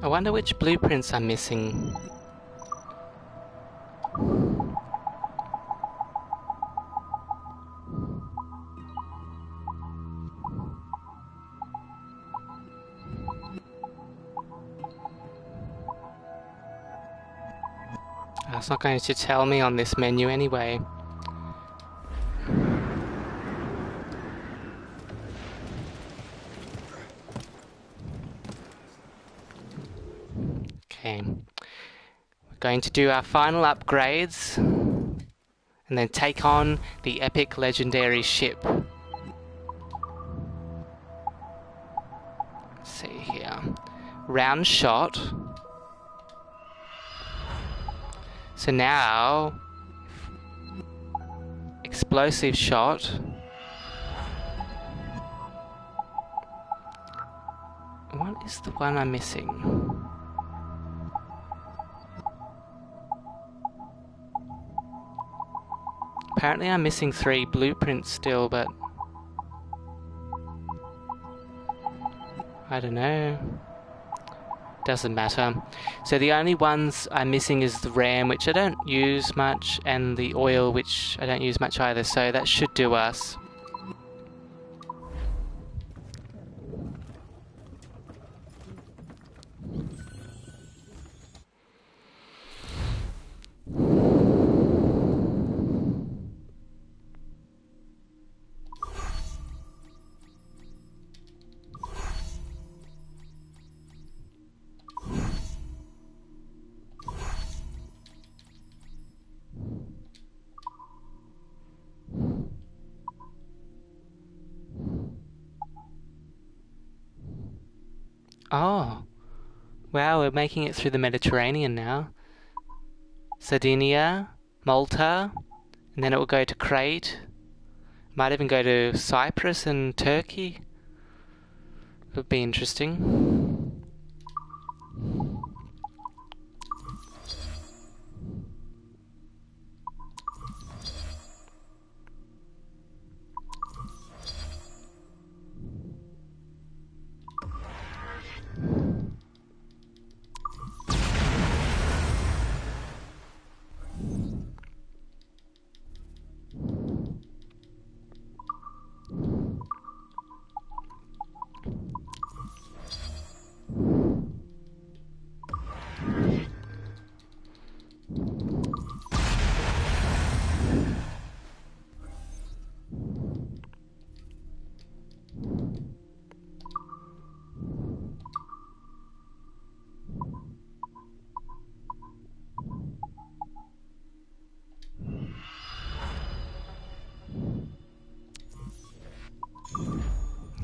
I wonder which blueprints I'm missing. It's not going to tell me on this menu anyway. Okay. Going to do our final upgrades and then take on the epic legendary ship. Let's see here. Round shot. So now, explosive shot. What is the one I'm missing? Apparently I'm missing 3 blueprints still, but I don't know. Doesn't matter. So the only ones I'm missing is the RAM, which I don't use much, and the oil, which I don't use much either, so that should do us. Oh, wow, we're making it through the Mediterranean now. Sardinia, Malta, and then it will go to Crete. Might even go to Cyprus and Turkey. Would be interesting.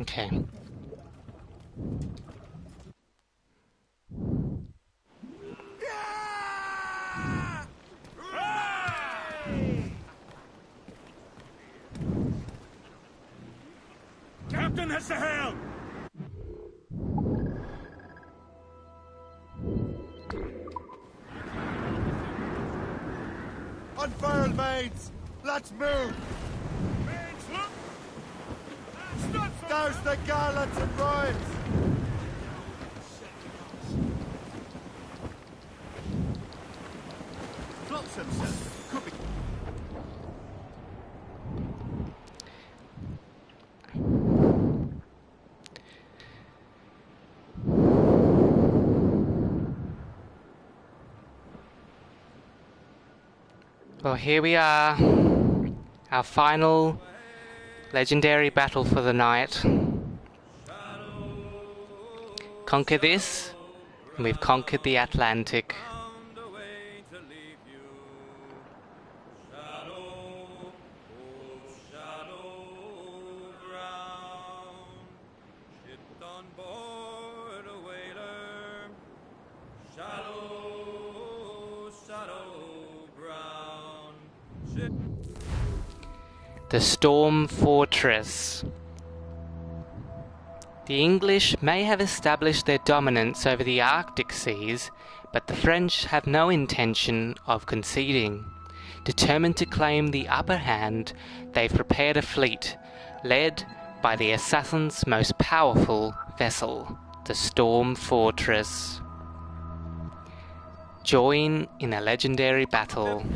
Okay. Captain has the helm! Unfurl, mates! Let's move! Mates, look! That's not so Douse the gallants and royals! Flotsam, sir. Could be. Well, here we are. Our final legendary battle for the night. Conquer this, and we've conquered the Atlantic. Found a way to leave you. Shadow, oh shadow ground. Shipped on board a whaler. Shadow, shadow ground. Ship. The Storm Fortress. The English may have established their dominance over the Arctic seas, but the French have no intention of conceding. Determined to claim the upper hand, they've prepared a fleet, led by the assassin's most powerful vessel, the Storm Fortress. Join in a legendary battle.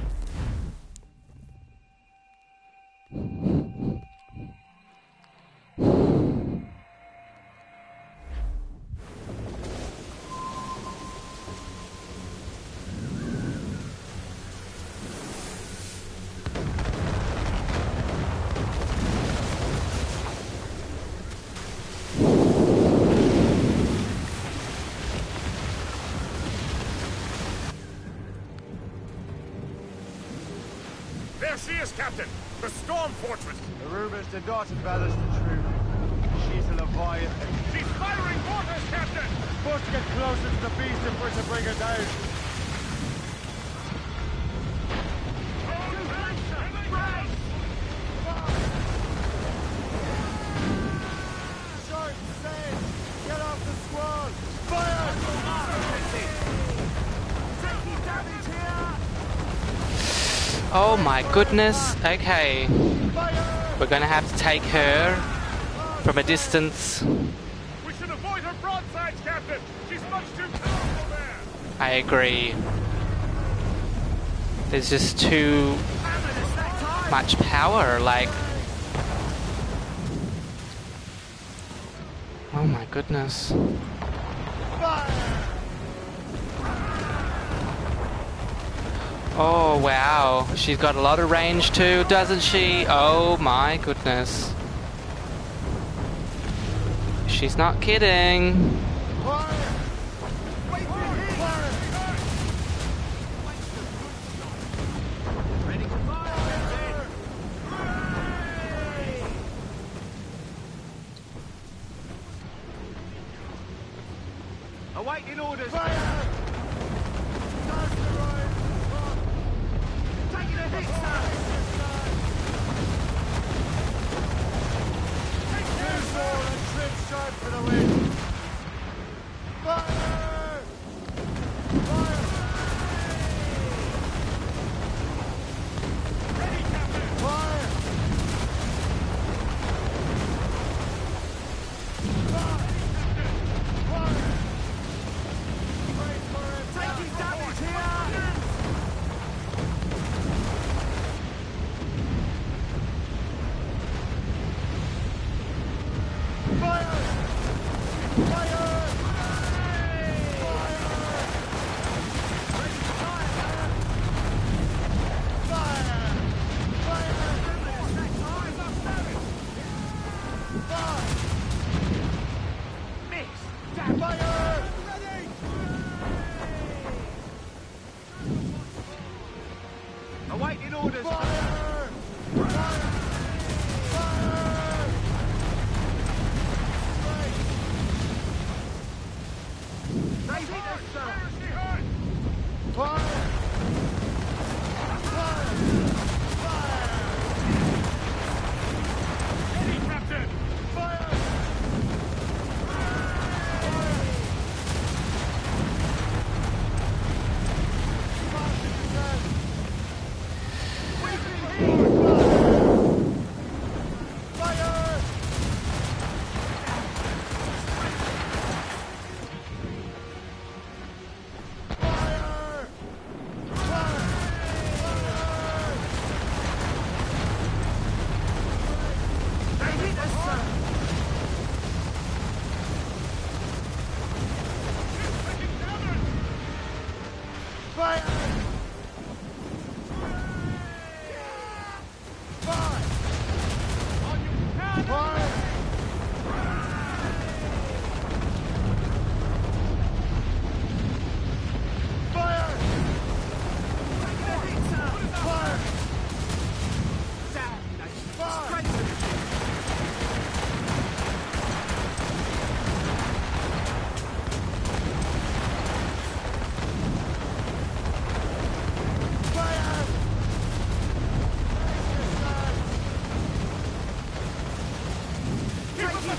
is, Captain! The Storm Fortress! The rumors did not embellish the truth. She's a Leviathan. She's firing mortars, Captain! Must get closer to the beast if we're to bring her down. Short sail! Get off the squall! Fire! Taking damage here! Oh my goodness. Okay. Fire! We're gonna have to take her from a distance. We should avoid her broadsides, Captain! She's much too powerful there! I agree. There's just too much power, like... Oh my goodness. Oh wow, she's got a lot of range too, doesn't she? Oh my goodness. She's not kidding. Awaiting orders. Taking a hit, sir. Take sword and trim sharp for the wind. Fire! Fire! Ready, Captain. Fire! Taking damage here! Fire! Fire! Awaiting orders. Fire! Fire! Fire! They hit us, sir. Fire! Fire! Fire! Ready, Captain! Fire!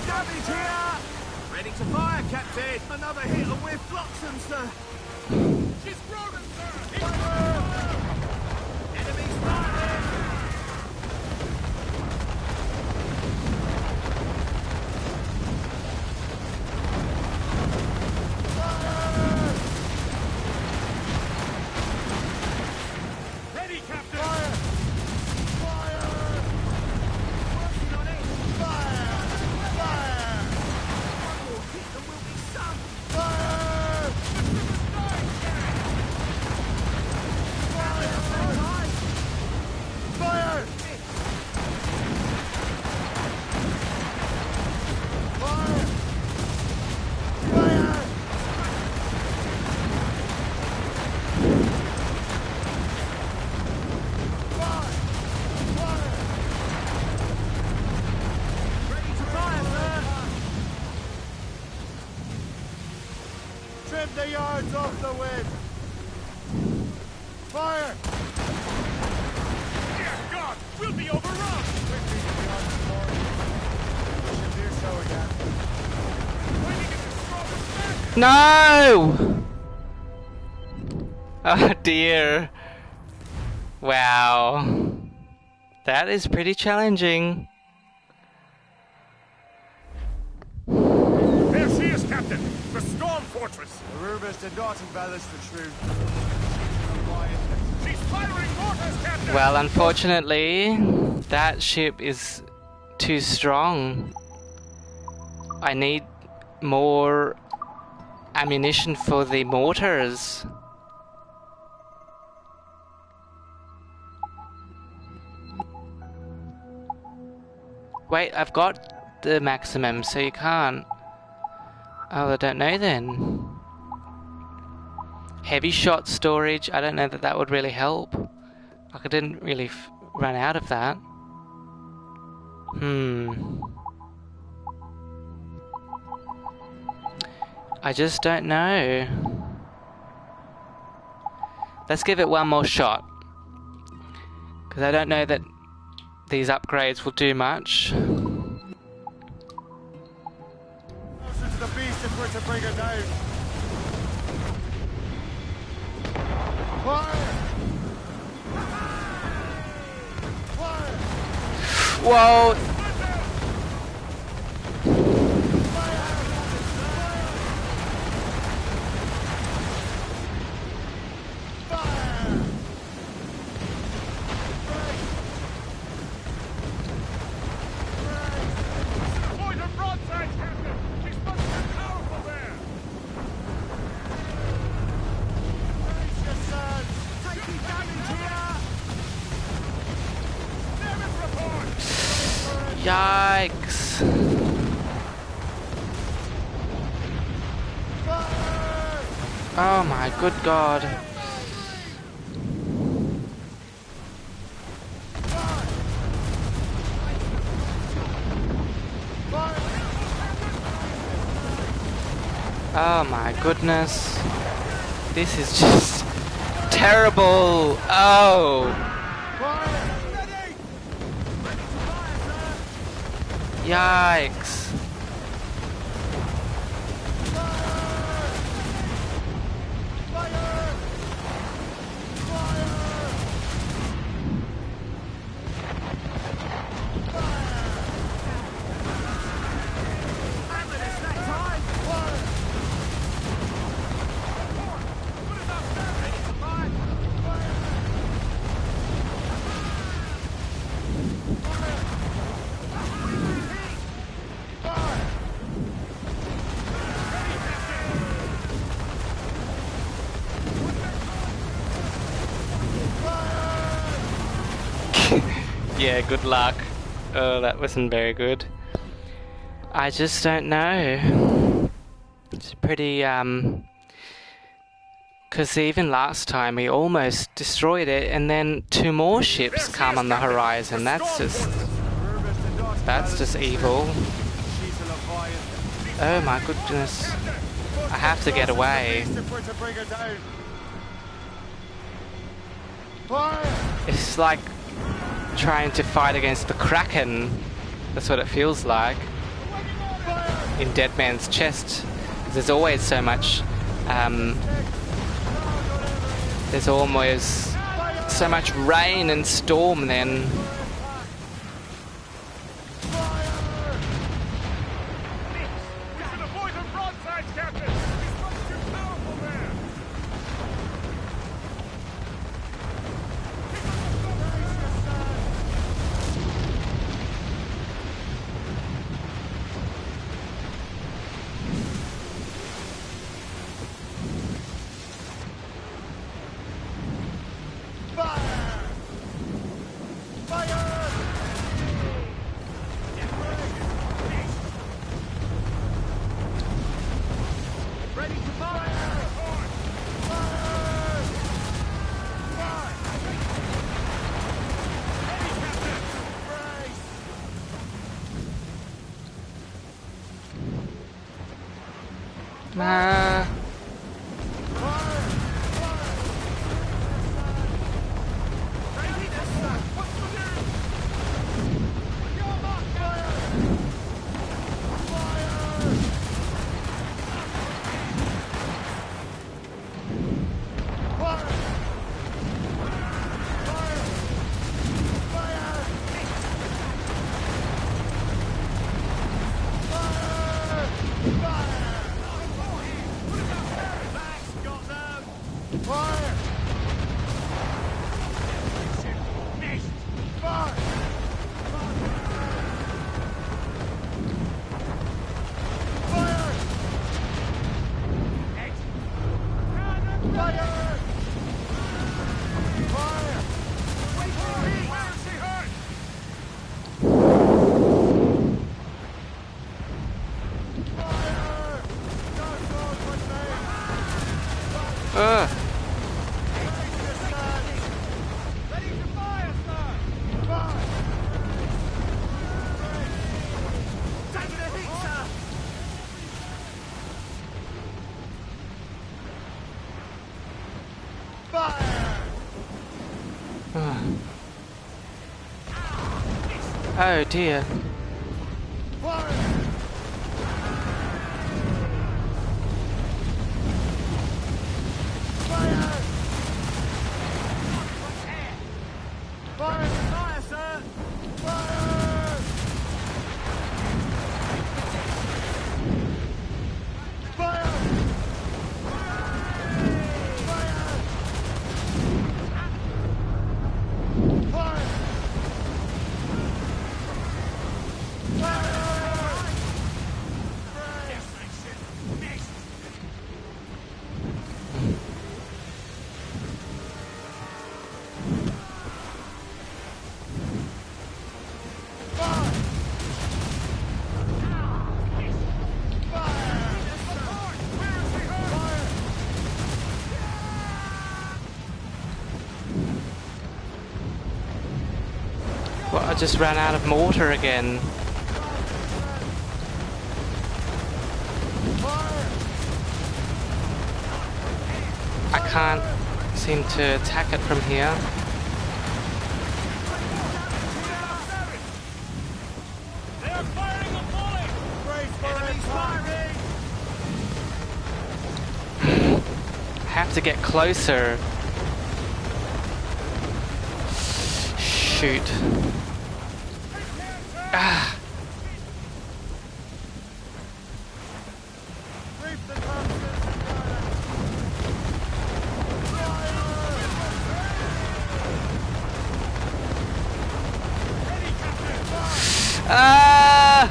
Damage here! Ready to fire, Captain! Another hit and we're flotsam, sir! She's frozen, sir! Fire! Enemies firing! Fire! Ready, Captain! Fire! Fire! Working on it! Fire! Fire! One more hit and we'll be sunk! Fire! Fire! Trim the yards off the wind! Fire! Dear God, we'll be overrun! Quickly to the arms port. We should do so again. Fighting is the strongest man! No! Oh dear. Wow. That is pretty challenging. There she is, Captain! The Storm Fortress! The rumors did not embellish the truth. She's firing mortars, Captain! Well, unfortunately, that ship is too strong. I need more ammunition for the mortars. Wait, I've got the maximum, so you can't. Oh, I don't know then. Heavy shot storage, I don't know that that would really help. Like, I didn't really run out of that. I just don't know. Let's give it one more shot. Because I don't know that these upgrades will do much. Closer to the beast if we're to bring her down. Fire! Fire! Whoa! Avoid her broadside, Captain! She's much too powerful there! Brace yourselves! Taking damage here! Damage report! Yikes! Fire! Oh my good god. Oh my goodness. This is just terrible. Oh. Yikes. Yeah, good luck. Oh, that wasn't very good. I just don't know. It's pretty, because even last time we almost destroyed it, and then 2 more ships come on the horizon. That's just evil. Oh my goodness. I have to get away. It's like trying to fight against the Kraken. That's what it feels like. In Dead Man's Chest. There's always so much, there's almost so much rain and storm then. You should avoid her broadsides, Captain! She's much too powerful there! Oh dear. Well, I just ran out of mortar again. I can't seem to attack it from here. They are firing a volley! Enemies firing! I have to get closer. Shoot. Ah. Ah!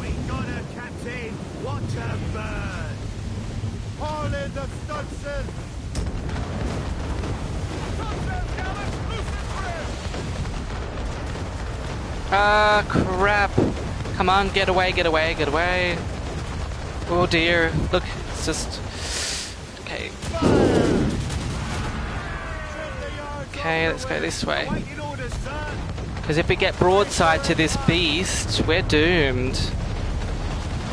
We got her, Captain! Watch her burn! Haul in the stunsail! Ah, crap. Come on, get away, get away, get away. Oh dear. Look, it's just... Okay. Okay, let's go this way. Waiting orders, sir! Because if we get broadside to this beast, we're doomed.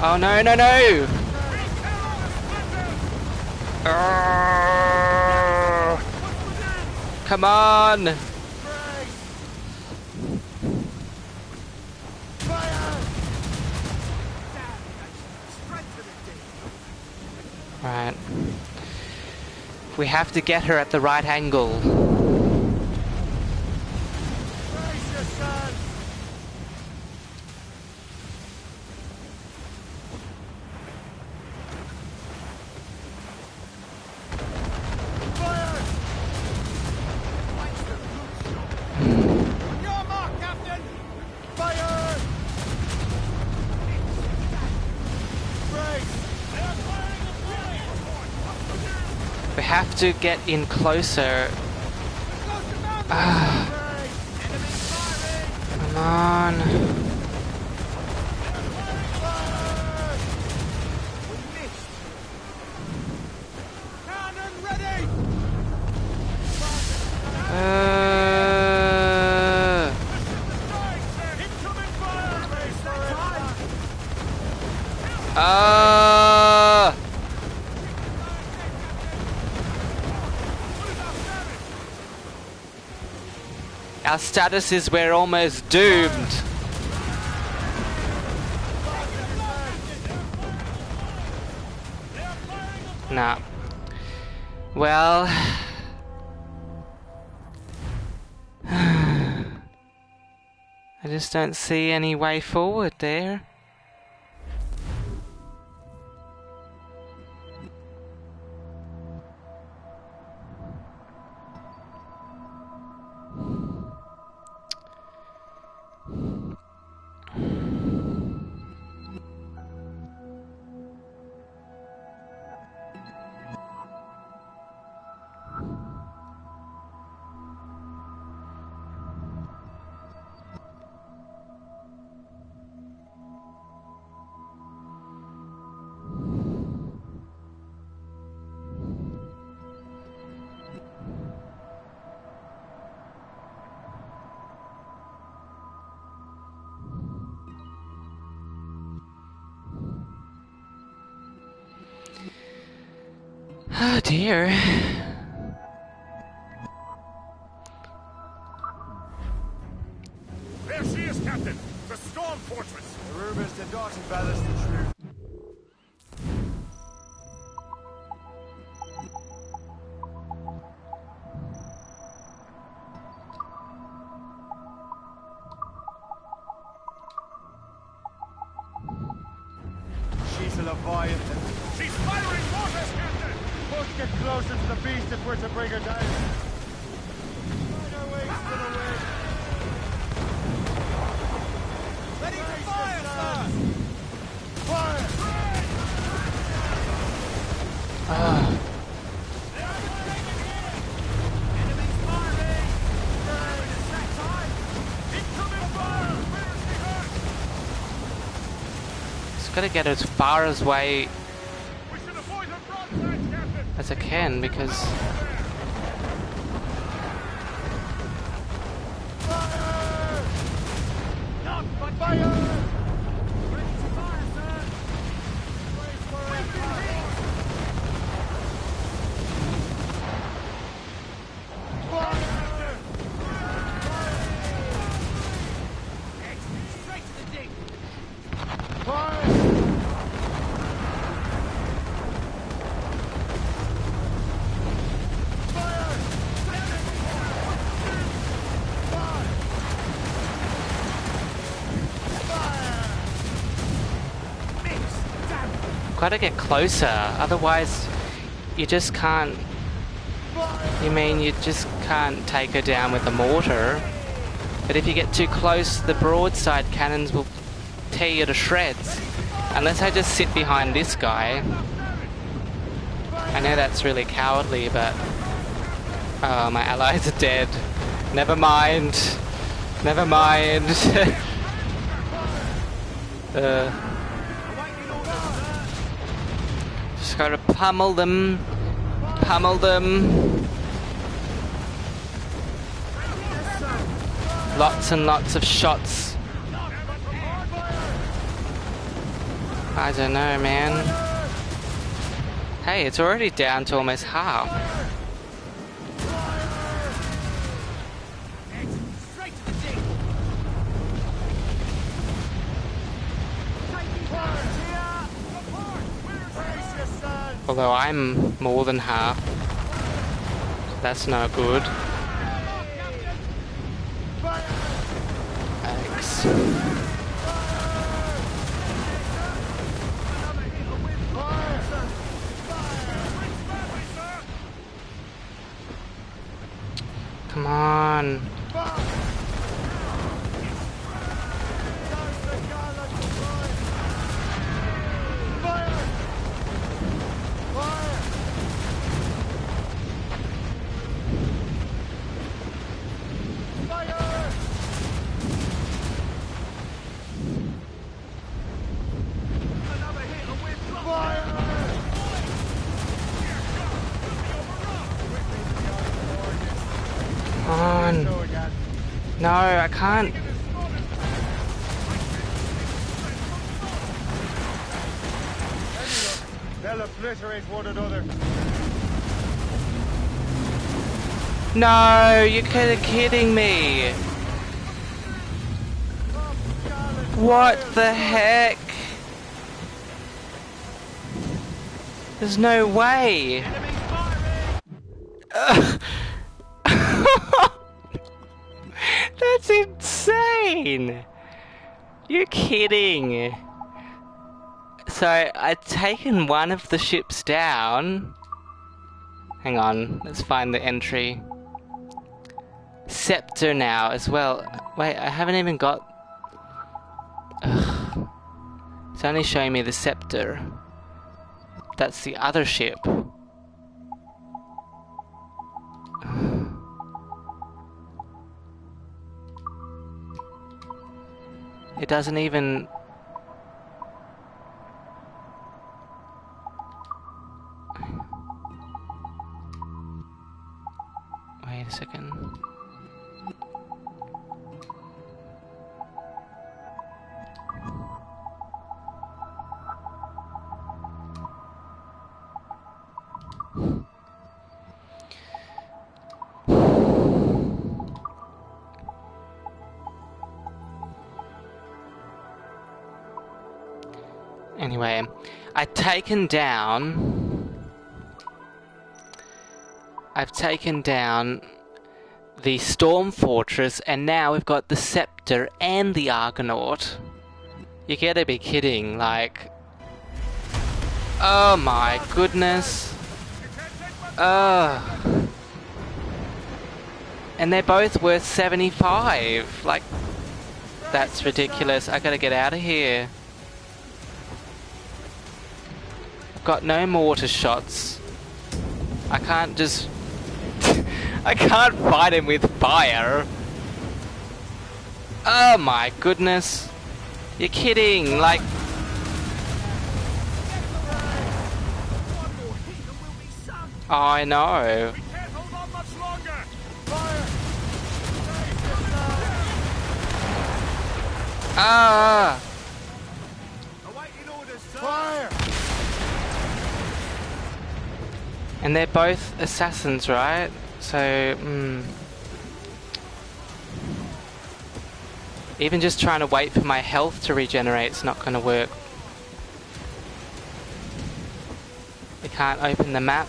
Oh no, no, no! Arrgh. Come on! Right. We have to get her at the right angle. We have to get in closer. Ah. Come on. Our status is we're almost doomed. Nah. Well... I just don't see any way forward there. Oh dear. fortress. The rumors did not embellish the truth. She's a Leviathan. She's firing mortars, Captain! Must get closer to the beast if we're to bring her down. Find our ways to the wind. Ready to fire, sir! Fire! Ah, Enemies firing! It's that time! Incoming fire! Where's the hurt? just gotta get as far away We should avoid her broadsides, Captain! as I can because Fire! Not but fire! Ready to fire, sir! Wait for it! Fire! Straight to the dig! Fire! gotta get closer. Otherwise, you just can't. You mean you just can't take her down with a mortar? But if you get too close, the broadside cannons will tear you to shreds. Unless I just sit behind this guy. I know that's really cowardly, but oh, my allies are dead. Never mind. Never mind. Just gotta pummel them. Pummel them. Lots and lots of shots. I don't know, man. Hey, it's already down to almost half. Straight to the dig! Although I'm more than half. That's no good. Thanks. Come on. Come on. No, I can't. They'll obliterate one another. No, you're kidding me. What the heck? There's no way. That's insane. You're kidding. So I'd taken one of the ships down. Hang on, let's find the entry. Scepter now as well. Wait, I haven't even got... Ugh. It's only showing me the scepter. That's the other ship. It doesn't even... Wait a second. Anyway, I've taken down the Storm Fortress, and now we've got the Scepter and the Argonaut. You gotta be kidding, like... Oh my goodness. And they're both worth 75. Like, that's ridiculous. I gotta get out of here. Got no mortar shots. I can't just... I can't fight him with fire. Oh my goodness. You're kidding, like... Oh, I know. We can't hold on much longer. Ah! Awaiting orders, sir. Fire! And they're both assassins, right? So, even just trying to wait for my health to regenerate is not going to work. We can't open the map.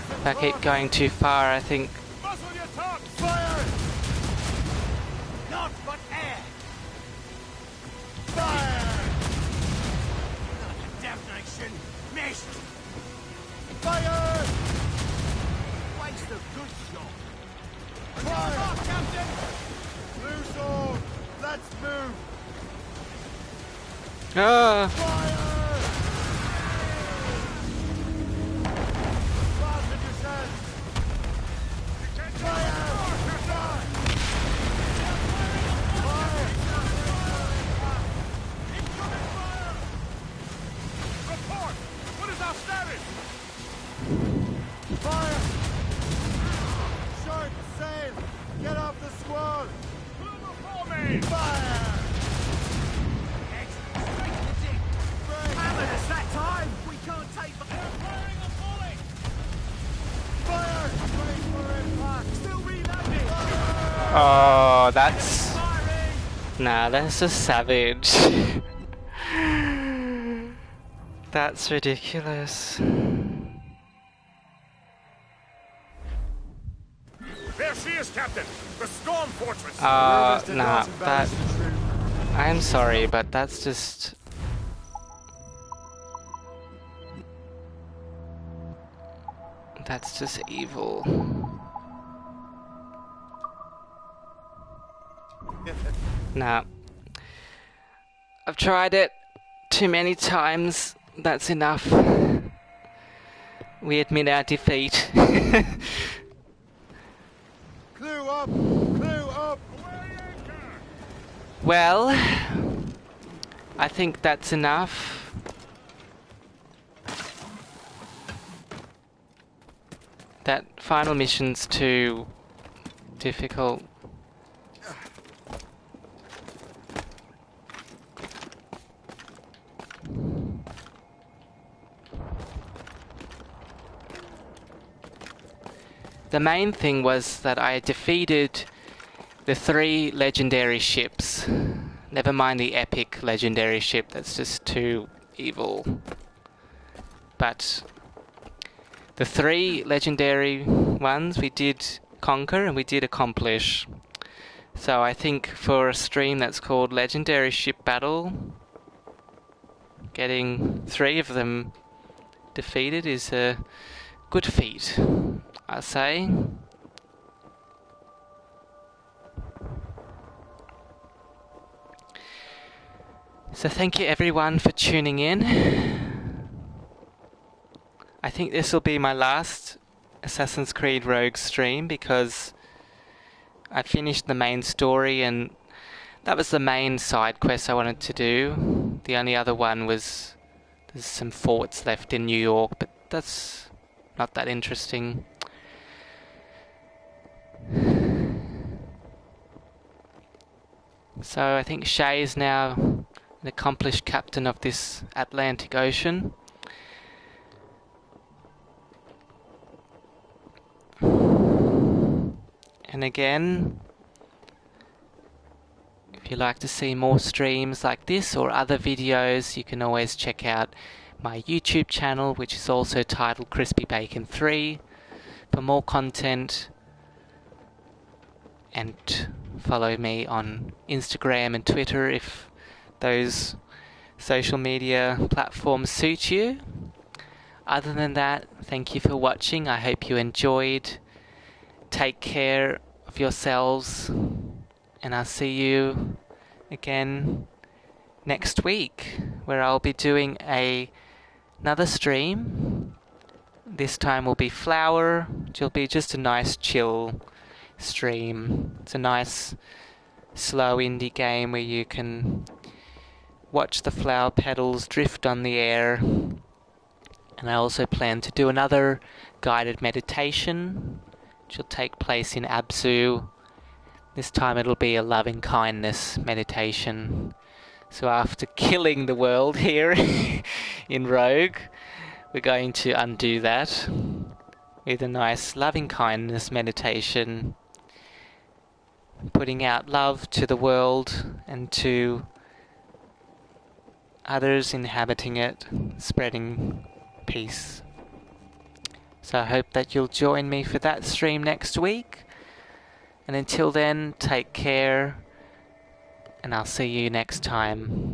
If I keep going too far, I think... Muzzle your tongue! Fire! Not but air. Fire! Not a damnation. Missed. Fire! Waste a good shot. Fire! Captain. Loose all! Let's move! Ah! Fire! Fasten yourselves! Fire! Report! What is our status? Fire! Short sail! Get off the squall! Move before me! Fire! Hammered us that time. We can't take the... They're firing a volley! Fire! Wait for impact! Still reloading. Oh, that's... Firing. Nah, that's just savage. That's ridiculous. There she is, Captain! The Storm Fortress! Nah, that... I'm sorry, but that's just... That's just evil. Nah. I've tried it too many times. That's enough. We admit our defeat. Clue up! Clue up! Well, I think that's enough. That final mission's too difficult. The main thing was that I defeated the 3 legendary ships. Never mind the epic legendary ship, that's just too evil. But the 3 legendary ones we did conquer and we did accomplish. So I think for a stream that's called Legendary Ship Battle, getting 3 of them defeated is a good feat, I say. So thank you everyone for tuning in. I think this will be my last Assassin's Creed Rogue stream because I finished the main story and that was the main side quest I wanted to do. The only other one was there's some forts left in New York, but that's not that interesting. So I think Shay is now an accomplished captain of this Atlantic Ocean. And again, If you'd like to see more streams like this or other videos, you can always check out my YouTube channel, which is also titled Crispy Bacon 3, for more content, and follow me on Instagram and Twitter if those social media platforms suit you. Other than that, thank you for watching. I hope you enjoyed. Take care of yourselves, and I'll see you again next week, where I'll be doing another stream. This time will be Flower, which will be just a nice chill stream. It's a nice slow indie game where you can watch the flower petals drift on the air. And I also plan to do another guided meditation, which will take place in Abzu. This time it'll be a loving kindness meditation. So after killing the world here in Rogue, we're going to undo that with a nice loving kindness meditation, putting out love to the world and to others inhabiting it, spreading peace. So I hope that you'll join me for that stream next week. And until then, take care, and I'll see you next time.